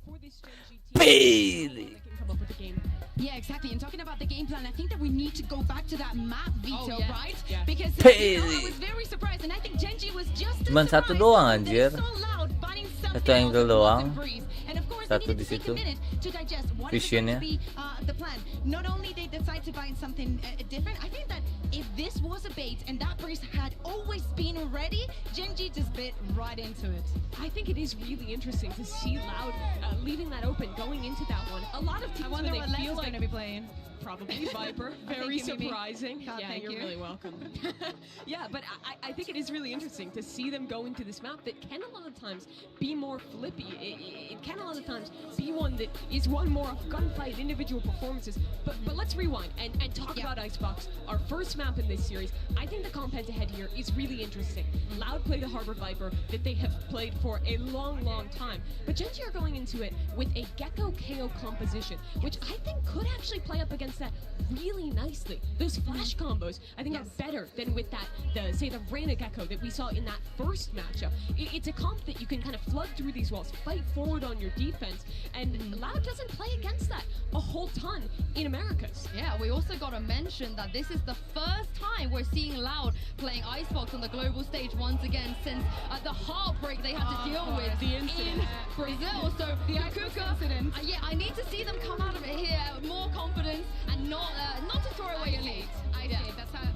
for this GenG team. Pele. They can come up with a game. Yeah, exactly. And talking about the game plan, I think that we need to go back to that map, Vito, yeah. right? Yeah. Because Pele. I was very surprised, and I think GenG was just as Cuman satu surprised doang, when they anjir. saw Loud buying something Satu angle else doang. in Breeze. And of course, Satu they di needed to take situ. a minute to digest what is Visionnya. going to be the plan. Not only they decide to buy something different, I think that if this was a bait and that Breeze had always been ready, GenG just bit right into it. I think it is really interesting to see Loud leaving that open, going into that one. A lot of I teams wonder when what they Len's feel going like to be playing. Probably Viper. Very Thank you, Mimi. surprising. God, yeah, thank you're you. really welcome. Yeah, but I think it is really interesting to see them go into this map that can a lot of times be more flippy. It can a lot of times be one that is one more of gunfight, individual performances. But let's rewind and talk about Icebox, our first map in this series. I think the comp head-to-head here is really interesting. Loud play the Harbor Viper that they have played for a long, long time. But GenG are going into it with a Gecko KO composition, which I think could actually play up against that really nicely. Those flash combos, I think, are better than with that, say, the Reyna Gecko that we saw in that first matchup. It's a comp that you can kind of flood through these walls, fight forward on your defense, and Loud doesn't play against that a whole ton in Americas. Yeah, we also got to mention that this is the first time we're seeing Loud playing Icebox on the global stage once again since the heartbreak they had to deal with in Brazil. So The Icebox incident. yeah, I need to see them come out of it here with more confidence and not to throw away a lead.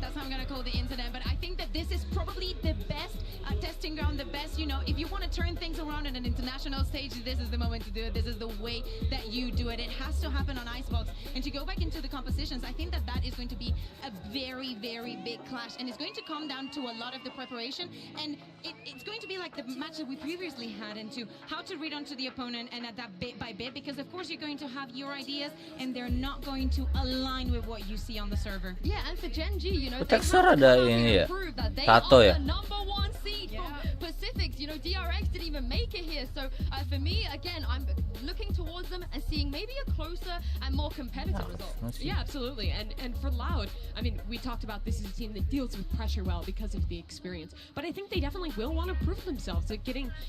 That's how I'm gonna call the incident. But I think that this is probably the best testing ground, the best. You know, if you want to turn things around on an international stage, this is the moment to do it. This is the way that you do it. It has to happen on Icebox. And to go back into the compositions, I think that is going to be a very, very big clash, and it's going to come down to a lot of the preparation. And it's going to be like the match that we previously had into how to read onto the opponent and adapt bit by bit, because of course you're going to have your ideas and they're not going to align with what you see on the server. Yeah, and for GenG, you know, they Texture have ada to ini ya. prove that they Tato are ya. the #1 seed from Pacifics. You know, DRX didn't even make it here. So for me, again, I'm looking towards them and seeing maybe a closer and more competitive result. Yeah, absolutely. And for Loud, I mean, we talked about this as a team that deals with pressure well because of the experience. But I think they definitely will want to prove themselves that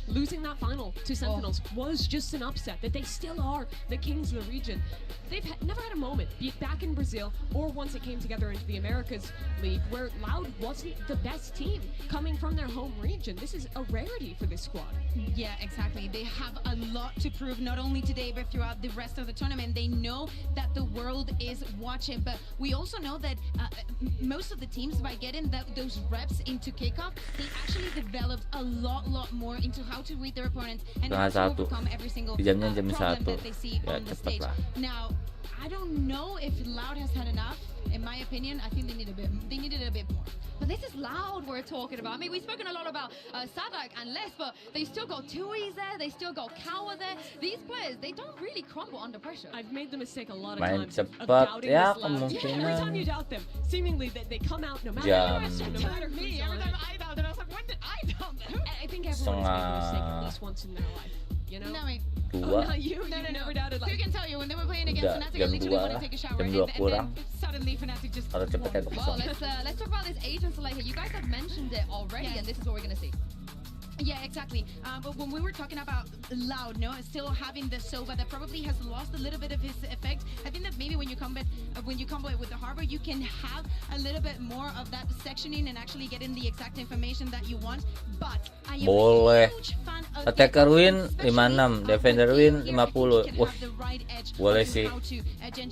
losing that final to Sentinels was just an upset, that they still are the kings of the region. They've never had a moment, be it back in Brazil or once it came together into the Americas League, where Loud wasn't the best team coming from their home region. This is a rarity for this squad. Yeah, exactly. They have a lot to prove, not only today, but throughout the rest of the tournament. They know that the world is watching, but we also know that most of the teams, by getting those reps into kickoff, they actually developed a lot more into how to read their opponents and how to overcome every single problem that they see on the stage. Now, I don't know if Loud has had enough. In my opinion, I think they needed a bit more. But this is Loud we're talking about. I mean, we've spoken a lot about Sadak and Les, but they still got Tui's there, they still got Kawa there. These players, they don't really crumble under pressure. I've made the mistake a lot of Main times of cepat doubting ya, this Loud. Yeah, every time you doubt them, seemingly they come out no matter Jam. no matter me. Every time I doubted, I was like, when did I doubt them? I think everyone has made the mistake at least once in their life. You know? No, wait. Oh, not you. No. Never doubted. Who can tell you when they were playing against Fnatic, I literally want to take a shower, and then suddenly Fnatic just won. Well, let's talk about this agent select here. You guys have mentioned it already, and this is what we're gonna see. Yeah, exactly. But when we were talking about Loud, still having the Sova that probably has lost a little bit of his effect, I think that maybe when you combo it with the Harbor, you can have a little bit more of that sectioning and actually getting the exact information that you want. But I am a huge fan of Attacker win 56, defender win 50. Wah, boleh sih.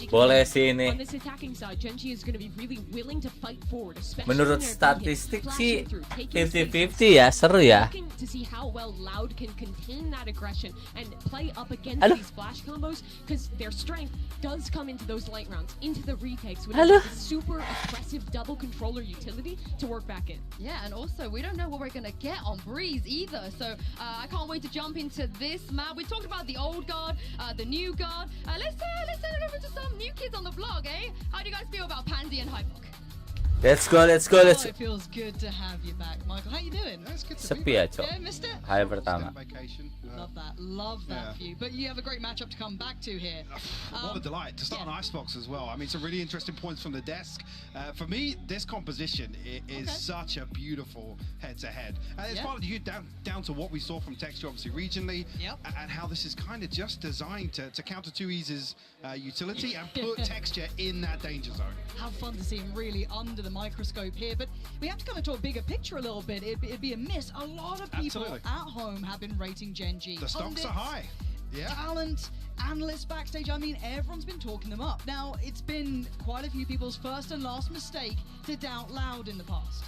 Boleh sih ini. On this attacking side, GenG is going to be really willing to fight forward, especially Menurut statistik sih 50-50 ya, seru ya. To see how well Loud can contain that aggression and play up against these flash combos, because their strength does come into those light rounds, into the retakes, with a super aggressive double controller utility to work back in. Yeah, and also we don't know what we're gonna get on Breeze either, so I can't wait to jump into this map. We talked about the old guard, the new guard. Let's send it over to some new kids on the vlog, eh? How do you guys feel about Pansy and Hyperx? Let's go. It feels good to have you back, Michael. How you doing? It's good to Sepi be ya, back. Cok. Yeah, missed it? Hari pertama. Vacation. Love that for you. But you have a great matchup to come back to here. What a delight to start on Icebox as well. I mean, some really interesting points from the desk. For me, this composition is such a beautiful head-to-head. And it's partly down to what we saw from Texture, obviously, regionally, and how this is kind of just designed to counter Tui's utility and put Texture in that danger zone. How fun to see him really under the microscope here. But we have to come into a bigger picture a little bit. It'd be a miss. A lot of people at home have been rating GenG. The stocks are high. Talent, analysts backstage, I mean, everyone's been talking them up. Now, it's been quite a few people's first and last mistake to doubt Loud in the past.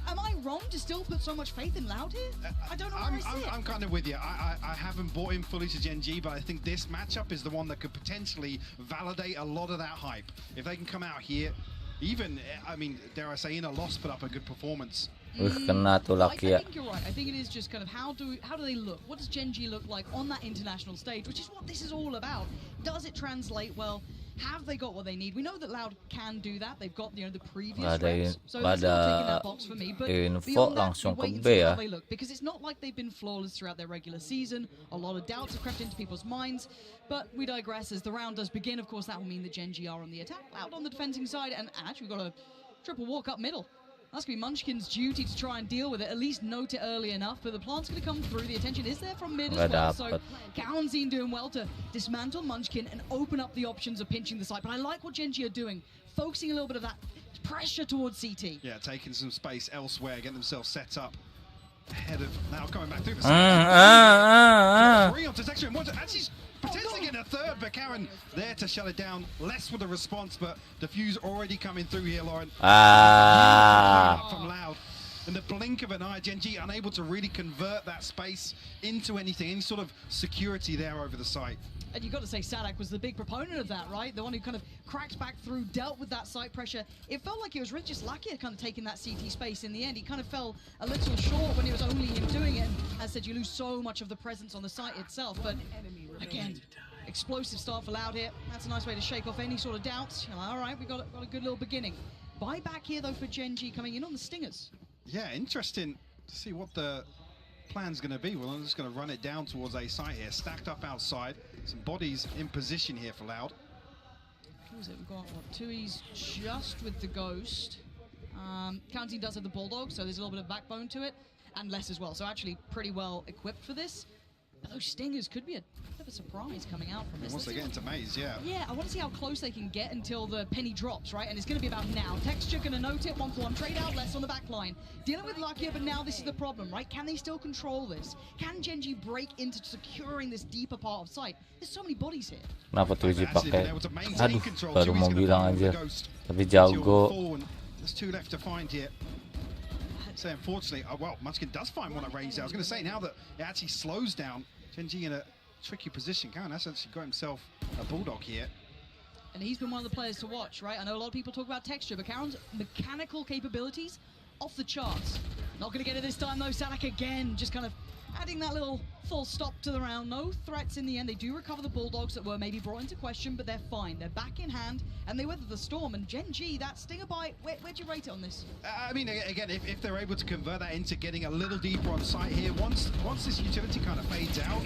Am I wrong to still put so much faith in Loud here? I don't know where I sit. I'm kind of with you. I haven't bought in fully to GenG, but I think this matchup is the one that could potentially validate a lot of that hype. If they can come out here, even, I mean, dare I say, in a loss, put up a good performance. Kena tuh laki ya. I think you're right. I think it is just kind of how do they look? What does GenG look like on that international stage, which is what this is all about. Does it translate well? Have they got what they need? We know that Loud can do that. They've got, you know, the previous reps. So that's not taking that box for me. But beyond that, we wait and see how they look. Because it's not like they've been flawless throughout their regular season. A lot of doubts have crept into people's minds. But we digress. As the round does begin, of course, that will mean that GenG are on the attack. Loud on the defending side. And actually, we've got a triple walk up middle. That's going to be Munchkin's duty to try and deal with it, at least note it early enough, but the plant's going to come through. The attention is there from mid as well, so KODE doing well to dismantle Munchkin and open up the options of pinching the site. But I like what GenG are doing, focusing a little bit of that pressure towards CT. Yeah, taking some space elsewhere, getting themselves set up ahead of now coming back through the side. Three onto Texture and actually potentially getting a third, but Karen there to shut it down. Less with the response, but Diffuse already coming through here, Lauren. From Loud. In the blink of an eye, GenG unable to really convert that space into anything, any sort of security there over the site. And you've got to say Sadak was the big proponent of that, right? The one who kind of cracked back through, dealt with that site pressure. It felt like he was really just lucky at kind of taking that CT space in the end. He kind of fell a little short when it was only him doing it. And as I said, you lose so much of the presence on the site itself. But again, explosive start for Loud here. That's a nice way to shake off any sort of doubts. All right, we've got a good little beginning. Buyback here, though, for GenG coming in on the Stingers. Yeah, interesting to see what the plan's going to be. Well, I'm just going to run it down towards A site here, stacked up outside. Some bodies in position here for Loud. Who is it? We've got what, Tui's just with the Ghost. KODE does have the Bulldog, so there's a little bit of backbone to it, and less as well. So actually pretty well equipped for this. But those Stingers could be a bit of a surprise coming out from this. Once they get into Maze, yeah. Yeah, I want to see how close they can get until the penny drops, right? And it's going to be about now. Texture going to note it, 1-for-1 trade out, less on the back line. Dealing with Lucky, but now this is the problem, right? Can they still control this? Can GenG break into securing this deeper part of sight? There's so many bodies here. Kenapa tuh pakai? Aduh, baru mau bilang aja. Tapi jago. There's two left to find here. So unfortunately, well, Munchkin does find one at range there. I was going to say, now that it actually slows down, GenG in a tricky position. Karen has actually got himself a Bulldog here. And he's been one of the players to watch, right? I know a lot of people talk about texture, but Karen's mechanical capabilities, off the charts. Not going to get it this time, though. Sadak again, just kind of adding that little full stop to the round. No threats in the end. They do recover the Bulldogs that were maybe brought into question, but they're fine. They're back in hand, and they weather the storm. And GenG, that Stinger bite, where'd you rate it on this? I mean, again, if they're able to convert that into getting a little deeper on site here, once this utility kind of fades out,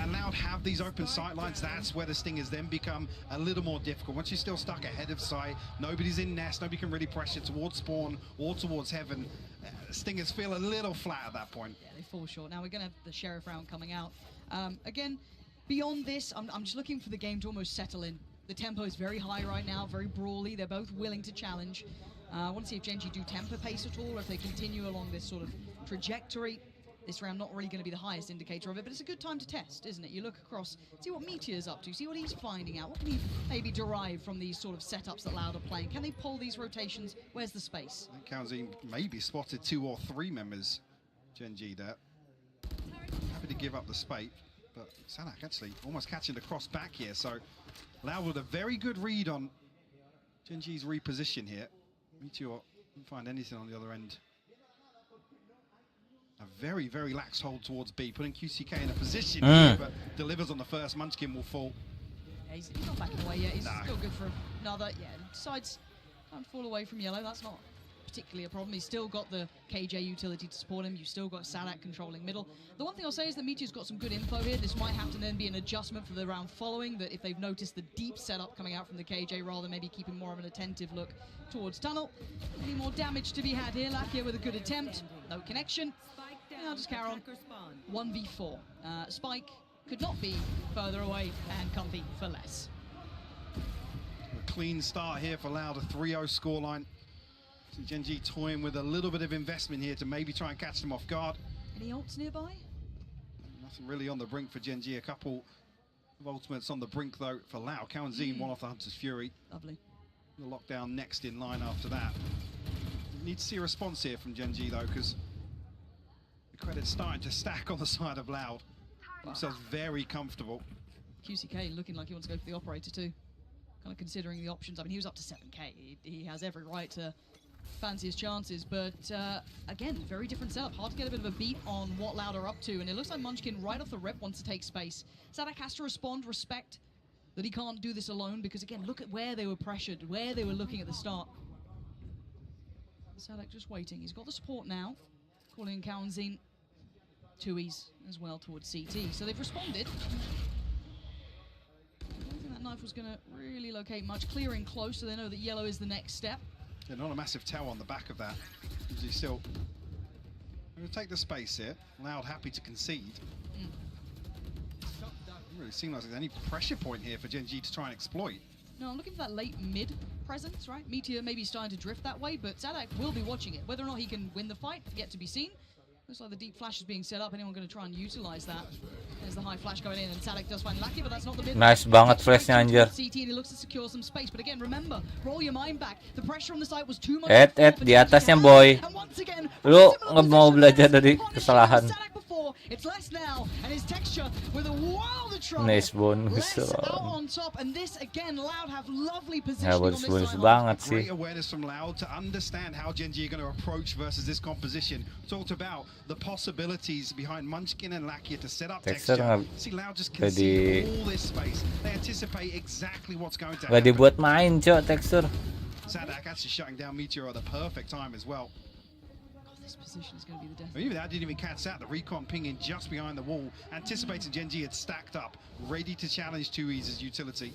and Loud have these open sight lines, that's where the Stingers then become a little more difficult. Once you're still stuck ahead of sight, nobody's in nest, nobody can really pressure towards spawn or towards heaven. Stingers feel a little flat at that point. Yeah, they fall short. Now we're going to have the Sheriff round coming out. Again, beyond this, I'm just looking for the game to almost settle in. The tempo is very high right now, very brawly. They're both willing to challenge. I want to see if GenG do temper pace at all, or if they continue along this sort of trajectory. This round not really going to be the highest indicator of it, but it's a good time to test, isn't it? You look across, see what Meteor's up to, see what he's finding out. What can he maybe derive from these sort of setups that Loud are playing? Can they pull these rotations? Where's the space? I think KODE maybe spotted 2 or 3 members, GenG there. Happy to give up the space, but Sadak actually almost catching the cross back here. So Loud with a very good read on GenG's reposition here. Meteor didn't find anything on the other end. A very, very lax hold towards B, putting QCK in a position here, but delivers on the first. Munchkin will fall. Yeah, he's not backing away yet. He's still good for another. Yeah, decides can't fall away from yellow. That's not particularly a problem. He's still got the KJ utility to support him. You've still got Sadak controlling middle. The one thing I'll say is that Meteor's got some good info here. This might have to then be an adjustment for the round following, that if they've noticed the deep setup coming out from the KJ, rather than maybe keeping more of an attentive look towards tunnel. Any more damage to be had here. Lakia with a good attempt. No connection. Now just carry on. 1v4. Spike could not be further away, and comfy for less. A clean start here for Loud, a 3-0 scoreline. GenG toying with a little bit of investment here to maybe try and catch them off guard. Any ults nearby? Nothing really on the brink for GenG. A couple of ultimates on the brink though for Loud. KODE one off the Hunter's Fury. Lovely. The lockdown next in line after that. Need to see a response here from GenG though, because the credit's starting to stack on the side of Loud. Themselves very comfortable. QCK looking like he wants to go for the operator too. Kind of considering the options. I mean, he was up to 7k. He has every right to fancy his chances, but again, very different setup. Hard to get a bit of a beat on what Loud are up to, and it looks like Munchkin right off the rip wants to take space. Sadak has to respond, respect that he can't do this alone, because again, look at where they were pressured, where they were looking at the start. Sadak just waiting. He's got the support now. Calling in KODE. 2Es as well towards CT. So they've responded. I don't think that knife was going to really locate much. Clearing close, so they know that yellow is the next step. Yeah, not a massive tell on the back of that. Usually still going to take the space here. Loud happy to concede. Doesn't really seem like there's any pressure point here for GenG to try and exploit. No, I'm looking for that late mid presence, right? Meteor maybe starting to drift that way, but Sadak will be watching it. Whether or not he can win the fight, yet to be seen. Looks like the deep flash is being set up. Anyone going to try and utilize that? There's the high flash going in, and Sadak does find Lucky, but that's not the mid. Nice banget flashnya anjir. CT, and he looks to secure some space, but again, remember, roll your mind back. The pressure on the site was too much. Di atasnya boy. Lu nggak mau belajar dari kesalahan. It's less now, and his texture with a wilder try. Nice bonus. Less out on top, and this again, Loud have lovely positioning Ya on this bonus side. banget sih. Great awareness from Loud to understand how GenG are going to approach versus this composition. Talked about the possibilities behind Munchkin and Lakia to set up texture. See Loud just concede all this space. They anticipate exactly what's going to happen. Gak dibuat main cok texture. Sadak actually shutting down Meteor at the perfect time as well. This position is going to be the death. Even that didn't even catch that. The recon pinging just behind the wall, anticipating GenG had stacked up, ready to challenge 2Es as utility.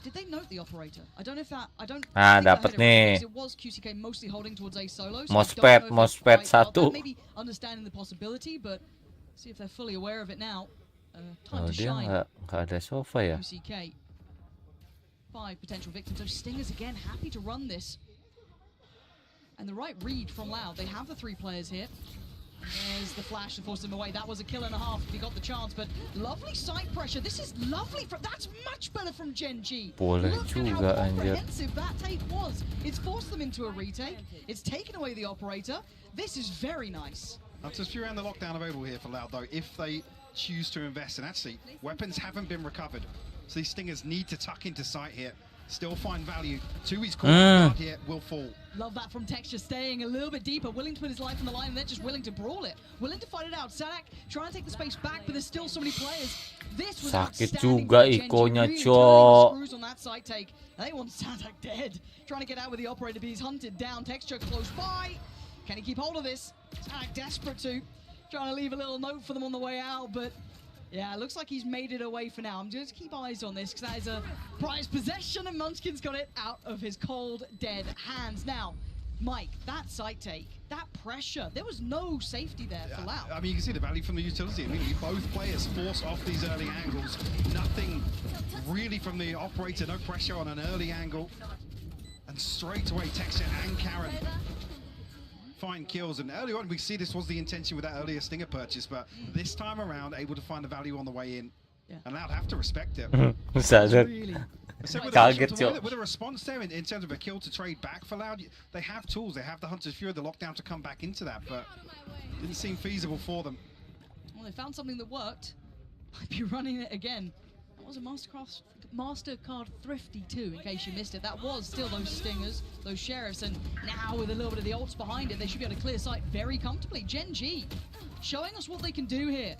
Did they note the operator? I don't know if that. I don't. Dapat nih. It was QCK mostly holding towards A solo. Mousepad 1. Maybe understanding the possibility, but see if they're fully aware of it now. Oh, Time to dia shine. nggak ada sofa ya? QCK. 5 potential victims. So Stingers again happy to run this. And the right read from Loud. They have the 3 players here. There's the flash to force them away. That was a kill and a half if he got the chance, but lovely side pressure. This is lovely. That's much better from GenG. Boleh Look juga, at how anjir. comprehensive that take was. It's forced them into a retake. It's taken away the operator. This is very nice. There's a few around the lockdown available here for Loud, though, if they choose to invest. And actually, weapons haven't been recovered. So these Stingers need to tuck into sight here. Still find value. 2Es caught here, will fall. Love that from Texture, staying a little bit deeper, willing to put his life on the line, and they're just willing to brawl it. Willing to fight it out. Sadak trying to take the space back, but there's still so many players. This was Sakit outstanding. juga Genji ikonya, really cok. screws on that side take. They want Sadak dead. Trying to get out with the operator, but he's hunted down. Texture close by. Can he keep hold of this? Sadak desperate to. Trying to leave a little note for them on the way out, but yeah, it looks like he's made it away for now. I'm just keep eyes on this, because that is a prized possession, and Munchkin's got it out of his cold, dead hands. Now, Mike, that side take, that pressure, there was no safety there for Loud. I mean, you can see the value from the utility. Immediately, both players force off these early angles. Nothing really from the operator, no pressure on an early angle. And straight away, Texture and Karen find kills, and early on we see this was the intention with that earlier Stinger purchase, but this time around able to find the value on the way in. And Loud have to respect it. Sadar. So with a response there in terms of a kill to trade back for Loud, they have tools, they have the Hunter's Fury, the lockdown to come back into that, but didn't seem feasible for them. Well, they found something that worked. Might be running it again. That was a MasterCard Thrifty too, in case you missed it. That was still those Stingers, those Sheriffs, and now with a little bit of the ults behind it, they should be able to clear sight very comfortably. GenG showing us what they can do here.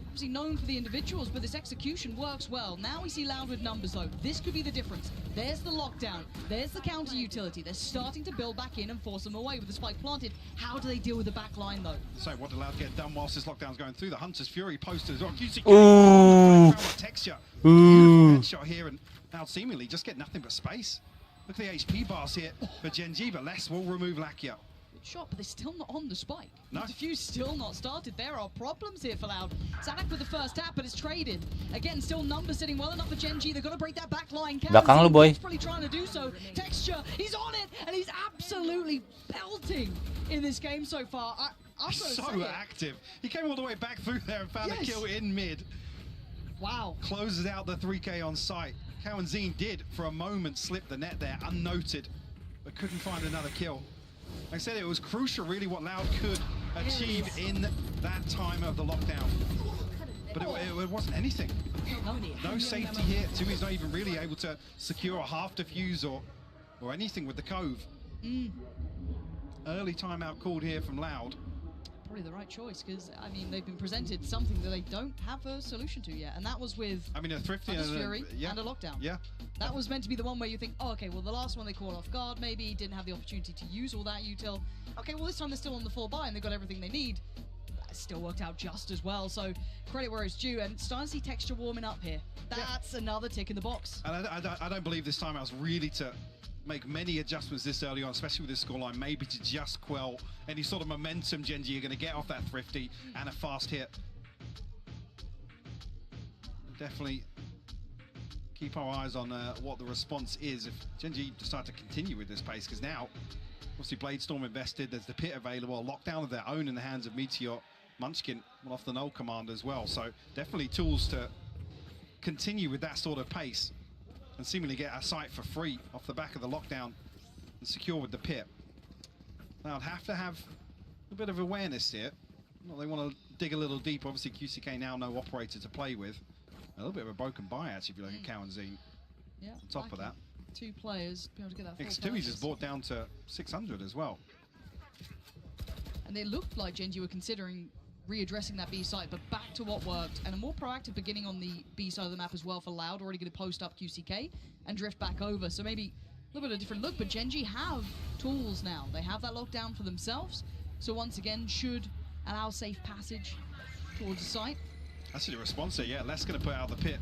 Obviously known for the individuals, but this execution works well. Now we see Loud with numbers though. This could be the difference. There's the lockdown. There's the counter utility. They're starting to build back in and force them away with the spike planted. How do they deal with the back line though? So what did Loud get done whilst this lockdown's going through? The Hunter's Fury posted as well. Texture. Beautiful headshot here, and Loud seemingly just get nothing but space. Look at the HP bars here for GenG, but less will remove Lakia. Shot, but they're still not on the spike. No. The defuse still not started. There are problems here for Loud. Sadak with the first tap, but it's traded. Again, still numbers sitting well enough for GenG. They're going to break that back line. Belakang lu, boy. He's probably trying to do so. Texture, he's on it, and he's absolutely belting in this game so far. I'm so active. He came all the way back through there and found a kill in mid. Wow. Closes out the 3K on site. KODE did, for a moment, slip the net there, unnoted, but couldn't find another kill. I said it was crucial, really, what Loud could achieve in that time of the lockdown. But it wasn't anything. No safety here. Tui's not even really able to secure a half defuse or anything with the Cove. Early timeout called here from Loud. Probably the right choice, because I mean they've been presented something that they don't have a solution to yet, and that was with a Thrifty and Fury and a lockdown. Yeah, that was meant to be the one where you think, oh, okay, well the last one they caught off guard, maybe didn't have the opportunity to use all that util. Okay, well this time they're still on the full buy and they've got everything they need. That still worked out just as well. So credit where it's due, and starting to see texture warming up here. That's another tick in the box. And I don't believe this time I was really to make many adjustments this early on, especially with this scoreline, maybe to just quell any sort of momentum GenG you're going to get off that Thrifty and a fast hit. Definitely keep our eyes on what the response is if GenG decide to continue with this pace, because now, obviously, Bladestorm invested, there's the pit available, a lockdown of their own in the hands of Meteor, Munchkin off the null command as well, so definitely tools to continue with that sort of pace and seemingly get our site for free off the back of the lockdown and secure with the pit. Now, I'd have to have a bit of awareness here. Well, they want to dig a little deep. Obviously, QCK now no operator to play with. A little bit of a broken buy, actually, if you look at Cow and Zine. Yeah, on top of that. 2 players be able to get that full X2 is brought down to 600 as well. And it looked like GenG were considering readdressing that B site, but back to what worked, and a more proactive beginning on the B side of the map as well for Loud, already going to post up QCK and drift back over. So maybe a little bit of a different look, but GenG have tools now. They have that lockdown for themselves, so once again should allow safe passage towards the site. That's the response there, yeah. Les going to put out the pit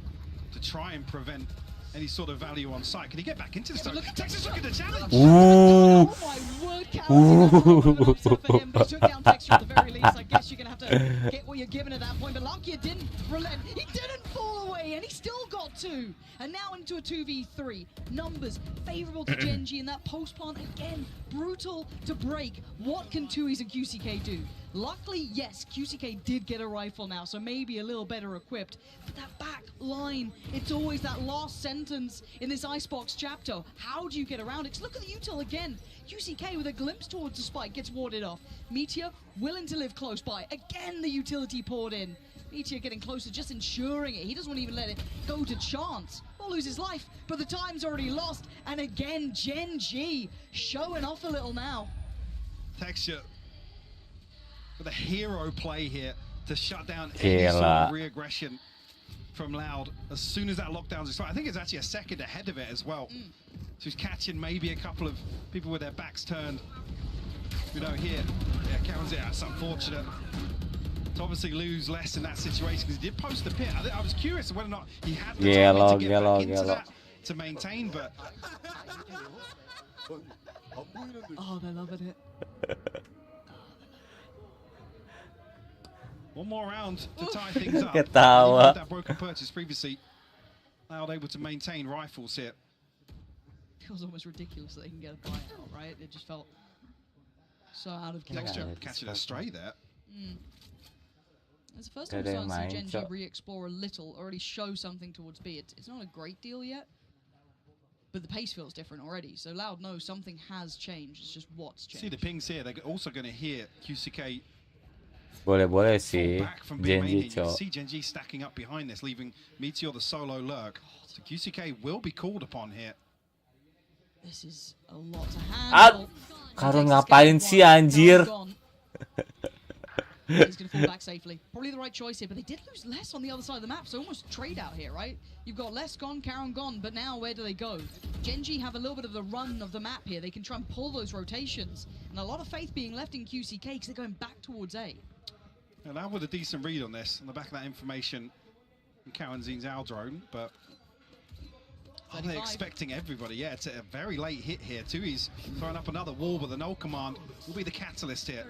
to try and prevent any sort of value on site. Can he get back into the stone? Texas look at the challenge! Ooh. Oh my word, Cowan for him, but took down Texture at the very least. I guess you're going to have to get what you're given at that point, but Lakia didn't relent. He didn't fall away, and he still got 2. And now into a 2v3. Numbers favourable to GenG, and that post plant, again, brutal to break. What can Tuis and QCK do? Luckily, yes, QCK did get a rifle now, so maybe a little better equipped. But that back line, it's always that last sentence in this Icebox chapter. How do you get around it? Look at the util again. QCK with a glimpse towards the spike gets warded off. Meteor willing to live close by. Again, the utility poured in. Meteor getting closer, just ensuring it. He doesn't want to even let it go to chance or lose his life, but the time's already lost. And again, GenG showing off a little now. Texture with a hero play here to shut down any sort of re-aggression from Loud as soon as that lockdown's expired. I think it's actually a second ahead of it as well. So he's catching maybe a couple of people with their backs turned. You know, here, yeah, Cowan's it. That's unfortunate to obviously lose less in that situation, because he did post the pit. I was curious whether or not he had the time to get back into that to maintain, but oh, they're loving it. One more round to tie things up. Ketawa. That broken purchase previously. Loud able to maintain rifles here. Feels almost ridiculous that they can get a buyout, right? It just felt so out of Texture catching a stray there. It's the first time we're starting to see GenG re-explore a little, already show something towards B. It's not a great deal yet, but the pace feels different already. So Loud knows something has changed. It's just what's changed. See the pings here. They're also going to hear QCK. Boleh sih GenG cok. See GenG stacking up behind this, leaving Meteor the solo lurk. So QCK will be called upon here. This is a lot to handle. Karo ngapain sih anjir? He's going to fall back safely. Probably the right choice here, but they did lose less on the other side of the map, so almost trade out here, right? You've got less gone, Karen gone, but now where do they go? GenG have a little bit of the run of the map here. They can try and pull those rotations, and a lot of faith being left in QCK because they're going back towards A. And now with a decent read on this, on the back of that information from Cowanzine's Owl drone, but are they expecting everybody? Yeah, it's a very late hit here too. He's throwing up another wall, but the null command will be the catalyst here.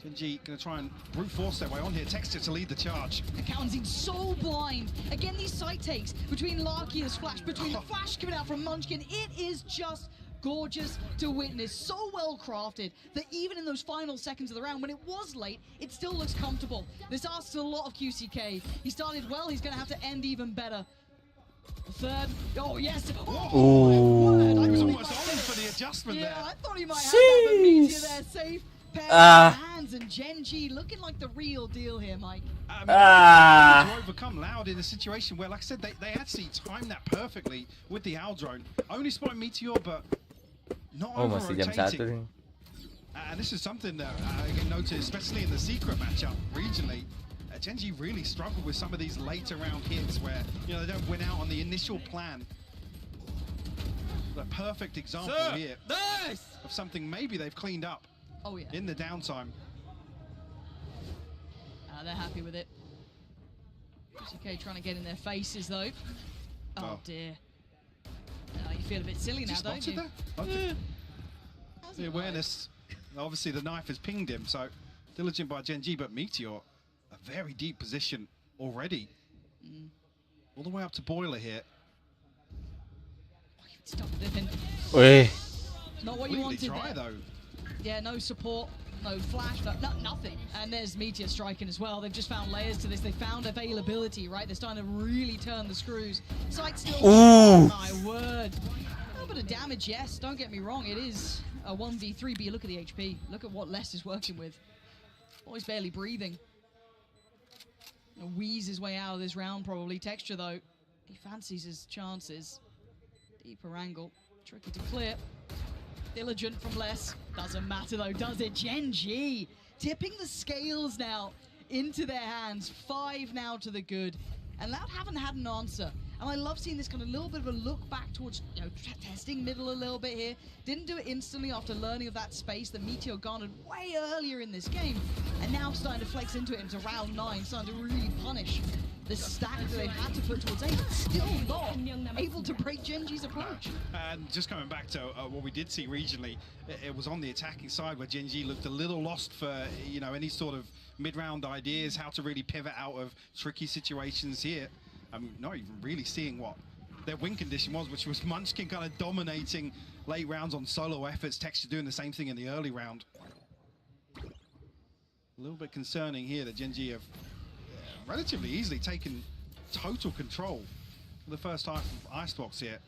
GenG going to try and brute force their way on here. Texture to lead the charge. Cowanzine's so blind. Again, these side takes between Larkia's flash, between the flash coming out from Munchkin. It is just gorgeous to witness. So well crafted that even in those final seconds of the round, when it was late, it still looks comfortable. This asks a lot of QCK. He started well, he's going to have to end even better. Third. Oh, yes. Ooh. He was almost on for the adjustment there. I thought he might have that, but Meteor there, safe. Pair of hands, and GenG looking like the real deal here, Mike. To overcome Loud in a situation where, like I said, they actually timed that perfectly with the Owl drone. Only spotted Meteor, but not masih jam 1 over-rotating. And this is something that I noticed, especially in the secret matchup regionally. GenG really struggled with some of these later round hits where, you know, they don't win out on the initial plan. The perfect example here of something maybe they've cleaned up in the downtime. They're happy with it. Okay, trying to get in their faces though. Oh dear. You feel a bit silly now, don't you? The awareness. Obviously, the knife has pinged him, so diligent by GenG, but Meteor, a very deep position already. All the way up to Boiler here. Stuck living. Not what you wanted dry, there. though. Yeah, no support, no flash, nothing. And there's Meteor striking as well. They've just found layers to this. They found availability, right? They're starting to really turn the screws. Sight still. Oh my word. A little bit of damage, yes. Don't get me wrong. It is a 1v3, but you look at the HP. Look at what Les is working with. Oh, he's barely breathing. He'll wheeze his way out of this round, probably. Texture, though, he fancies his chances. Deeper angle. Tricky to clear. Diligent from Les. Doesn't matter, though, does it? GenG tipping the scales now into their hands. 5 now to the good. And Loud haven't had an answer. And I love seeing this kind of little bit of a look back towards, you know, testing middle a little bit here. Didn't do it instantly after learning of that space that Meteor garnered way earlier in this game. And now starting to flex into it into round 9, starting to really punish the stack that they've had to put towards A, but still not able to break GenG's approach. And just coming back to what we did see regionally, it was on the attacking side where GenG looked a little lost for, you know, any sort of mid-round ideas, how to really pivot out of tricky situations here. I'm not even really seeing what their win condition was, which was Munchkin kind of dominating late rounds on solo efforts, Texture doing the same thing in the early round. A little bit concerning here that GenG have relatively easily taken total control for the first half of Icebox here.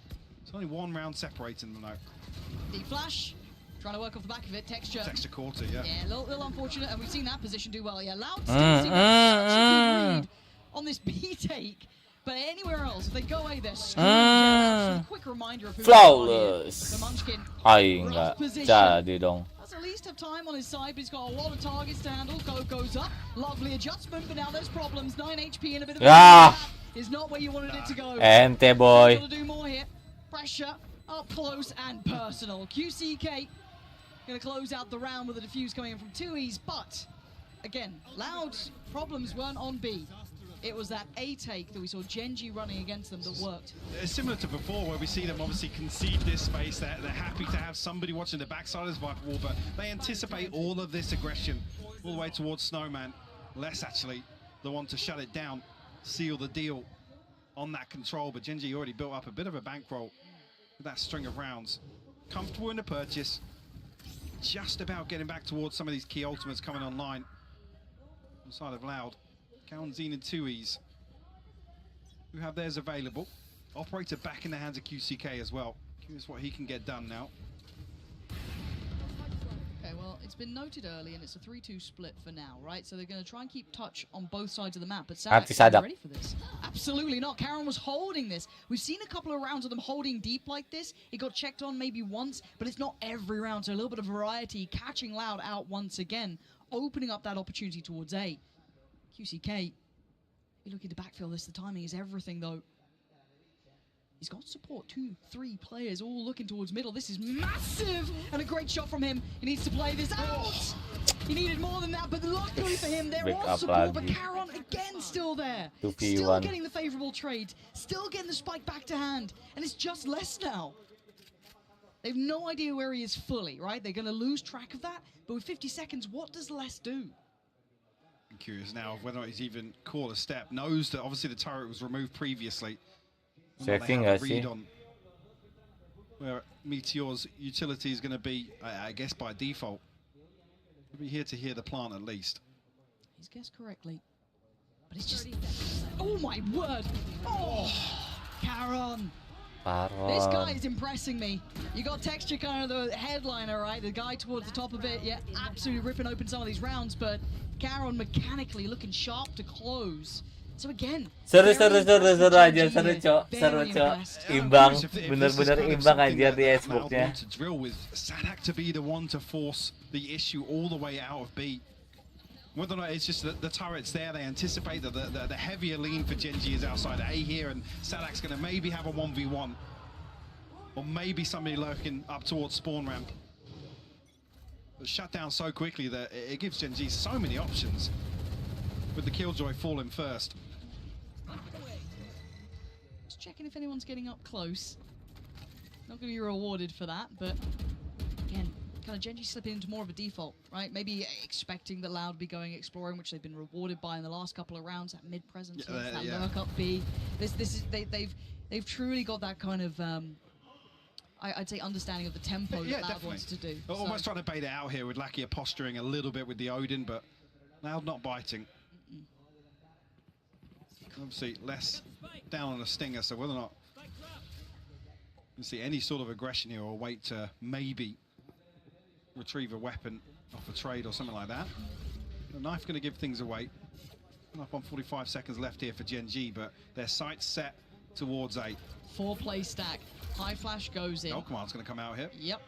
It's only 1 round separating them though. Deep flash, trying to work off the back of it. Texture quarter, yeah. Yeah, a little unfortunate, and we've seen that position do well. Yeah, Loud still seeing such a good read on this B take. But anywhere else, if they go away, they're screwed. A quick reminder of who flawless. The Munchkin. Enggak jadi dong. Does at least have time on his side, but he's got a lot of targets to handle. Goes up. Lovely adjustment, but now there's problems. 9 HP and a bit of a is not where you wanted it to go. Ente boy. Got to do more here. Pressure up close and personal. QCK going to close out the round with a defuse coming in from 2Es, but again, Loud's problems weren't on B. It was that A take that we saw GenG running against them that worked. It's similar to before, where we see them obviously concede this space. They're happy to have somebody watching the backside of this Viper wall, but they anticipate all of this aggression all the way towards Snowman. Less actually the one to shut it down, seal the deal on that control. But GenG already built up a bit of a bankroll with that string of rounds. Comfortable in the purchase, just about getting back towards some of these key ultimates coming online. On the side of Loud. Kaunzine and 2Es, who have theirs available. Operator back in the hands of QCK as well. Curious what he can get done now. Okay, well, it's been noted early, and it's a 3-2 split for now, right? So they're going to try and keep touch on both sides of the map. But Sadak is ready for this. Absolutely not. Karen was holding this. We've seen a couple of rounds of them holding deep like this. It got checked on maybe once, but it's not every round. So a little bit of variety, catching Loud out once again, opening up that opportunity towards A. QCK, you look at the backfield, the timing is everything though. He's got support, 2-3 players all looking towards middle. This is massive, and a great shot from him. He needs to play this out. He needed more than that, but luckily for him, there was support, but Caron again still there. Still getting the favorable trade, still getting the spike back to hand, and it's just less now. They have no idea where he is fully, right? They're gonna lose track of that, but with 50 seconds, what does Les do? I'm curious now of whether or not he's even called a step. Knows that obviously the turret was removed previously. Saving I see. Where Meteor's utility is going to be, I guess by default. We'll be here to hear the plant at least. He's guessed correctly. But it's just... Oh my word! Oh! Caron. This guy is impressing me. You got Texture kind of the headliner, right? The guy towards the top of it, yeah, absolutely ripping open some of these rounds, but Caron mechanically looking sharp to close. So again, seru aja, seru cok, imbang, bener-bener imbang aja di Xbox-nya. To drill with Sadak to be the one to force the issue all the way out of B. Whether or not it's just the turret's there, they anticipate that the heavier lean for GenG is outside A here, and Sadak's going to maybe have a 1v1, or maybe somebody lurking up towards spawn ramp. But shut down so quickly that it gives GenG so many options, with the Killjoy falling first. Just checking if anyone's getting up close. Not going to be rewarded for that, but again, kind of GenG slipping into more of a default, right? Maybe expecting that Loud be going exploring, which they've been rewarded by in the last couple of rounds. That mid presence, that lurk up B. This is they've truly got that kind of I'd say understanding of the tempo that Loud wants to do. Almost trying to bait it out here with Lakia posturing a little bit with the Odin, but Loud not biting. Obviously less down on a stinger, so whether or not you see any sort of aggression here or wait to maybe retrieve a weapon off a trade or something like that. The knife going to give things away. Up on 45 seconds left here for GenG, but their sights set towards A. 4-play stack. High flash goes in. No command's going to come out here. Yep.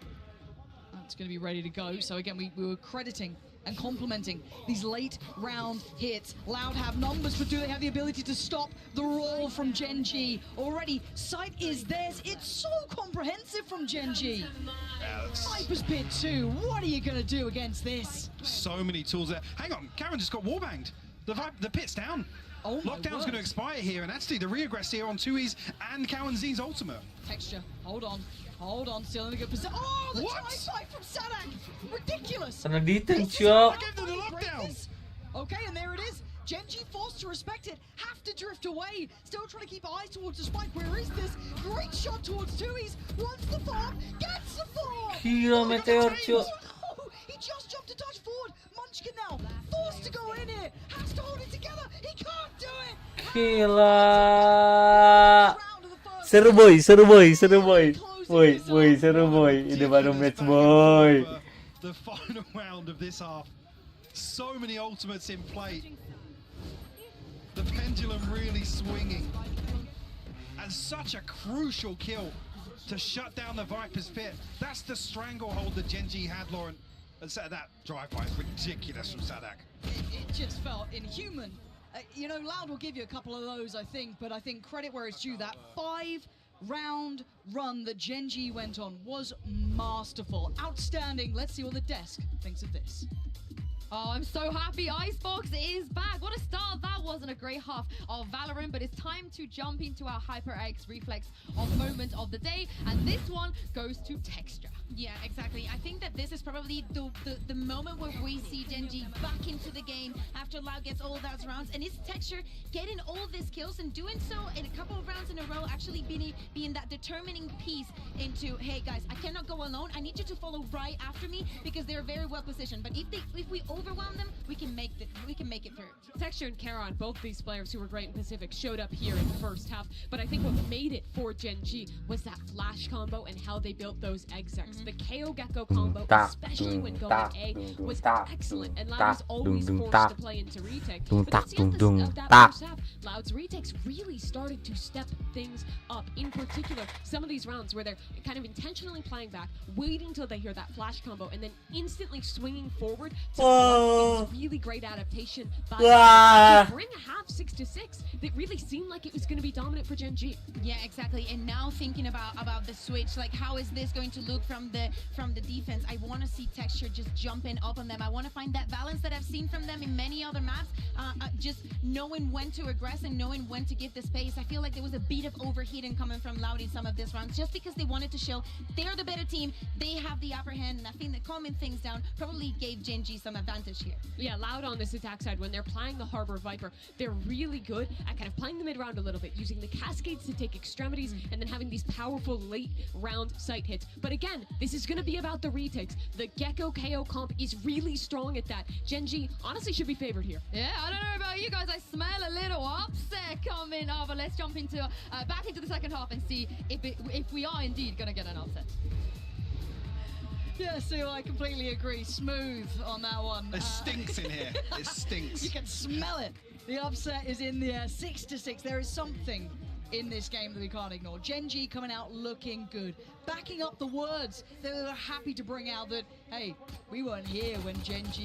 That's going to be ready to go. So again, we were crediting and complimenting these late round hits. Loud have numbers, but do they have the ability to stop the roll from GenG? Already, sight is theirs. It's so comprehensive from GenG. Hyper's Pit 2, what are you going to do against this? So many tools there. Hang on, Caron just got wallbanged. The pit's down. Oh, Lockdown's going to expire here, and actually the re-aggress here on 2E's and Cowan Z's ultimate. Texture, hold on, still in a good position. Oh, the drive fight from Sadak! Ridiculous! Kena ditenshock. Okay, and there it is. GenG forced to respect it, have to drift away. Still trying to keep eyes towards the spike. Where is this? Great shot towards 2E's. Wants the farm, gets the farm! Gila meteor, cok. Oh, he just jumped a touch forward. Munchkin now, forced to go in here. Has to hold it together. He can't do it. Gila. Seru boy. Boy, seru boy. Ini baru match boy. The final round of this half. So many ultimates in play. The pendulum really swinging. And such a crucial kill to shut down the Viper's Pit. That's the stranglehold that GenG had, Lauren. And that drive-by is ridiculous from Sadak. It just felt inhuman. You know, Loud will give you a couple of those, I think, but I think credit where it's due. That 5-round run that GenG went on was masterful. Outstanding. Let's see what the desk thinks of this. Oh, I'm so happy Icebox is back. What a start that was, and a great half of Valorant, but it's time to jump into our HyperX reflex of moment of the day, and this one goes to Texture. Yeah, exactly. I think that this is probably the moment where we see GenG back into the game after Loud gets all of those rounds, and it's Texture getting all these kills and doing so in a couple of rounds in a row, actually being that determining piece into, hey guys, I cannot go alone. I need you to follow right after me because they're very well positioned. But if we overwhelm them, we can make it through. Texture and Caron, both these players who were great in Pacific, showed up here in the first half. But I think what made it for GenG was that flash combo and how they built those execs. The KO Gecko combo, especially when going A, was excellent, and Loud was always forced to play into retakes. But that's the end of that first half. Loud's retakes really started to step things up. In particular, some of these rounds where they're kind of intentionally playing back, waiting till they hear that flash combo, and then instantly swinging forward to really great adaptation by to bring a half 6-6 that really seemed like it was going to be dominant for GenG. Yeah, exactly. And now thinking about the switch, like how is this going to look from the defense? I want to see Texture just jumping up on them. I want to find that balance that I've seen from them in many other maps, just knowing when to aggress and knowing when to give the space. I feel like there was a bit of overheating coming from Loud in some of these rounds, just because they wanted to show they're the better team, they have the upper hand, and I think that calming things down probably gave GenG some advantage advantage here. Yeah, Loud on this attack side, when they're playing the Harbor Viper, they're really good at kind of playing the mid-round a little bit, using the cascades to take extremities, and then having these powerful late-round sight hits. But again, this is going to be about the retakes. The Gecko KO comp is really strong at that. GenG honestly should be favored here. Yeah, I don't know about you guys. I smell a little upset coming up. But let's jump into back into the second half and see if we are indeed going to get an upset. Yeah, so I completely agree. Smooth on that one. It stinks in here. It stinks. You can smell it. The upset is in the air. 6-6. There is something in this game that we can't ignore. GenG coming out looking good, backing up the words they were happy to bring out that, hey, we weren't here when GenG,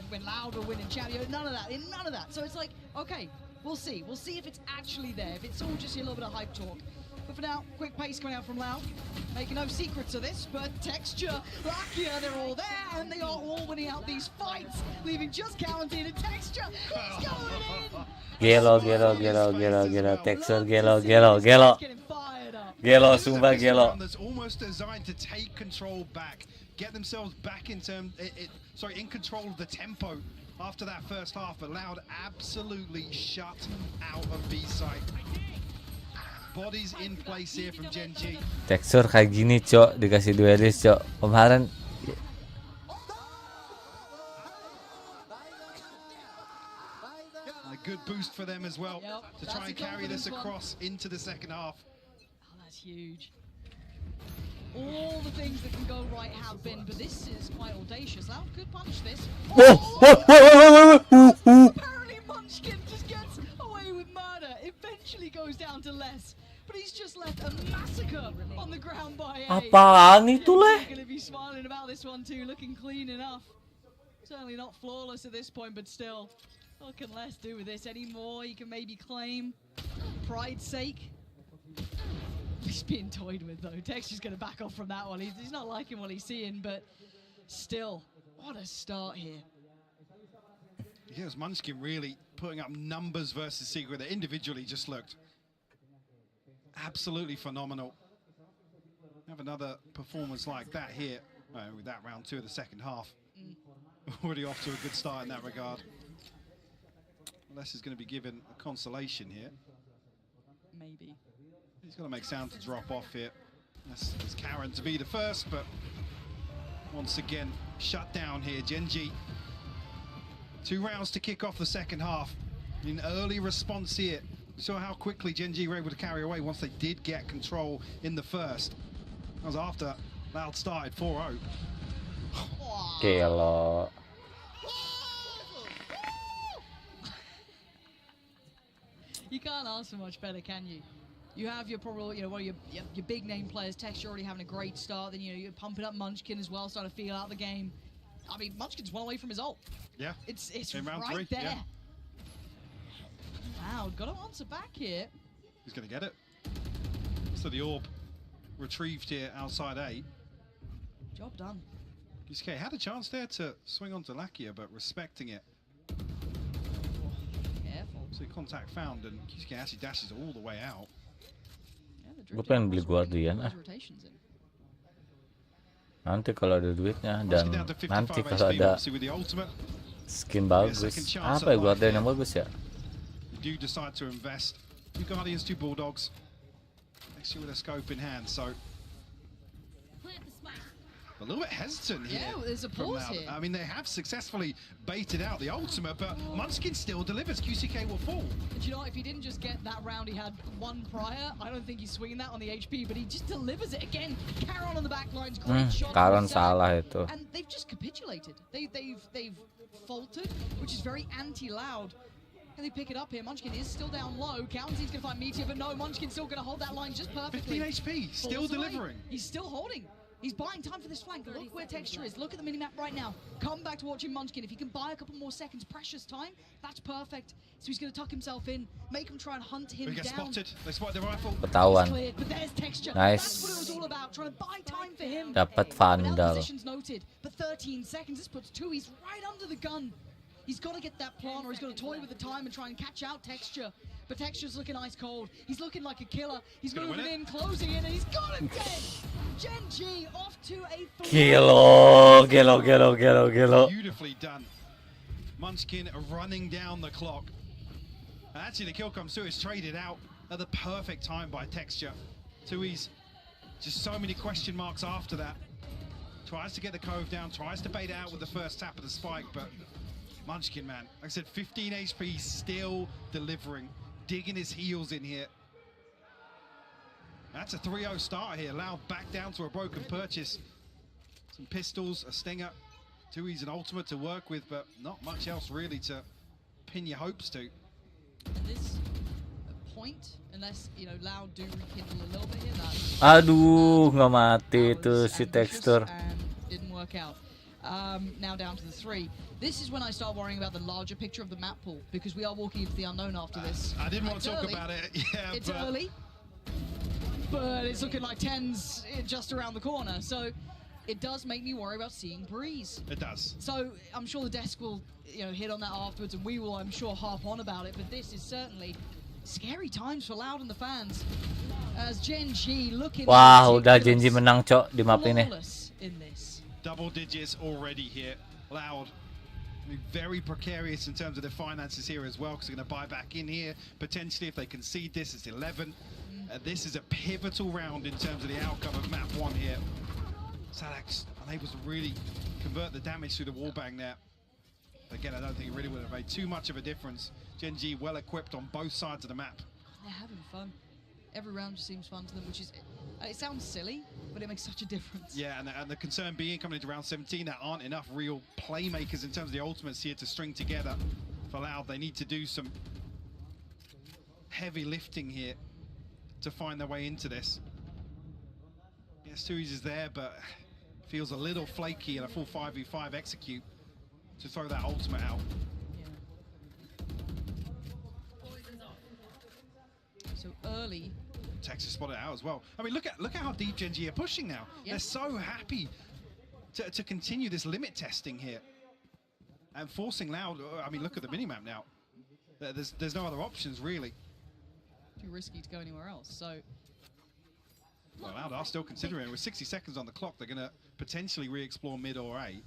when Loud were winning chat. None of that. So it's like, okay, we'll see. We'll see if it's actually there. If it's all just a little bit of hype talk. But for now, quick pace coming out from Loud. Making no secrets of this, but Texture, Lakia, they're all there, and they are all winning out these fights, leaving just Guaranteed and Texture. He's going in! Gelo. Texture, gelo. Gelo, sumpah gelo. That's almost designed to take control back, get themselves back in control of the tempo after that first half, but Loud absolutely shut out of B-side. Bodies in place here from GenG. Texture kayak gini, Cok, dikasih duelist, Cok. Kemarin a good boost for them as well to try and carry this across into the second half. Oh, that's huge. All the things that can go right have been, but this is quite audacious. Loud could punish this. Apparently Munchkin just gets away with murder. Eventually goes down to less. But he's just left a massacre on the ground by A. apaan itu leh? Going to be smiling about this one too, looking clean enough. Certainly not flawless at this point, but still, what can Les do with this anymore? He can maybe claim pride's sake. He's being toyed with though. Texture's going to back off from that one. He's not liking what he's seeing, but still, what a start here. Here's Munchkin really putting up numbers versus Secret that individually just looked absolutely phenomenal. Have another performance like that here with that round 2 of the second half. Already off to a good start in that regard. Les is going to be given a consolation here. Maybe. He's going to make sound to drop off here. That's Karen to be the first, but once again, shut down here. GenG. 2 rounds to kick off the second half. An early response here. Saw how quickly GenG were able to carry away once they did get control in the first. That was after Loud started 4-0. Gelo. You can't ask for much better, can you? You have your probably, one of your big name players. Texture already having a great start. Then you're pumping up Munchkin as well, starting to feel out the game. I mean, Munchkin's one away from his ult. Yeah. It's in round right 3, there. yeah. Wow, got to answer back here. He's going to get it. So the orb retrieved here outside A. Job done. QCK had a chance there to swing onto Lakia, but respecting it. Careful. So contact found, and QCK actually dashes all the way out. Gue pengen beli Guardian nanti kalau ada duitnya dan nanti kalau ada skin bagus. Apa ya Guardian yang bagus ya? Do decide to invest. 2 Guardians, 2 Bulldogs. Next year with a scope in hand, so a little bit hesitant here. Yeah, there's a pause here. I mean, they have successfully baited out the ultimate, but Munchkin still delivers. QCK will fall. And you know, if he didn't just get that round he had one prior, I don't think he's swinging that on the HP, but he just delivers it again. Caron on the back lines, great shot. Caron salah itu. And they've just capitulated. They've faltered, which is very anti-Loud. Can they pick it up here? Munchkin is still down low. County's going to find Meteor, but no, Munchkin's still going to hold that line just perfectly. 15 HP, still delivering. He's still holding. He's buying time for this flank. Look where Texture is. Look at the minimap right now. Come back to watching Munchkin. If he can buy a couple more seconds, precious time, that's perfect. So he's going to tuck himself in, make him try and hunt him down. They get spotted. They spot the rifle. Ketahuan. But there's Texture. Nice. That's what it was all about, trying to buy time for him. Dapat But now Vandal. position's noted. But 13 seconds, this puts 2. He's right under the gun. He's got to get that plan, or he's got to toy with the time and try and catch out Texture. But Texture's looking ice cold. He's looking like a killer. He's moving in, closing in, and he's got him dead. GenG off to a Gelo. Beautifully done. Munchkin running down the clock. And actually, the kill comes through. It's traded out at the perfect time by Texture. Tui's just so many question marks after that. Tries to get the cove down, tries to bait it out with the first tap of the spike, but Munchkin, man, like I said, 15 HP, still delivering, digging his heels in here. That's a 3-0 start here. Loud back down to a broken purchase. Some pistols, a stinger. Tui's an ultimate to work with, but not much else really to pin your hopes to. And this point, unless, you know, Loud do rekindle a little bit here, that's... Aduh, nggak mati itu si Texture. And didn't work out. Now down to the 3. This is when I start worrying about the larger picture of the map pool, because we are walking into the unknown after this. I didn't want to talk about it. Yeah, it's early, but it's looking like 10's just around the corner. So it does make me worry about seeing Breeze. It does. So I'm sure the desk will, you know, hit on that afterwards, and we will, I'm sure, harp on about it. But this is certainly scary times for Loud and the fans. As GenG looking. Wah, udah GenG menang, Cok, di map ini. In this. Double digits already here. Loud. I mean, very precarious in terms of their finances here as well, because they're going to buy back in here. Potentially, if they concede this, it's 11. This is a pivotal round in terms of the outcome of map 1 here. Sadak's unable to really convert the damage through the wallbang there. Again, I don't think it really would have made too much of a difference. GenG well equipped on both sides of the map. They're having fun. Every round just seems fun to them, which is, it sounds silly, but it makes such a difference. Yeah, and the concern being coming into round 17, there aren't enough real playmakers in terms of the ultimates here to string together for Loud. They need to do some heavy lifting here to find their way into this. Yes, Tui's is there, but feels a little flaky in a full 5v5 execute to throw that ultimate out. So early. Texas spotted it out as well. I mean, look at how deep GenG are pushing now. Yep. They're so happy to continue this limit testing here and forcing Loud. I mean, look at the minimap now. There's no other options really. Too risky to go anywhere else. So. Well, Loud are still considering it. With 60 seconds on the clock, they're going to potentially re-explore mid or A. I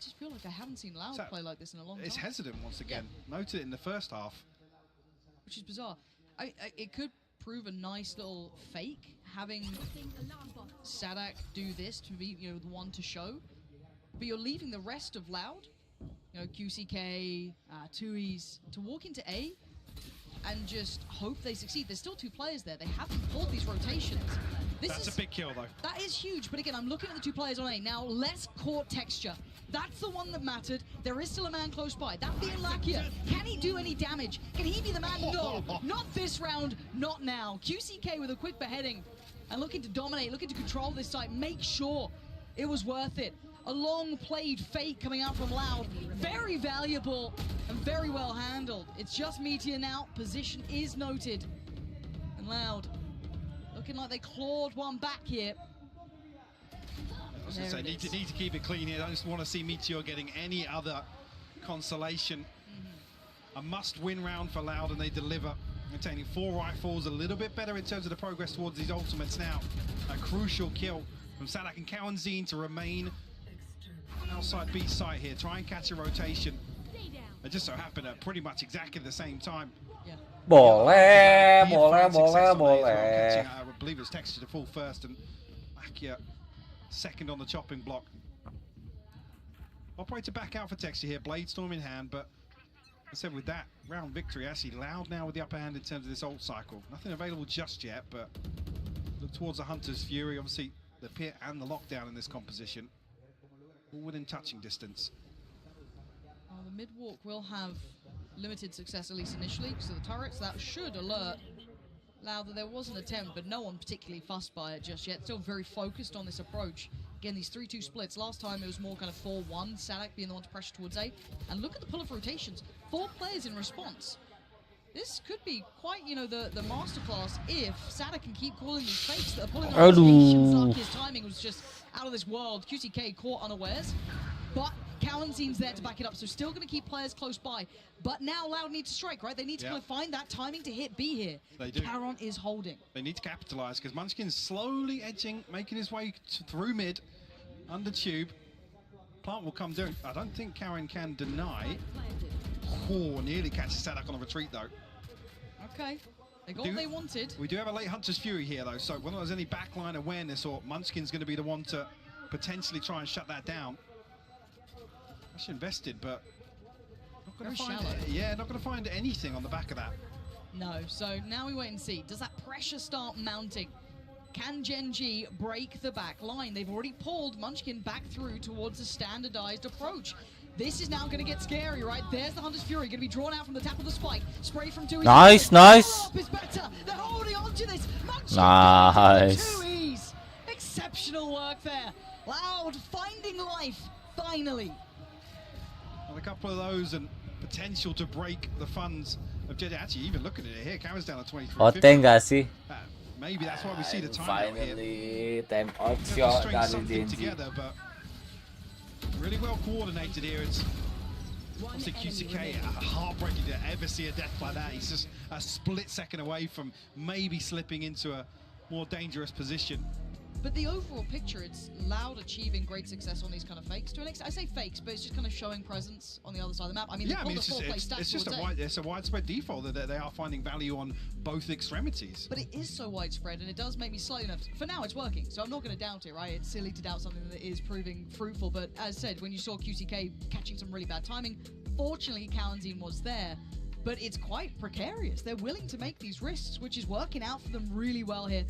just feel like I haven't seen Loud play like this in a long time. It's hesitant once again. Yeah. Noted it in the first half. Which is bizarre. It could prove a nice little fake, having Sadak do this to be, you know, the one to show. But you're leaving the rest of Loud, you know, QCK, Tui's, to walk into A and just hope they succeed. There's still 2 players there. They haven't pulled these rotations. That's a big kill, though. That is huge. But again, I'm looking at the 2 players on A. Now, less court texture. That's the one that mattered. There is still a man close by. That being Lakia. Can he do any damage? Can he be the man? No. Not this round. Not now. QCK with a quick beheading and looking to dominate, looking to control this site. Make sure it was worth it. A long-played fake coming out from Loud. Very valuable and very well handled. It's just Meteor now. Position is noted. And Loud looking like they clawed one back here. I was going to say, need to keep it clean here. I just want to see Meteor getting any other consolation. A must-win round for Loud, and they deliver. Maintaining 4 rifles, a little bit better in terms of the progress towards these ultimates now. A crucial kill from Sadak and KODE to remain outside B site here. Try and catch a rotation. It just so happened at pretty much exactly the same time. Boleh. I believe it was Texture to fall first and Akia second on the chopping block. Operator back out for Texture here, Blade Storm in hand, but I said with that round victory, actually Loud now with the upper hand in terms of this ult cycle. Nothing available just yet, but look towards the Hunter's Fury, obviously the pit and the lockdown in this composition. All within touching distance. Well, the mid-walk will have limited success, at least initially, because of the turrets. That should alert Loud that there was an attempt, but no one particularly fussed by it just yet. Still very focused on this approach. Again, these 3-2 splits. Last time it was more kind of 4-1, Sadak being the one to pressure towards A. And look at the pull of rotations. 4 players in response. This could be quite, you know, the masterclass if Sadak can keep calling these fakes that are pulling the rotations. His timing was just out of this world. QCK caught unawares, but KODE's there to back it up, so still going to keep players close by. But now Loud need to strike, right? They need to kind of find that timing to hit B here. They do. Caron is holding. They need to capitalize because Munchkin's slowly edging, making his way through mid, under tube. plant will come down. I don't think Karen can deny. Oh, nearly catches Sadak on a retreat though. Okay. They got what they wanted. We do have a late Hunter's Fury here though, so whether there's any backline awareness or Munchkin's going to be the one to potentially try and shut that down. Actually invested, but not going to find not going to find anything on the back of that. No, so now we wait and see. Does that pressure start mounting? Can GenG break the back line? They've already pulled Munchkin back through towards a standardized approach. This is now going to get scary, right? There's the Hunter's Fury, going to be drawn out from the tap of the spike. Spray from 2 Nice, nice. Is better. They're holding on to this. Munchkin Nice. 2Es. Exceptional work there. Loud finding life, finally. Well, a couple of those and potential to break the funds of GenG. Actually, even looking at it here, Karen's down to 23. Hotel nggak sih? Maybe that's why we see the time Finally, time out string shot dari something GenG. together, but really well coordinated here. It's obviously QCK, heartbreaking to ever see a death like that. He's just a split second away from maybe slipping into a more dangerous position. But the overall picture, it's Loud achieving great success on these kind of fakes. To an extent, I say fakes, but it's just kind of showing presence on the other side of the map. I mean, it's just a widespread default that they are finding value on both extremities. But it is so widespread, and it does make me slow enough. For now, it's working, so I'm not going to doubt it, right? It's silly to doubt something that is proving fruitful. But as said, when you saw QCK catching some really bad timing, fortunately, Kalanzine was there. But it's quite precarious. They're willing to make these risks, which is working out for them really well here.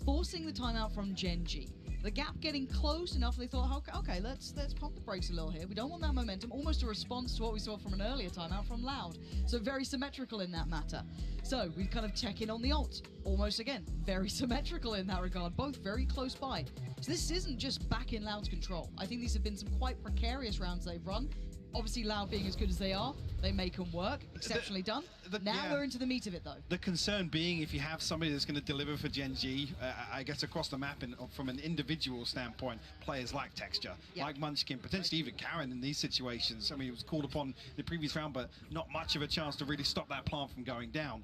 Forcing the timeout from GenG. The gap getting close enough, they thought, okay, let's pump the brakes a little here. We don't want that momentum. Almost a response to what we saw from an earlier timeout from Loud. So very symmetrical in that matter. So we kind of check in on the ult. Almost again, very symmetrical in that regard. Both very close by. So this isn't just back in Loud's control. I think these have been some quite precarious rounds they've run. Obviously, Loud being as good as they are, they make them work. Exceptionally done. Now we're into the meat of it, though. The concern being, if you have somebody that's going to deliver for GenG, I guess across the map, from an individual standpoint, players like Texture, like Munchkin, potentially even Karen in these situations. I mean, it was called upon in the previous round, but not much of a chance to really stop that plant from going down.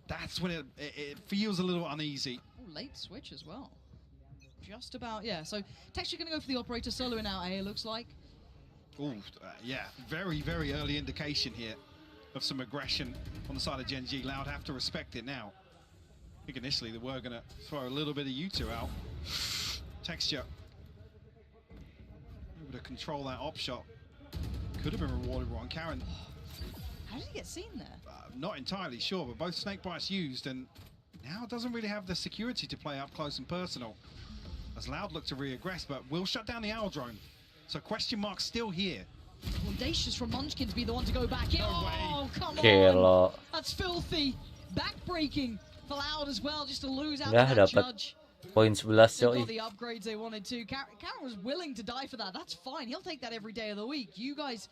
That's when it feels a little uneasy. Ooh, late switch as well. Just about, yeah. So Texture going to go for the operator, soloing out A, it looks like. Ooh, yeah, very, very early indication here of some aggression on the side of GenG. Loud have to respect it now. I think initially they were going to throw a little bit of U2 out. Texture able to control that op shot. Could have been rewarded wrong. Karen. How did he get seen there? Not entirely sure, but both snake bites used, and now doesn't really have the security to play up close and personal. As Loud look to re-aggress, but will shut down the owl drone. So question mark still here. Audacious from Munchkin to be the one to go back in. Oh, come Gila. on. That's filthy. Backbreaking for Loud as well, just to lose out Ya, to that dapat judge. poin 11 They've yoi. got the upgrades they wanted to. Karen was willing to die for that. That's fine. He'll take that every day of the week. You guys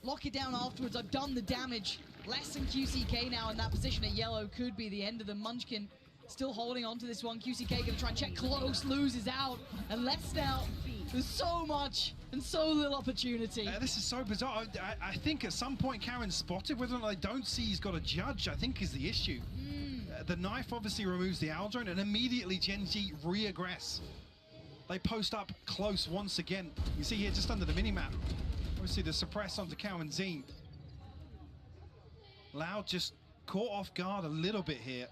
lock it down afterwards. I've done the damage. Less than QCK now in that position at yellow. Could be the end of the Munchkin. Still holding on to this one. QCK going to try and check close. Loses out. And less now. There's so much and so little opportunity. This is so bizarre. I think at some point Karen spotted. Whether or not they don't see he's got a judge, I think is the issue. The knife obviously removes the owl drone, and immediately GenG re-aggress. They post up close once again. You see here just under the minimap. Obviously the suppress onto Kalanzine. Loud just caught off guard a little bit here.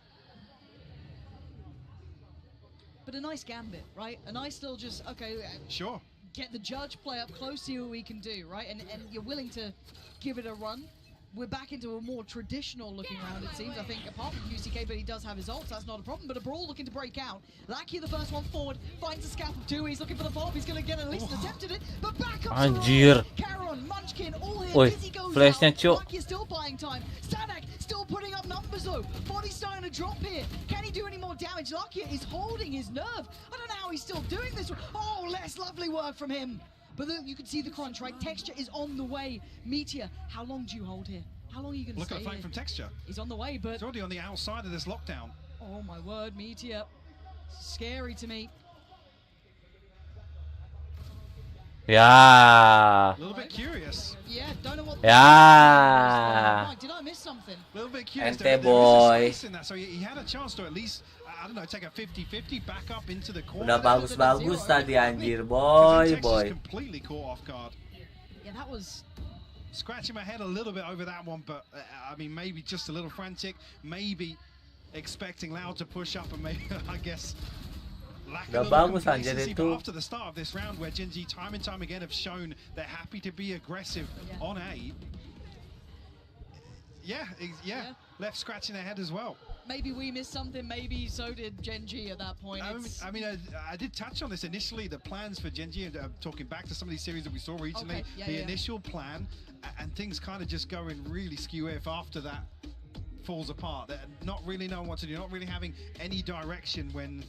But a nice gambit, right? A nice little just, okay, sure. Get the judge, play up close, see what we can do, right? And you're willing to give it a run. We're back into a more traditional looking round, it seems. I think apart from QCK, but he does have his ults, that's not a problem. But a Brawl looking to break out. Lackey, the first one forward, finds the scalp of 2. He's looking for the follow-up. He's going to get at least an attempt at it. But back up Anjir. Karon, Munchkin, all here. Oi, Busy goes flashnya, out. Cuk. Lackey is still buying time. Stanek still putting up numbers though. Body's starting to drop here. Can he do any more damage? Lackey is holding his nerve. I don't know how he's still doing this. Oh, less lovely work from him. But then you can see the crunch, right? Texture is on the way. Meteor, how long do you hold here? How long are you going to stay Look at the flank from Texture. He's on the way, but... He's already on the outside of this lockdown. Oh my word, Meteor. Scary to me. Yeah. A little bit curious. Yeah, don't know what... Yeah. Mike, did I miss something? A little bit curious. Ente boy. In that, so he had a chance to at least... I don't know, take a 50-50 back up into the corner. Udah bagus-bagus tadi anjir, boy. Completely caught off guard. Yeah, that was scratching my head a little bit over that one, but I mean, maybe just a little frantic, maybe expecting Loud to push up, and maybe I guess lack of complacency. But after the start of this round, where GenG time and time again have shown they're happy to be aggressive on A. Yeah, left scratching their head as well. Maybe we missed something, maybe so did GenG at that point. I mean, I did touch on this initially, the plans for GenG, and talking back to some of these series that we saw recently, the initial plan, and things kind of just going really skew if after that falls apart. They're not really knowing what to do, not really having any direction when,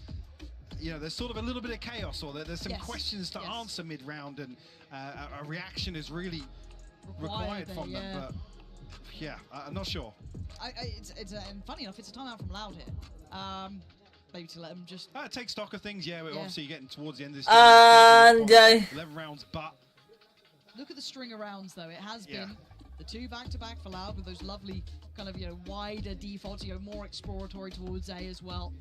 you know, there's sort of a little bit of chaos, or there's some questions to answer mid-round, and a reaction is really required from them. But yeah, I'm not sure. And funny enough, it's a timeout from Loud here. Maybe to let them just take stock of things. Yeah, we're obviously getting towards the end of this. 11 rounds, but look at the string of rounds though. It has been the 2 back-to-back for Loud with those lovely kind of, you know, wider defaults, you know, more exploratory towards A as well.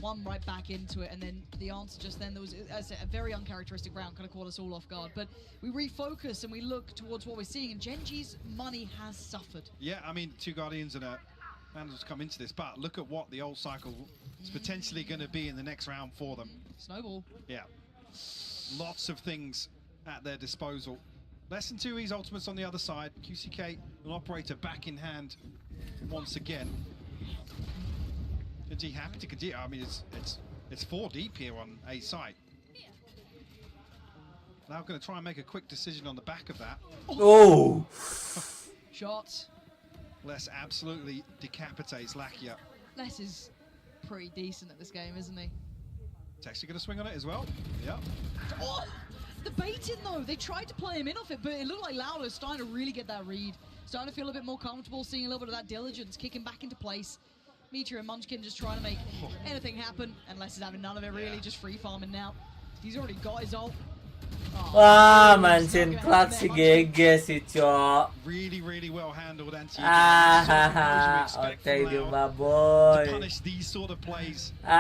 1 right back into it, and then the answer just then, there was, as I said, a very uncharacteristic round, kind of caught us all off guard. But we refocus and we look towards what we're seeing, and GenG's money has suffered. Yeah, I mean, 2 Guardians and a Vandals come into this, but look at what the old cycle is potentially going to be in the next round for them. Snowball. Yeah. Lots of things at their disposal. Less than 2 E's ultimates on the other side. QCK, an operator back in hand once again. GenG happy to continue. I mean, it's 4 deep here on A site. Now going to try and make a quick decision on the back of that. Oh! Shots. Les absolutely decapitates Lakia. Les is pretty decent at this game, isn't he? He's actually going to swing on it as well. Yeah. Oh! The baiting though, they tried to play him in off it, but it looked like Lauder is starting to really get that read. Starting to feel a bit more comfortable, seeing a little bit of that diligence, kicking back into place. Meteor and Munchkin just trying to make anything happen, and Les is having none of it really, just free farming now. He's already got his ult. Wah, mancing klak si GG si Cok. Really well handled, anti. Oke di boy. To punish these sort of plays. To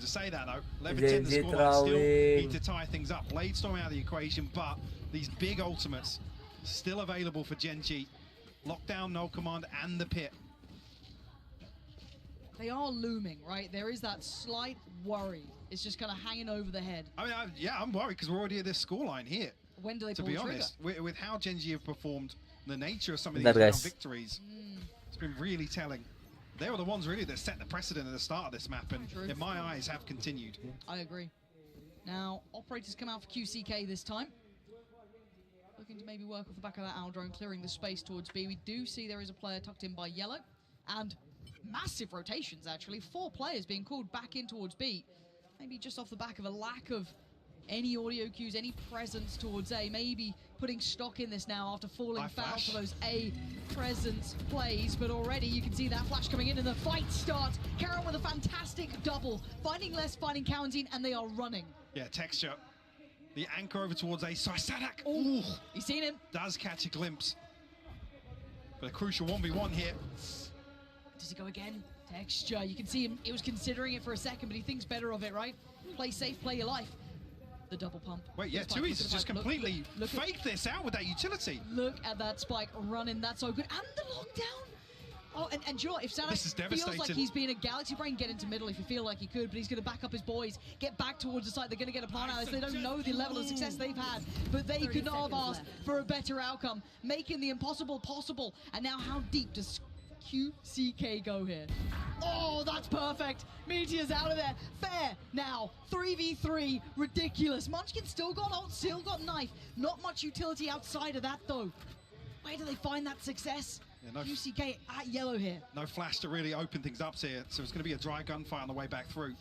say that though, Levitt the scoreline still need to tie things up. Bladestorm out of the equation, but these big ultimates still available for GenG. Lockdown, no command, and the pit. They are looming, right? There is that slight worry. It's just kind of hanging over the head. I mean, I'm worried because we're already at this scoreline here. When do they pull the trigger? To be honest, with how GenG have performed, the nature of some of these victories, it's been really telling. They were the ones really that set the precedent at the start of this map, and in my eyes have continued. I agree. Now, operators come out for QCK this time. Looking to maybe work off the back of that owl drone, clearing the space towards B. We do see there is a player tucked in by yellow, and massive rotations actually. 4 players being called back in towards B. Maybe just off the back of a lack of any audio cues, any presence towards A. Maybe putting stock in this now after falling foul for those A presence plays. But already you can see that flash coming in and the fight starts. Karen with a fantastic double. Finding Les, finding Quarantine, and they are running. Yeah, texture. The anchor over towards A. Sadak. Ooh, he's seen him. Does catch a glimpse. But a crucial 1v1 here. Does he go again? Texture. You can see him. He was considering it for a second, but he thinks better of it, right? Play safe, play your life. The double pump. Wait, yeah, 2E's just completely faked this out with that utility. Look at that spike running. That's so good. And the lockdown. Oh, and you know, if Sadak feels like he's being a Galaxy Brain, get into middle if you feel like he could, but he's going to back up his boys, get back towards the site. They're going to get a plan out of this. They don't know the level of success they've had, but they could not have asked for a better outcome, making the impossible possible. And now how deep does QCK go here? Oh, that's perfect. Meteor's out of there. Fair. Now, 3v3. Ridiculous. Munchkin still got ult, still got knife. Not much utility outside of that, though. Where do they find that success? Yeah, QCK at yellow here. No flash to really open things up here, so it's going to be a dry gunfire on the way back through.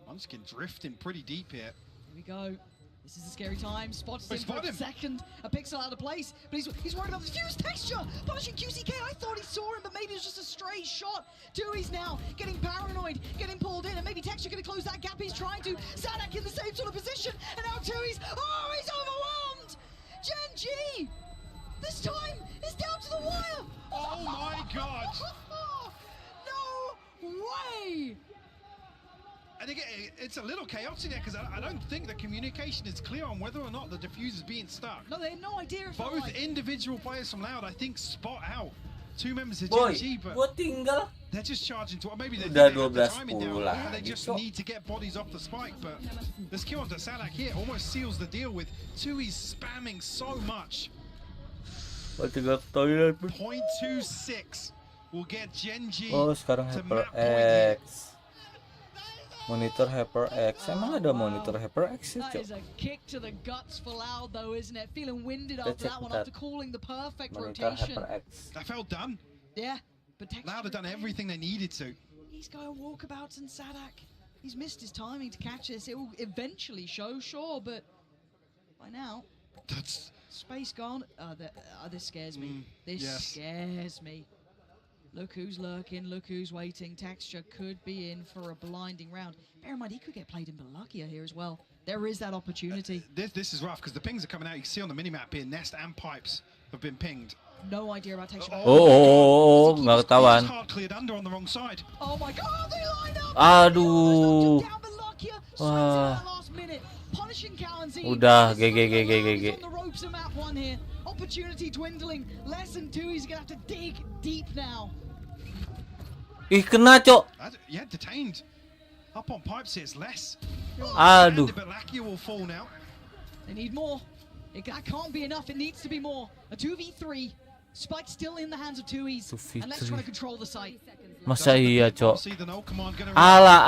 Munchkin drifting pretty deep here. Here we go. This is a scary time. Spots him for a second. A pixel out of place, but he's worried about the fuse texture. Punishing QCK. I thought he saw him, but maybe it was just a stray shot. Dewey's now getting paranoid, getting pulled in, and maybe Texture going to close that gap. He's trying to. Sadak in the same sort of position, and now Dewey's. Oh, he's overwhelmed. GenG. This time is down to the wire. Oh my God. No away! And again, it's a little chaotic there because I don't think the communication is clear on whether or not the diffuser is being stuck. No, they had no idea. If Both like... individual players from Loud, I think, spot out 2 members of Boy, GenG, but gua tinggal. they're just charging to maybe they Udah have the 12-10 timing down. lah, They just gitu. need to get bodies off the spike, but this kill onto Sadak here almost seals the deal with Tui's spamming so much. Tinggal ke toilet. 0.26 will get GenG Oh, sekarang to map point here. HyperX. Monitor HyperX. Emang ada monitor HyperX That itu? is a kick to the guts for Loud, though, isn't it? Feeling winded Let's after that check one, that. after calling the perfect Monitor rotation. HyperX. That felt done. Yeah, but Loud have done everything they needed to. He's going walkabouts and Sadak. He's missed his timing to catch this. It will eventually show, sure, but by now, That's space gone. This scares me. This yes. scares me. Look who's lurking, look who's waiting. Texture could be in for a blinding round. Bear in mind, he could get played in Balakia here as well. There is that opportunity. This is rough because the pings are coming out. You can see on the minimap here, Nest and Pipes have been pinged. No idea about Texture. Oh, nggak ketahuan. Hard cleared under on the wrong side. Oh my god, they line up! Aduh. Wah. Wah. Udah, GG. On the ropes of map 1 here. Opportunity dwindling. Less than 2. He's gonna have to dig deep now. Ih, kena, Cok. Yeah, detained. Up on Pipes here, it's less. Aduh. But Lakia will fall now. They need more. That can't be enough. It needs to be more. A 2v3. Spike still in the hands of 2Es. And let's try to control the site. Masa iya, Cok? See the no command gonna Alah.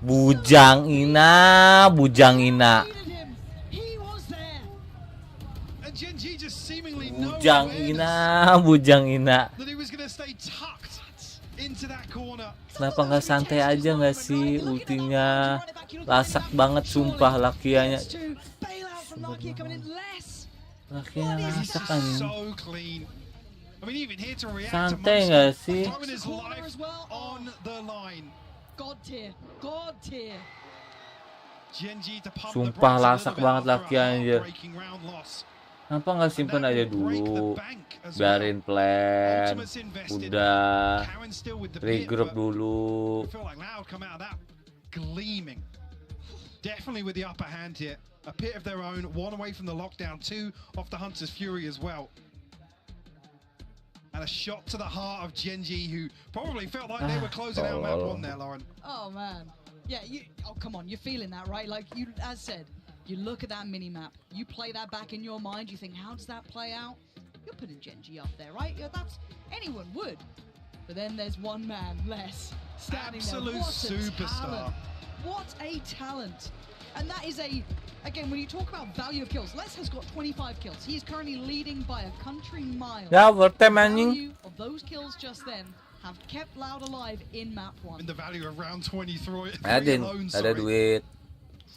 Bujang Ina. And GenG just seemingly no Bujang Ina. that he was gonna stay tucked into that corner. Kenapa nggak santai aja nggak sih ultinya? Lasak banget sumpah Lakianya. Lakianya lasak kan. So clean. I mean, even here to react Santai to nggak sih? throwing his life on the line. God tier. GenG to pump Sumpah the lasak banget Lakianya. breaking round loss. Kenapa nggak simpen aja dulu? Biarin plan. Udah. Regroup dulu. I feel like Loud come out of that gleaming. Definitely with the upper hand here. A pit of their own, 1 away from the lockdown, 2 off the Hunter's Fury as well. And a shot to the heart of GenG, who probably felt like they were closing out map 1 there, Lauren. Oh man. Yeah, come on, you're feeling that, right? Like you as said, you look at that mini-map, you play that back in your mind, you think, how does that play out? You're putting GenG up there, right? That's anyone would. But then there's one man less standing Absolute there. What superstar. What a talent. And that is again, when you talk about value of kills, Les has got 25 kills. He is currently leading by a country mile. Ya, overtime The anjing. value of those kills just then have kept Loud alive in map 1. And the value of round 23 Ada alone, duit.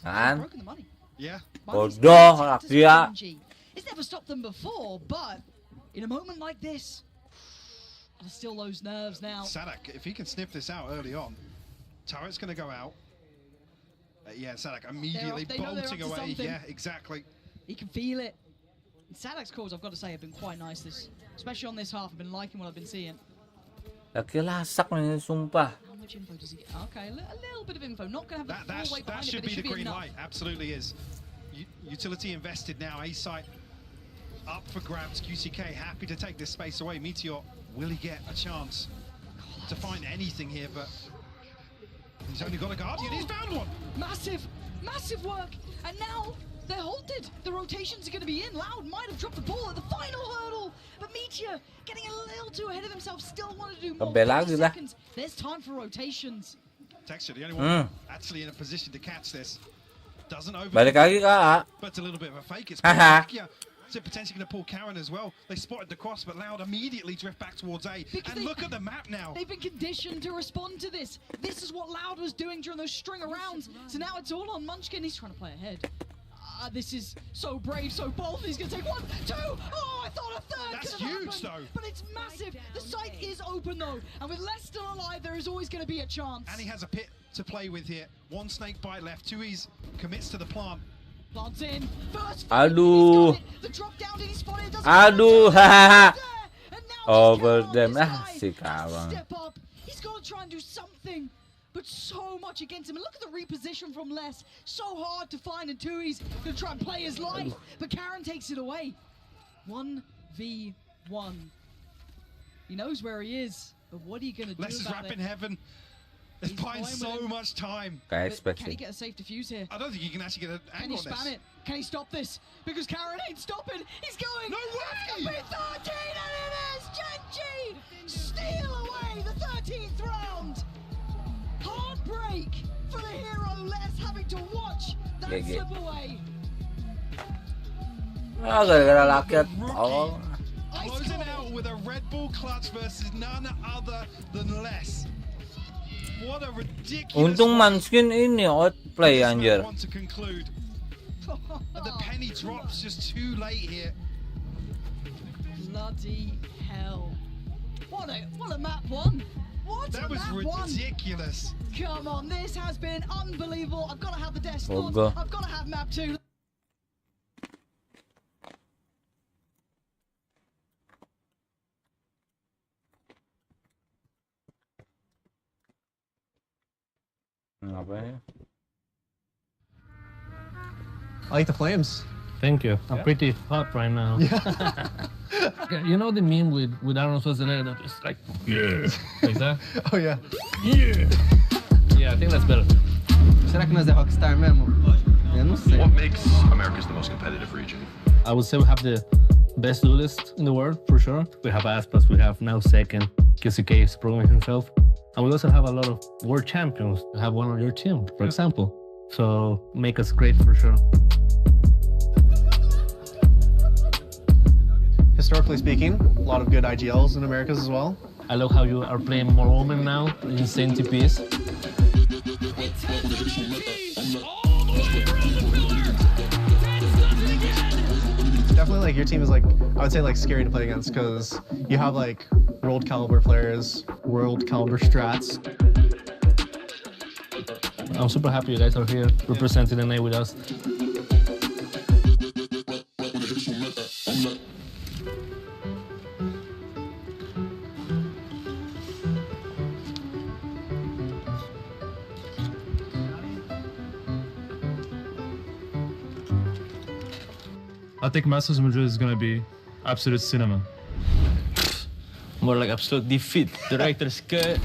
Kan? Broken the money. Yeah. Bodoh Lakia. It's never stopped them before, but in a moment like this, there's still those nerves now. Sadak, if he can sniff this out early on, turret's going to go out. Yeah, Sadak immediately They know they're bolting up to away. something. Yeah, exactly. He can feel it. And Sadak's calls, I've got to say, have been quite nice, especially on this half. I've been liking what I've been seeing. Lakia lasak nih, sumpah. How much info does he get? Okay, a little bit of info. Not going to have the That full weight behind should it, but be it should the be green enough. light. Absolutely is. Utility invested now. A site up for grabs. QCK happy to take this space away. Meteor, will he get a chance to find anything here? But he's only got a Guardian. He's found one. Massive work. And now they're halted. The rotations are going to be in. Loud might have dropped the ball at the final hurdle. But Meteor getting a little too ahead of himself. Still wanted to do more. Kebel lagi lah. Seconds. There's time for rotations. Texture, the only one actually in a position to catch this. Doesn't over. Balik lagi, Kak. But it's a little bit of a fake. It's Haha. so potentially going to pull Karen as well. They spotted the cross, but Loud immediately drift back towards A. Because and look at the map now. They've been conditioned to respond to this. This is what Loud was doing during those string of rounds. So now it's all on Munchkin. He's trying to play ahead. This is so brave, so bold. He's going to take 1, 2. Oh, I thought a third. That's could have huge, happened. though. But it's massive. The site is open, though. And with Les still alive, there is always going to be a chance. And he has a pit to play with here. 1 snake bite left. 2Es commits to the plant. Aduh. Aduh, hahaha. Overdam si kawan. He's got to try and do something, but so much against him. And look at the reposition from Les. So hard to find, and Tui's going to try and play his life, but Karen takes it away. 1v1. He knows where he is, but what are you going to do Les is about wrapping it? heaven. It's buying so much time. Kayak Can expect he sih. get a safe defuse here? I don't think he can actually get an Can angle he on spam this. it? Can he stop this? Because Karen ain't stopping. He's going. No way! With 13, and it is GenG steal away the 13th round. Heartbreak for the hero Les, having to watch that GG. slip away. Ah, gara-gara rakyat. Oh. Closing out with a Red Bull clutch versus none other than Les. What a ridiculous. Untung Manskin ini outplay anjir. Want to conclude. And the penny drops just too late here. Bloody hell. What a map one. What That a was map ridiculous. one. Come on, this has been unbelievable. I've got to have the desk Oh, thoughts. God. I've got to have map 2. Apa ya? I like the flames. Thank you. I'm Yeah. pretty hot right now. Yeah, you know the meme with Arnold Schwarzenegger that is like, yeah, like that? Oh yeah. Yeah. Yeah, I think that's better. Será que nós é rockstar mesmo? Eu não sei. What makes America the most competitive region? I would say we have the best duelist in the world, for sure. We have Aspas, we have now second. QCK is proving himself. And we also have a lot of world champions. We have one on your team, for example. So make us great for sure. Historically speaking, a lot of good IGLs in Americas as well. I love how you are playing more women now, insane TPs. Definitely, like your team is like, I would say like scary to play against because you have like world caliber players, world caliber strats. I'm super happy you guys are here representing the NA with us. I think Masters Madrid is going to be absolute cinema. More like absolute defeat. Director's cut.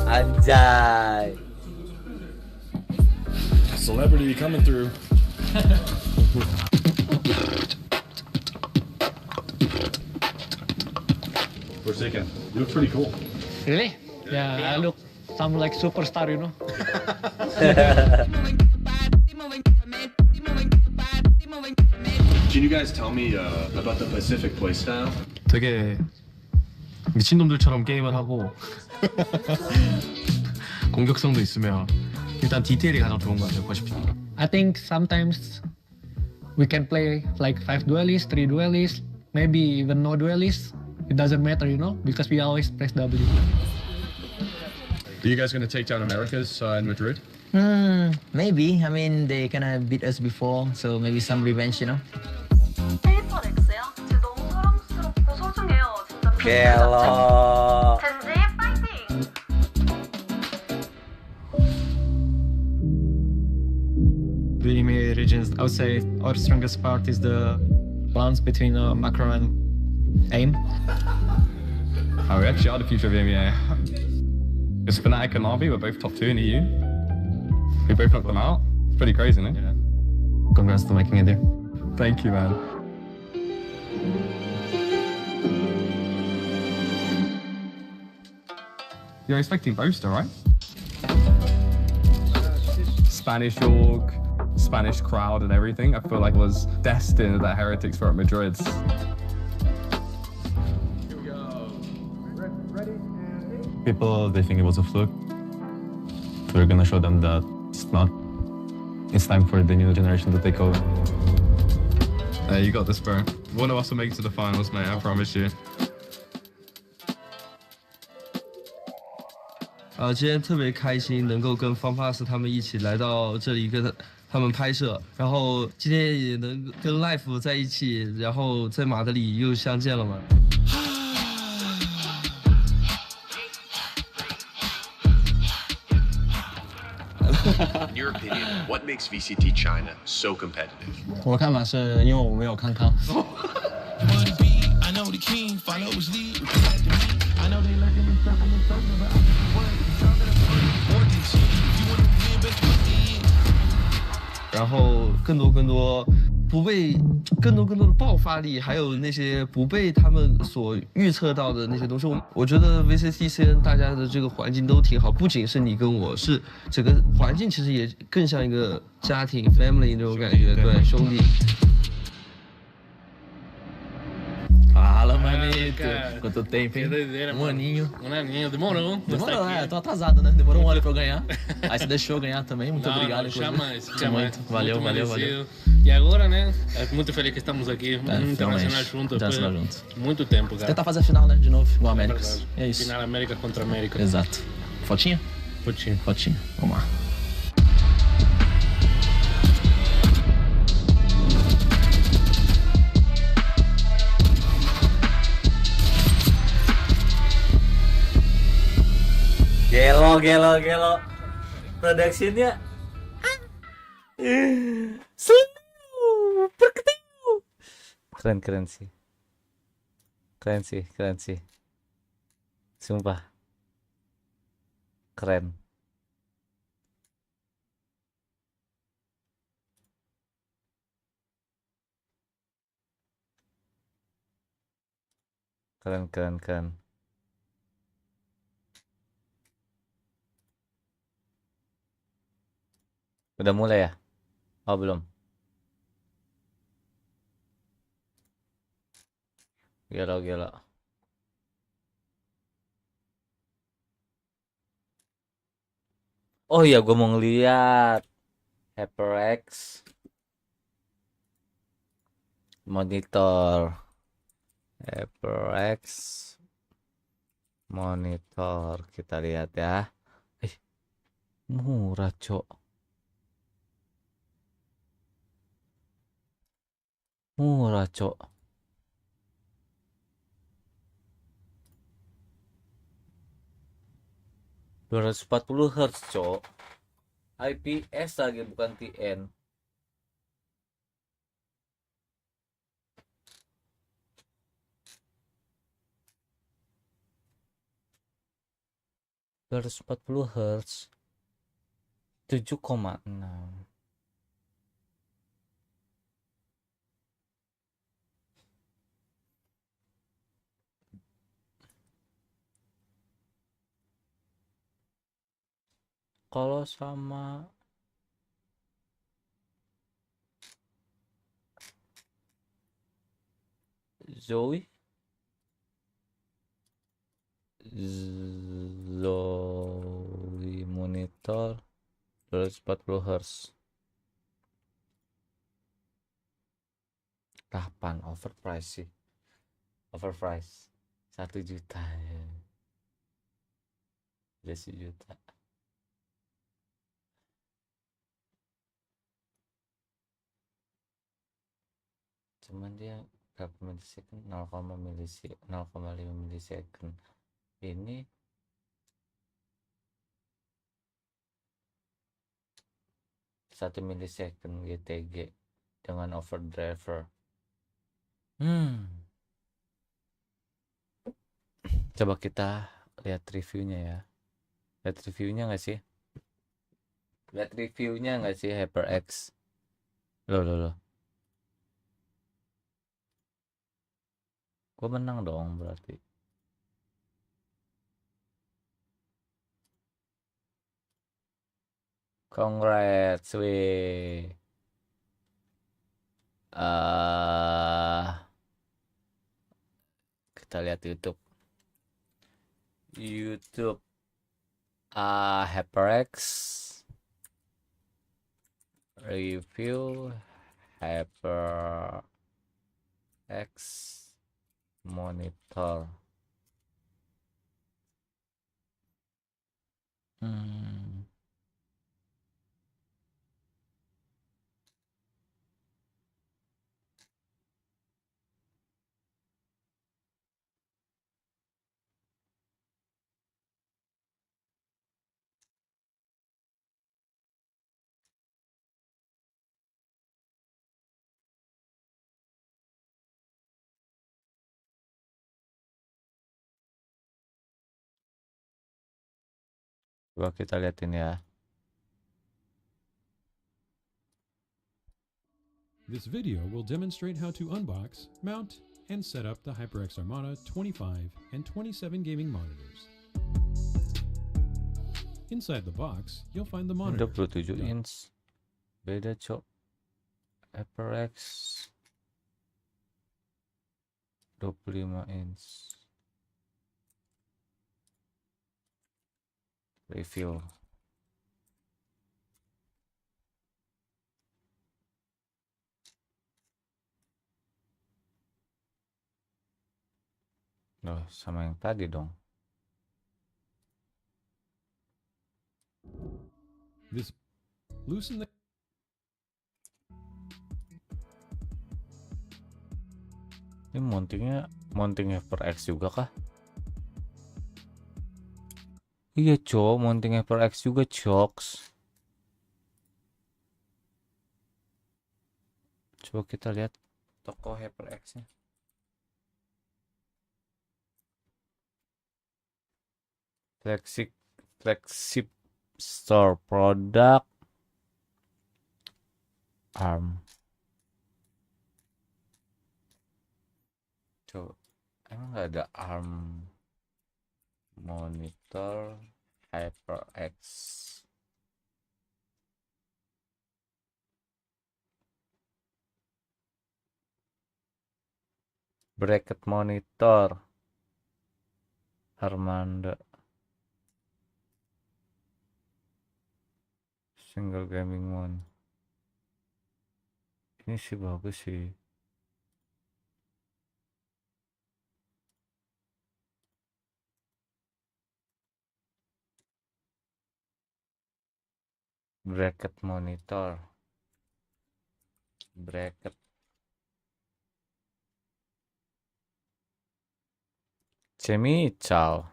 Anjay. Celebrity coming through. Forsaken, you look pretty cool. Really? Yeah, I look some like superstar, you know. Can you guys tell me about the Pacific playstyle? 되게 미친놈들처럼 게임을 하고 공격성도 있으며 일단 디테일이 가장 좋은 것 같아요, 퍼시픽. I think sometimes we can play like 5 duelists, 3 duelists, maybe even no duelists. It doesn't matter, you know, because we always press W. Are you guys going to take down Americas in Madrid? Maybe. I mean, they kind of beat us before, so maybe some revenge, you know. HyperX요? 진짜 너무 사랑스럽고 소중해요. 진짜 Gelo. 젠지 파이팅! The EMEA regions, I would say our strongest part is the balance between macro and aim. Oh, we actually are the future of EMEA. It's Fnatic and Navi, we're both top 2 in EU. We both knocked them out. It's pretty crazy, isn't it? Yeah. Congrats to making it there. Thank you, man. You're expecting Boaster, right? Spanish org, Spanish crowd and everything. I feel like it was destined that Heretics were at Madrid. People, they think it was a fluke. We're gonna show them that it's not. It's time for the new generation to take over. You got this, bro. One of us will make it to the finals, mate, I promise you. 今天特别开心能够跟方 pass 他们一起来到这里跟他们拍摄，然后今天也能跟 Life 在一起，然后在马德里又相见了嘛。In your opinion, what makes VCT China so competitive? 我的看法是因为我没有看康。然后更多不被更多的爆发力，还有那些不被他们所预测到的那些东西，我觉得 VCTCN 大家的这个环境都挺好，不仅是你跟我，是整个环境其实也更像一个家庭 family 那种感觉，对，兄弟。Fala, manito. Quanto tempo, hein? Um aninho. Um aninho, demorou. Tô atrasado, né? Demorou um ano pra eu ganhar. Aí você deixou ganhar também, muito Não, obrigado. não, inclusive. jamais. Valeu. E agora, né? Muito feliz que estamos aqui, internacional juntos. Internacional juntos. Muito tempo, cara. Tentar fazer a final, né? De novo, igual Américas. É isso. Final América contra América. Exato. Fotinha? Fotinha. Vamos lá. Gelo. Produksinya super keren sih. Keren sih. Sumpah. Keren. Keren. Udah mulai ya? Oh, belum. Gila. Oh iya, gue mau ngeliat HyperX monitor. HyperX monitor. Kita lihat ya. Murah, Cok. Murah, Cok. Hz, Cok. IPS lagi, bukan TN. Hz 7,6. Kalau sama Zoe monitor 240 Hz 8 overprice sih. Overprice 1 juta ya. Udah 1 juta. Cuman dia berapa milisecond, 0,5 milisecond. Ini satu milisecond GTG dengan overdriver. Coba kita lihat reviewnya ya. Lihat reviewnya nggak sih? HyperX. Loh. Gue menang dong berarti. Congrats, weh. Kita lihat YouTube. HyperX review HyperX monitor. Coba kita liatin ya. This video will demonstrate how to unbox, mount, and set up the HyperX Armada 25 and 27 gaming monitors. Inside the box, you'll find the monitor. 27 inch. Beda, cok. HyperX 25 inch. Review. Loh, sama yang tadi dong. This loosen the Ini mounting HyperX juga kah? Iya, cok, mounting HyperX juga, coks. Coba kita lihat toko HyperX-nya. Flagship store product ARM. Coba, emang nggak ada ARM monitor HyperX? Bracket monitor Armanda. Single gaming one. Ini sih bagus sih. Bracket monitor. Bracket. Cemical.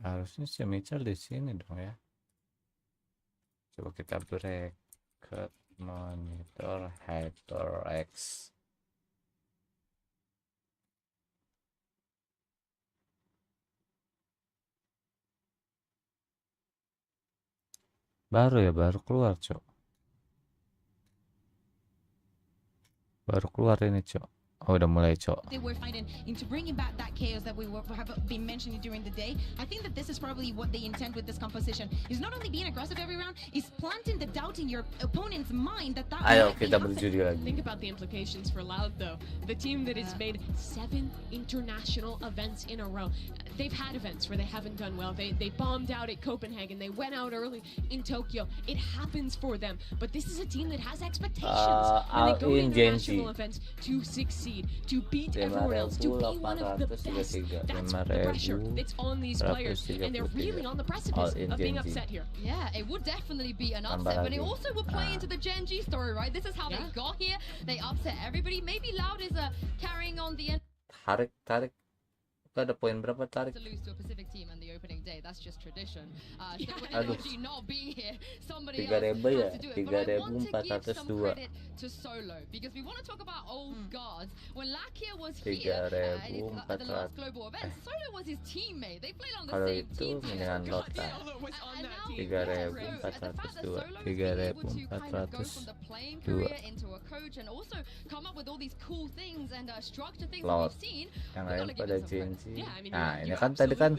Harusnya semical di sini dong ya. Coba kita bracket monitor HyperX. Baru keluar, cok. Baru keluar ini, cok. Oh, udah mulai, cok. They were fighting into bringing back that chaos that we have been mentioning during the day. I think that this is probably what they intend with this composition. Is not only being aggressive every round, is planting the doubt in your opponent's mind that Ayo kita berjudi lagi. Think about the implications for Loud though. The team that has made 7 international events in a row. They've had events where they haven't done well. They bombed out at Copenhagen. They went out early in Tokyo. It happens for them. But this is a team that has expectations when they go to international events to succeed, to beat everyone else, to be one of the best. That's the pressure that's on these players, and they're really on the precipice of being upset here. Yeah, it would definitely be an upset, but it also would play into the GenG story, right? This is how they got here. They upset everybody. Maybe Loud is carrying on the end. Tarik. Ada poin berapa tarik? To lose to a Pacific team on the opening day, that's just tradition. So with NG not being here, somebody else has to do it. But I want to give some credit to Solo because we want to talk about old guards. When Lakia was here at the last global event, Solo was his teammate. They played on the same team. Dengan Lota 3.402, 3.402 into a coach and also come up with all these cool things and structure things Lot. that we've seen. Yang lain pada GenG. Nah, ini kan tadi kan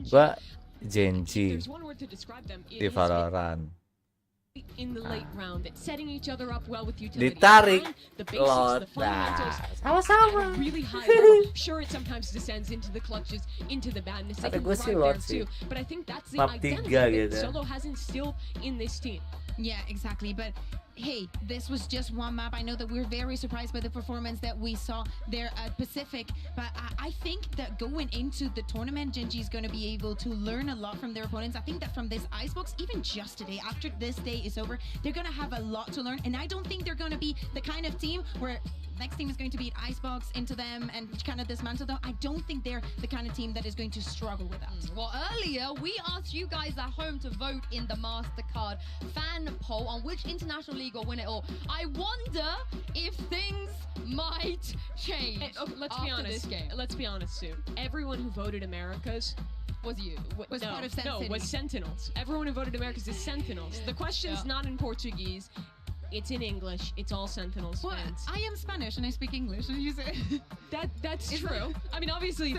gua GenG di Valorant. In the late round, that setting each other up well with utility. Ditarik The basics, the fundamentals, sama-sama. at a really high level. Sure, it sometimes descends into the clutches, into the madness. They Ada can gue sih thrive Lot there sih. too. But I think that's the Map identity 3 that gitu. Solo has instilled in this team. Yeah, exactly. But hey, this was just one map. I know that we're very surprised by the performance that we saw there at Pacific, but I think that going into the tournament, GenG is going to be able to learn a lot from their opponents. I think that from this Icebox, even just today, after this day is over, they're going to have a lot to learn, and I don't think they're going to be the kind of team where next team is going to beat Icebox into them and kind of dismantle them. I don't think they're the kind of team that is going to struggle with that. Well, earlier we asked you guys at home to vote in the MasterCard fan poll on which international league will win it all. I wonder if things might change. Let's be honest. This game. Let's be honest, Sue. Everyone who voted Americas was you. Was no, part of no, was Sentinels. Everyone who voted Americas is Sentinels. The question's not in Portuguese. It's in English. It's all Sentinels fans. I am Spanish and I speak English. And you say that's true. I mean, obviously,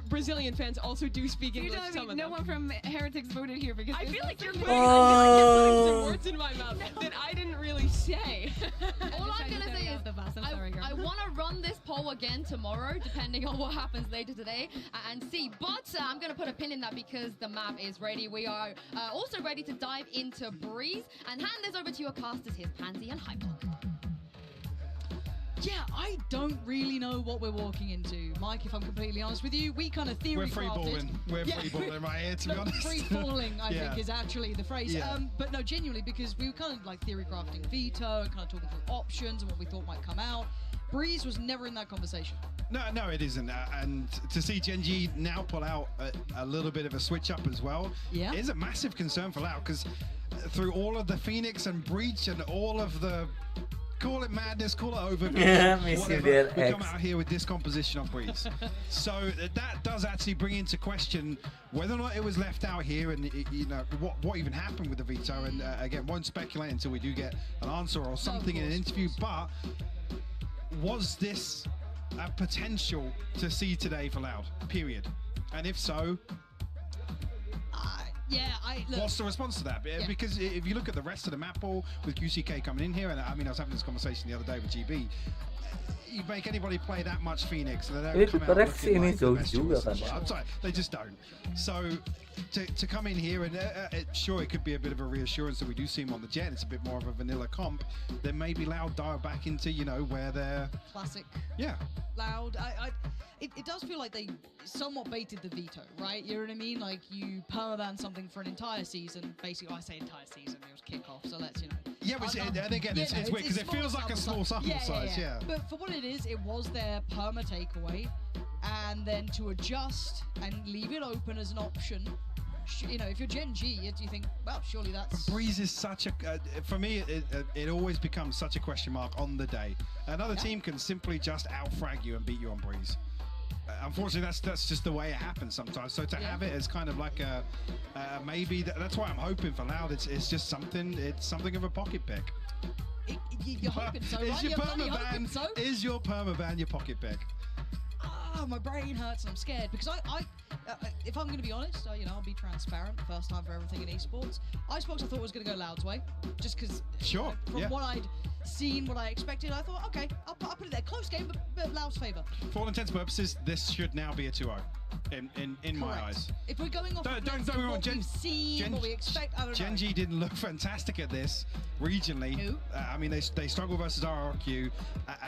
Brazilian fans also do speak English. Some of no them. one from Heretics voted here because I feel like you're putting some words in my mouth that I didn't really say. All I'm gonna say is I want to run this poll again tomorrow, depending on what happens later today, and see. But I'm gonna put a pin in that because the map is ready. We are also ready to dive into Breeze and hand this over to your casters. Here's Pansy and Hyper. Yeah, I don't really know what we're walking into, Mike, if I'm completely honest with you. We kind of theory crafted. We're free balling right here, to be honest. Free falling, I think, is actually the phrase. Yeah. But no, genuinely, because we were kind of like theory crafting veto and kind of talking through options and what we thought might come out. Breeze was never in that conversation. No, it isn't. And to see GenG now pull out a little bit of a switch up as well is a massive concern for Loud, because through all of the Phoenix and Breach and all of the, call it madness, call it over, whatever, we come out here with this composition on Breeze. So that does actually bring into question whether or not it was left out here, and you know what even happened with the veto. And again, won't speculate until we do get an answer or something in an interview. But was this a potential to see today for Loud? Period. And if so, look, what's the response to that? Because if you look at the rest of the map pool with QCK coming in here, and I mean, I was having this conversation the other day with GB. You make anybody play that much Phoenix, and they don't come out looking like the best choices. I'm sorry, they just don't. So to come in here and sure, it could be a bit of a reassurance that we do see him on the jet. It's a bit more of a vanilla comp. Then maybe Loud dial back into where they're classic. Yeah. Loud. It does feel like they somewhat baited the veto, right? You know what I mean? Like you permaban something for an entire season. Basically, I say entire season. It was kickoff, so let's Yeah, but and again, it's weird because it feels like a small sample size. Yeah. But for what it is, it was their perma takeaway, and then to adjust and leave it open as an option. If you're GenG, you think, well, surely that's... Breeze is such a... for me, it always becomes such a question mark on the day. Another team can simply just out-frag you and beat you on Breeze. Unfortunately, that's just the way it happens sometimes. So to have it as kind of like a... maybe... That's why I'm hoping for Loud. It's just something... It's something of a pocket pick. You're hoping so, right? Is your permaban your pocket pick? My brain hurts and I'm scared because if I'm going to be honest, I'll be transparent. First time for everything in esports. Icebox I thought was going to go Loud's way, just because from what I'd seen, what I expected, I thought, okay, I'll put it there. Close game, but Loud's favour. For all intents and purposes, this should now be a 2-0 in my eyes. If we're going off what we've seen, what we expect, I don't know. GenG didn't look fantastic at this regionally. I mean, they struggle versus RRQ,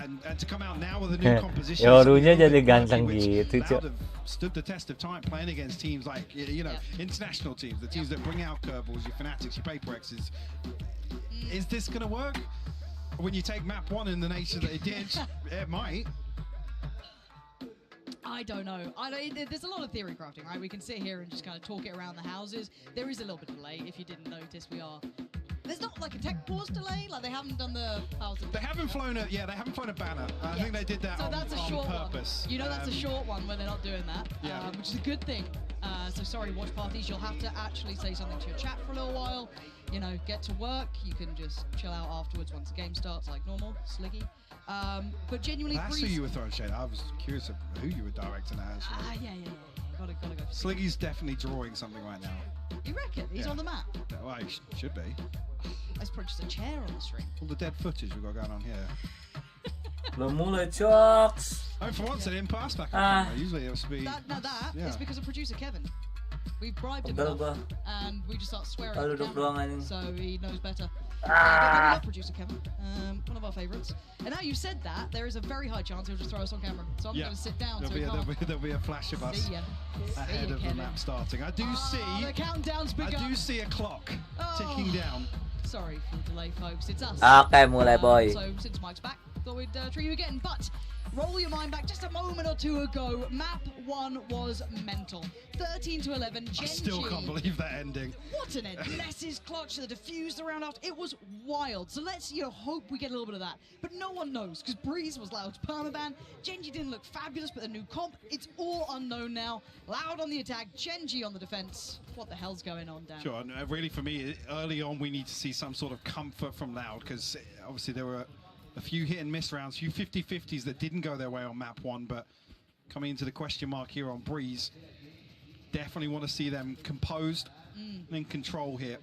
and to come out now with a new composition. Jadi ganteng gitu, Cok. Stood the test of time playing against teams like international teams, the teams that bring out Kerbals, your Fanatics, your HyperXs. Is this going to work? When you take map 1 in the nature that it did, it might. I don't know. There's a lot of theory crafting, right? We can sit here and just kind of talk it around the houses. There is a little bit of delay. If you didn't notice, there's not like a tech pause delay. Like they haven't done the. They haven't flown they haven't flown a banner. I think they did that on purpose. One. That's a short one when they're not doing that, which is a good thing. So sorry, watch parties. You'll have to actually say something to your chat for a little while. Get to work. You can just chill out afterwards once the game starts, like normal. Sliggy. But genuinely, that's who you were throwing shade. I was curious of who you were directing at. Yeah. Gotta go. Sliggy's definitely drawing something right now. You reckon? He's on the map? Well, he should be. Let's put just a chair on the stream. All the dead footage we've got going on here. Belum mulai, Cox. Oh, for once, it didn't pass back. Usually it must be... That is because of producer Kevin. We've bribed him enough, and we just start swearing at the camera, so he knows better. Producer Kevin, one of our favourites. And now you said that, there is a very high chance he'll just throw us on camera. So I'm going to sit down. There'll be a flash of us ahead of the map starting. I do see. The countdown's begun. I do see a clock ticking down. Sorry for the delay, folks. It's us. Okay, mulai boy. So since Mike's back, thought we'd treat you again. But roll your mind back just a moment or two ago. Map 1 was mental. 13-11. GenG. I still can't believe that ending. What an end! Ness's clutch, the diffused around after. It was wild. So let's hope we get a little bit of that. But no one knows because Breeze was Loud's permaban. GenG didn't look fabulous, but the new comp, it's all unknown now. Loud on the attack, GenG on the defense. What the hell's going on, Dan? Sure, and really for me, early on we need to see some sort of comfort from Loud because obviously there were a few hit and miss rounds, a few 50-50s that didn't go their way on map 1, but coming into the question mark here on Breeze, definitely want to see them composed and in control here.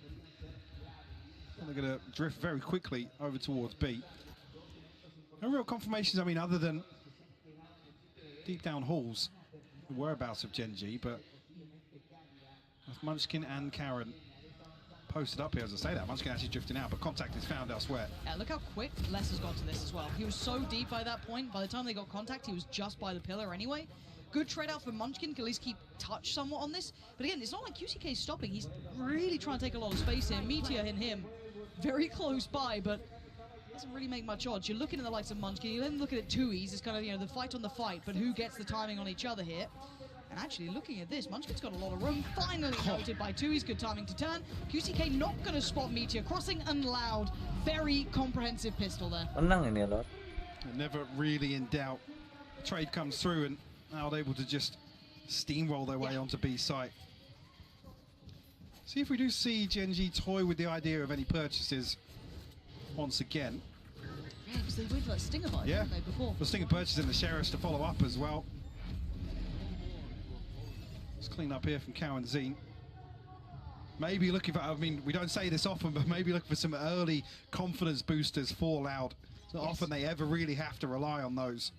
And they're going to drift very quickly over towards B. No real confirmations, I mean, other than deep down halls, the whereabouts of GenG, but with Munchkin and Karen posted up here, as I say that. Munchkin actually drifting out, but contact is found elsewhere. Yeah, look how quick Les has got to this as well. He was so deep by that point. By the time they got contact, he was just by the pillar anyway. Good trade out for Munchkin, can at least keep touch somewhat on this. But again, it's not like QCK is stopping. He's really trying to take a lot of space here. Meteor and him very close by, but doesn't really make much odds. You're looking at the likes of Munchkin. You then look at it 2Es. It's kind of, the fight on the fight, but who gets the timing on each other here? And actually, looking at this, Munchkin's got a lot of room. Finally noted by 2Es. Good timing to turn. QCK not going to spot Meteor. Crossing and Loud. Very comprehensive pistol there. Never really in doubt. Trade comes through and Loud able to just steamroll their way onto B site. See if we do see GenG toy with the idea of any purchases once again. Yeah, because they went for that Stinger buy, didn't they, before? The Stinger purchasing the Sheriffs to follow up as well. Let's clean up here from Cow and Zine. Maybe looking for, I mean, we don't say this often, but maybe looking for some early confidence boosters for Loud. It's not often they ever really have to rely on those.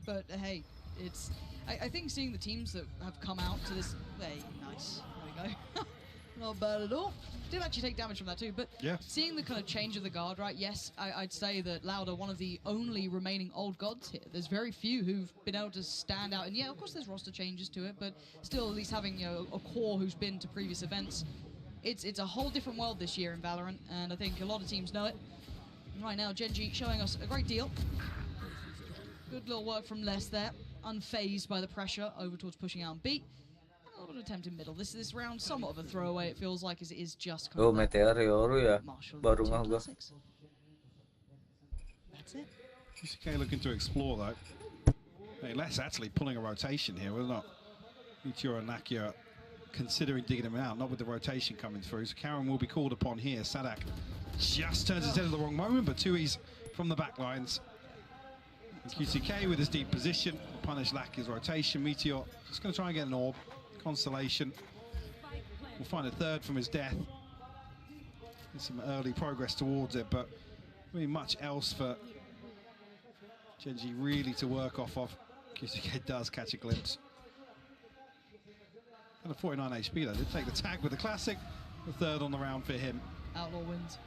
But hey, it's, I think seeing the teams that have come out to this, hey, nice, there we go. Not bad at all. Did actually take damage from that too, but seeing the kind of change of the guard, right? Yes, I'd say that Loud are one of the only remaining old gods here. There's very few who've been able to stand out, and yeah, of course there's roster changes to it, but still at least having a core who's been to previous events. It's a whole different world this year in Valorant, and I think a lot of teams know it. And right now, GenG showing us a great deal. Good little work from Les there, unfazed by the pressure over towards pushing out on B. A little bit of attempt in middle. This round somewhat of a throwaway, it feels like, as it is just kind of Meteor ya. Baru ngeh gua. That's it. QCK looking to explore though. Hey, Les actually pulling a rotation here, was not Meteor and Nakia considering digging him out, not with the rotation coming through. So Karen will be called upon here. Sadak just turns his head at the wrong moment, but 2Es from the back lines. And QCK with his deep position will punish Lakia's rotation. Meteor just going to try and get an orb. Constellation will find a third from his death. There's some early progress towards it, but really much else for GenG really to work off of. QCK does catch a glimpse. And a 49 HP though, did take the tag with the classic. The third on the round for him. Outlaw wins.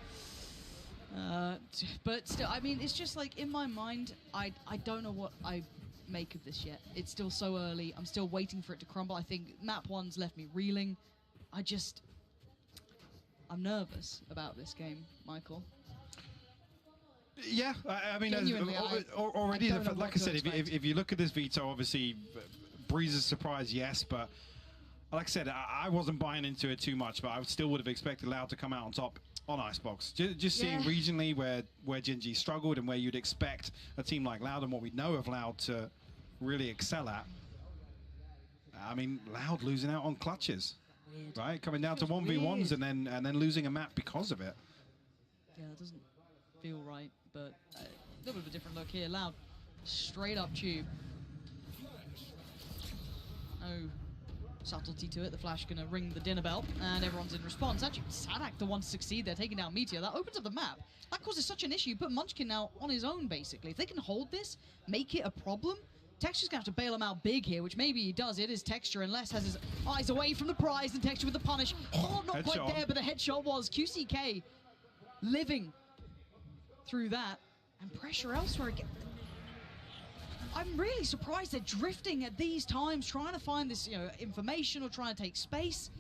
But still, I mean, it's just like, in my mind, I don't know what I make of this yet. It's still so early. I'm still waiting for it to crumble. I think map 1's left me reeling. I'm nervous about this game, Michael. Yeah, I mean, already, like I said, if you look at this veto, obviously, Breeze's surprise, yes, but like I said, I wasn't buying into it too much, but I still would have expected Loud to come out on top on Icebox. Just seeing regionally where GenG struggled and where you'd expect a team like Loud and what we know of Loud to really excel at. I mean, Loud losing out on clutches, right? Coming down to 1v1s and then losing a map because of it. Yeah, it doesn't feel right, but a little bit of a different look here. Loud, straight up tube. No subtlety to it. The Flash gonna ring the dinner bell, and everyone's in response. Actually, Sadak the one to succeed there, taking down Meteor. That opens up the map. That causes such an issue. Put Munchkin now on his own, basically. If they can hold this, make it a problem, Texture's gonna have to bail him out big here, which maybe he does. It is Texture, and Les has his eyes away from the prize, and Texture with the punish. Oh, not quite there, but the headshot was. QCK living through that, and pressure elsewhere again. I'm really surprised they're drifting at these times, trying to find this, information or trying to take space.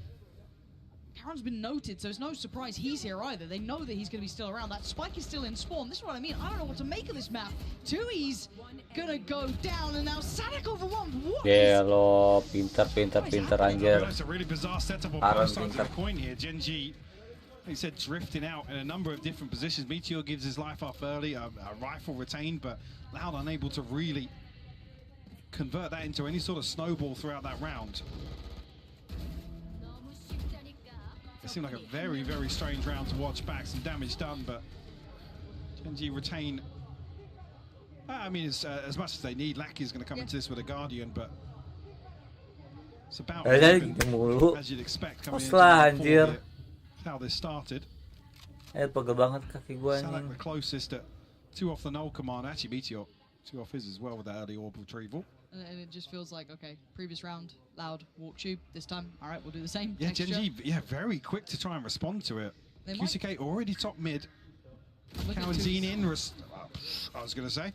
Aghann's been noted, so it's no surprise he's here either. They know that he's going to be still around. That spike is still in spawn. This is what I mean. I don't know what to make of this map. Tui's going to go down, and now Sadak over one. What Yeah, lo, pinter anjir. It's a really bizarre setup on both sides of the coin here. GenG, he said, drifting out in a number of different positions. Meteor gives his life up early, a rifle retained, but Loud unable to really convert that into any sort of snowball throughout that round. It seemed like a very, very strange round to watch back. Some damage done, but GenG retain. I mean, as much as they need. Lackey's going to come into this with a Guardian, but it's about as you'd expect coming into how this started. Pegel banget kaki gua Sadak nih. the closest at 2 off the null command. Actually, Meteor 2 off his as well with that early orb retrieval. And it just feels like, okay, previous round, Loud, walk tube. This time, all right, we'll do the same. Yeah, Texture. GenG, very quick to try and respond to it. They QCK already top mid. Kawanzine in, I was going to say,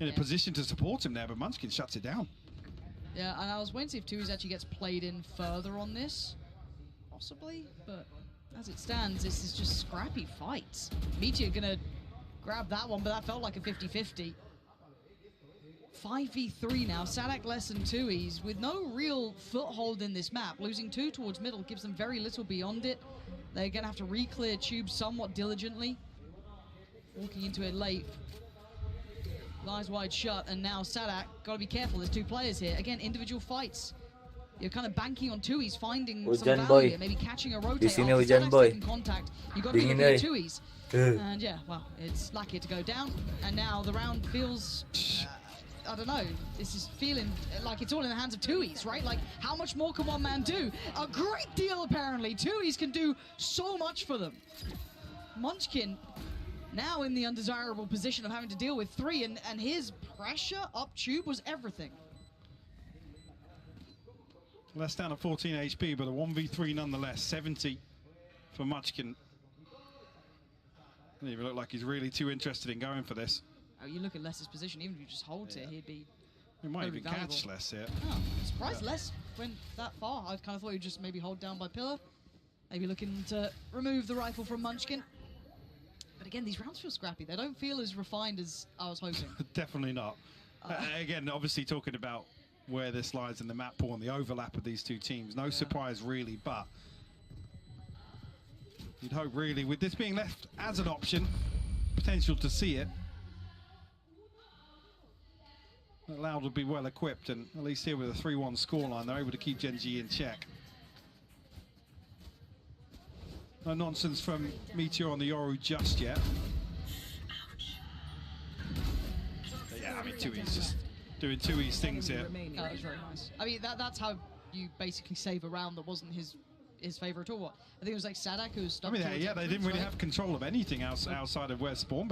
in a position to support him there, but Munchkin shuts it down. Yeah, and I was waiting to see if Tui's actually gets played in further on this. Possibly, but as it stands, this is just scrappy fights. Meteor gonna grab that one, but that felt like a 50-50. 5v3 now, Sadak less than Tui's with no real foothold in this map. Losing 2 towards middle gives them very little beyond it. They're gonna have to re-clear tube somewhat diligently. Walking into it late. Eyes wide shut, and now Sadak, gotta be careful, there's 2 players here. Again, individual fights. You're kind of banking on Tui's finding some value here, maybe catching a rotate. After Sadak's taking contact, you got to be looking at Tui's. And yeah, well, it's lucky to go down, and now the round feels, I don't know, this is feeling like it's all in the hands of Tui's, right? Like, how much more can one man do? A great deal, apparently. Tui's can do so much for them. Munchkin now in the undesirable position of having to deal with 3, and his pressure up tube was everything. Well, that's down to 14 HP, but a 1v3 nonetheless. 70 for Munchkin. Doesn't even look like he's really too interested in going for this. Oh, you look at Les's position, even if he just holds it, he'd be He might even valuable. catch Les here. Oh, I'm surprised Les went that far. I kind of thought he'd just maybe hold down by pillar. Maybe looking to remove the rifle from Munchkin. But again, these rounds feel scrappy. They don't feel as refined as I was hoping. Definitely not. Again, obviously talking about where this lies in the map pool and the overlap of these 2 teams. No surprise really, but you'd hope really, with this being left as an option, potential to see it, that Loud would be well equipped, and at least here with a 3-1 scoreline, they're able to keep GenG in check. No nonsense from Meteor on the Yoru just yet. But yeah, I mean, Tui's just doing Tui's things here. That was very nice. I mean, that's how you basically save a round that wasn't his favor at all. I think it was like Sadak who was stuck. I mean, yeah, they didn't really have control of anything outside of where spawn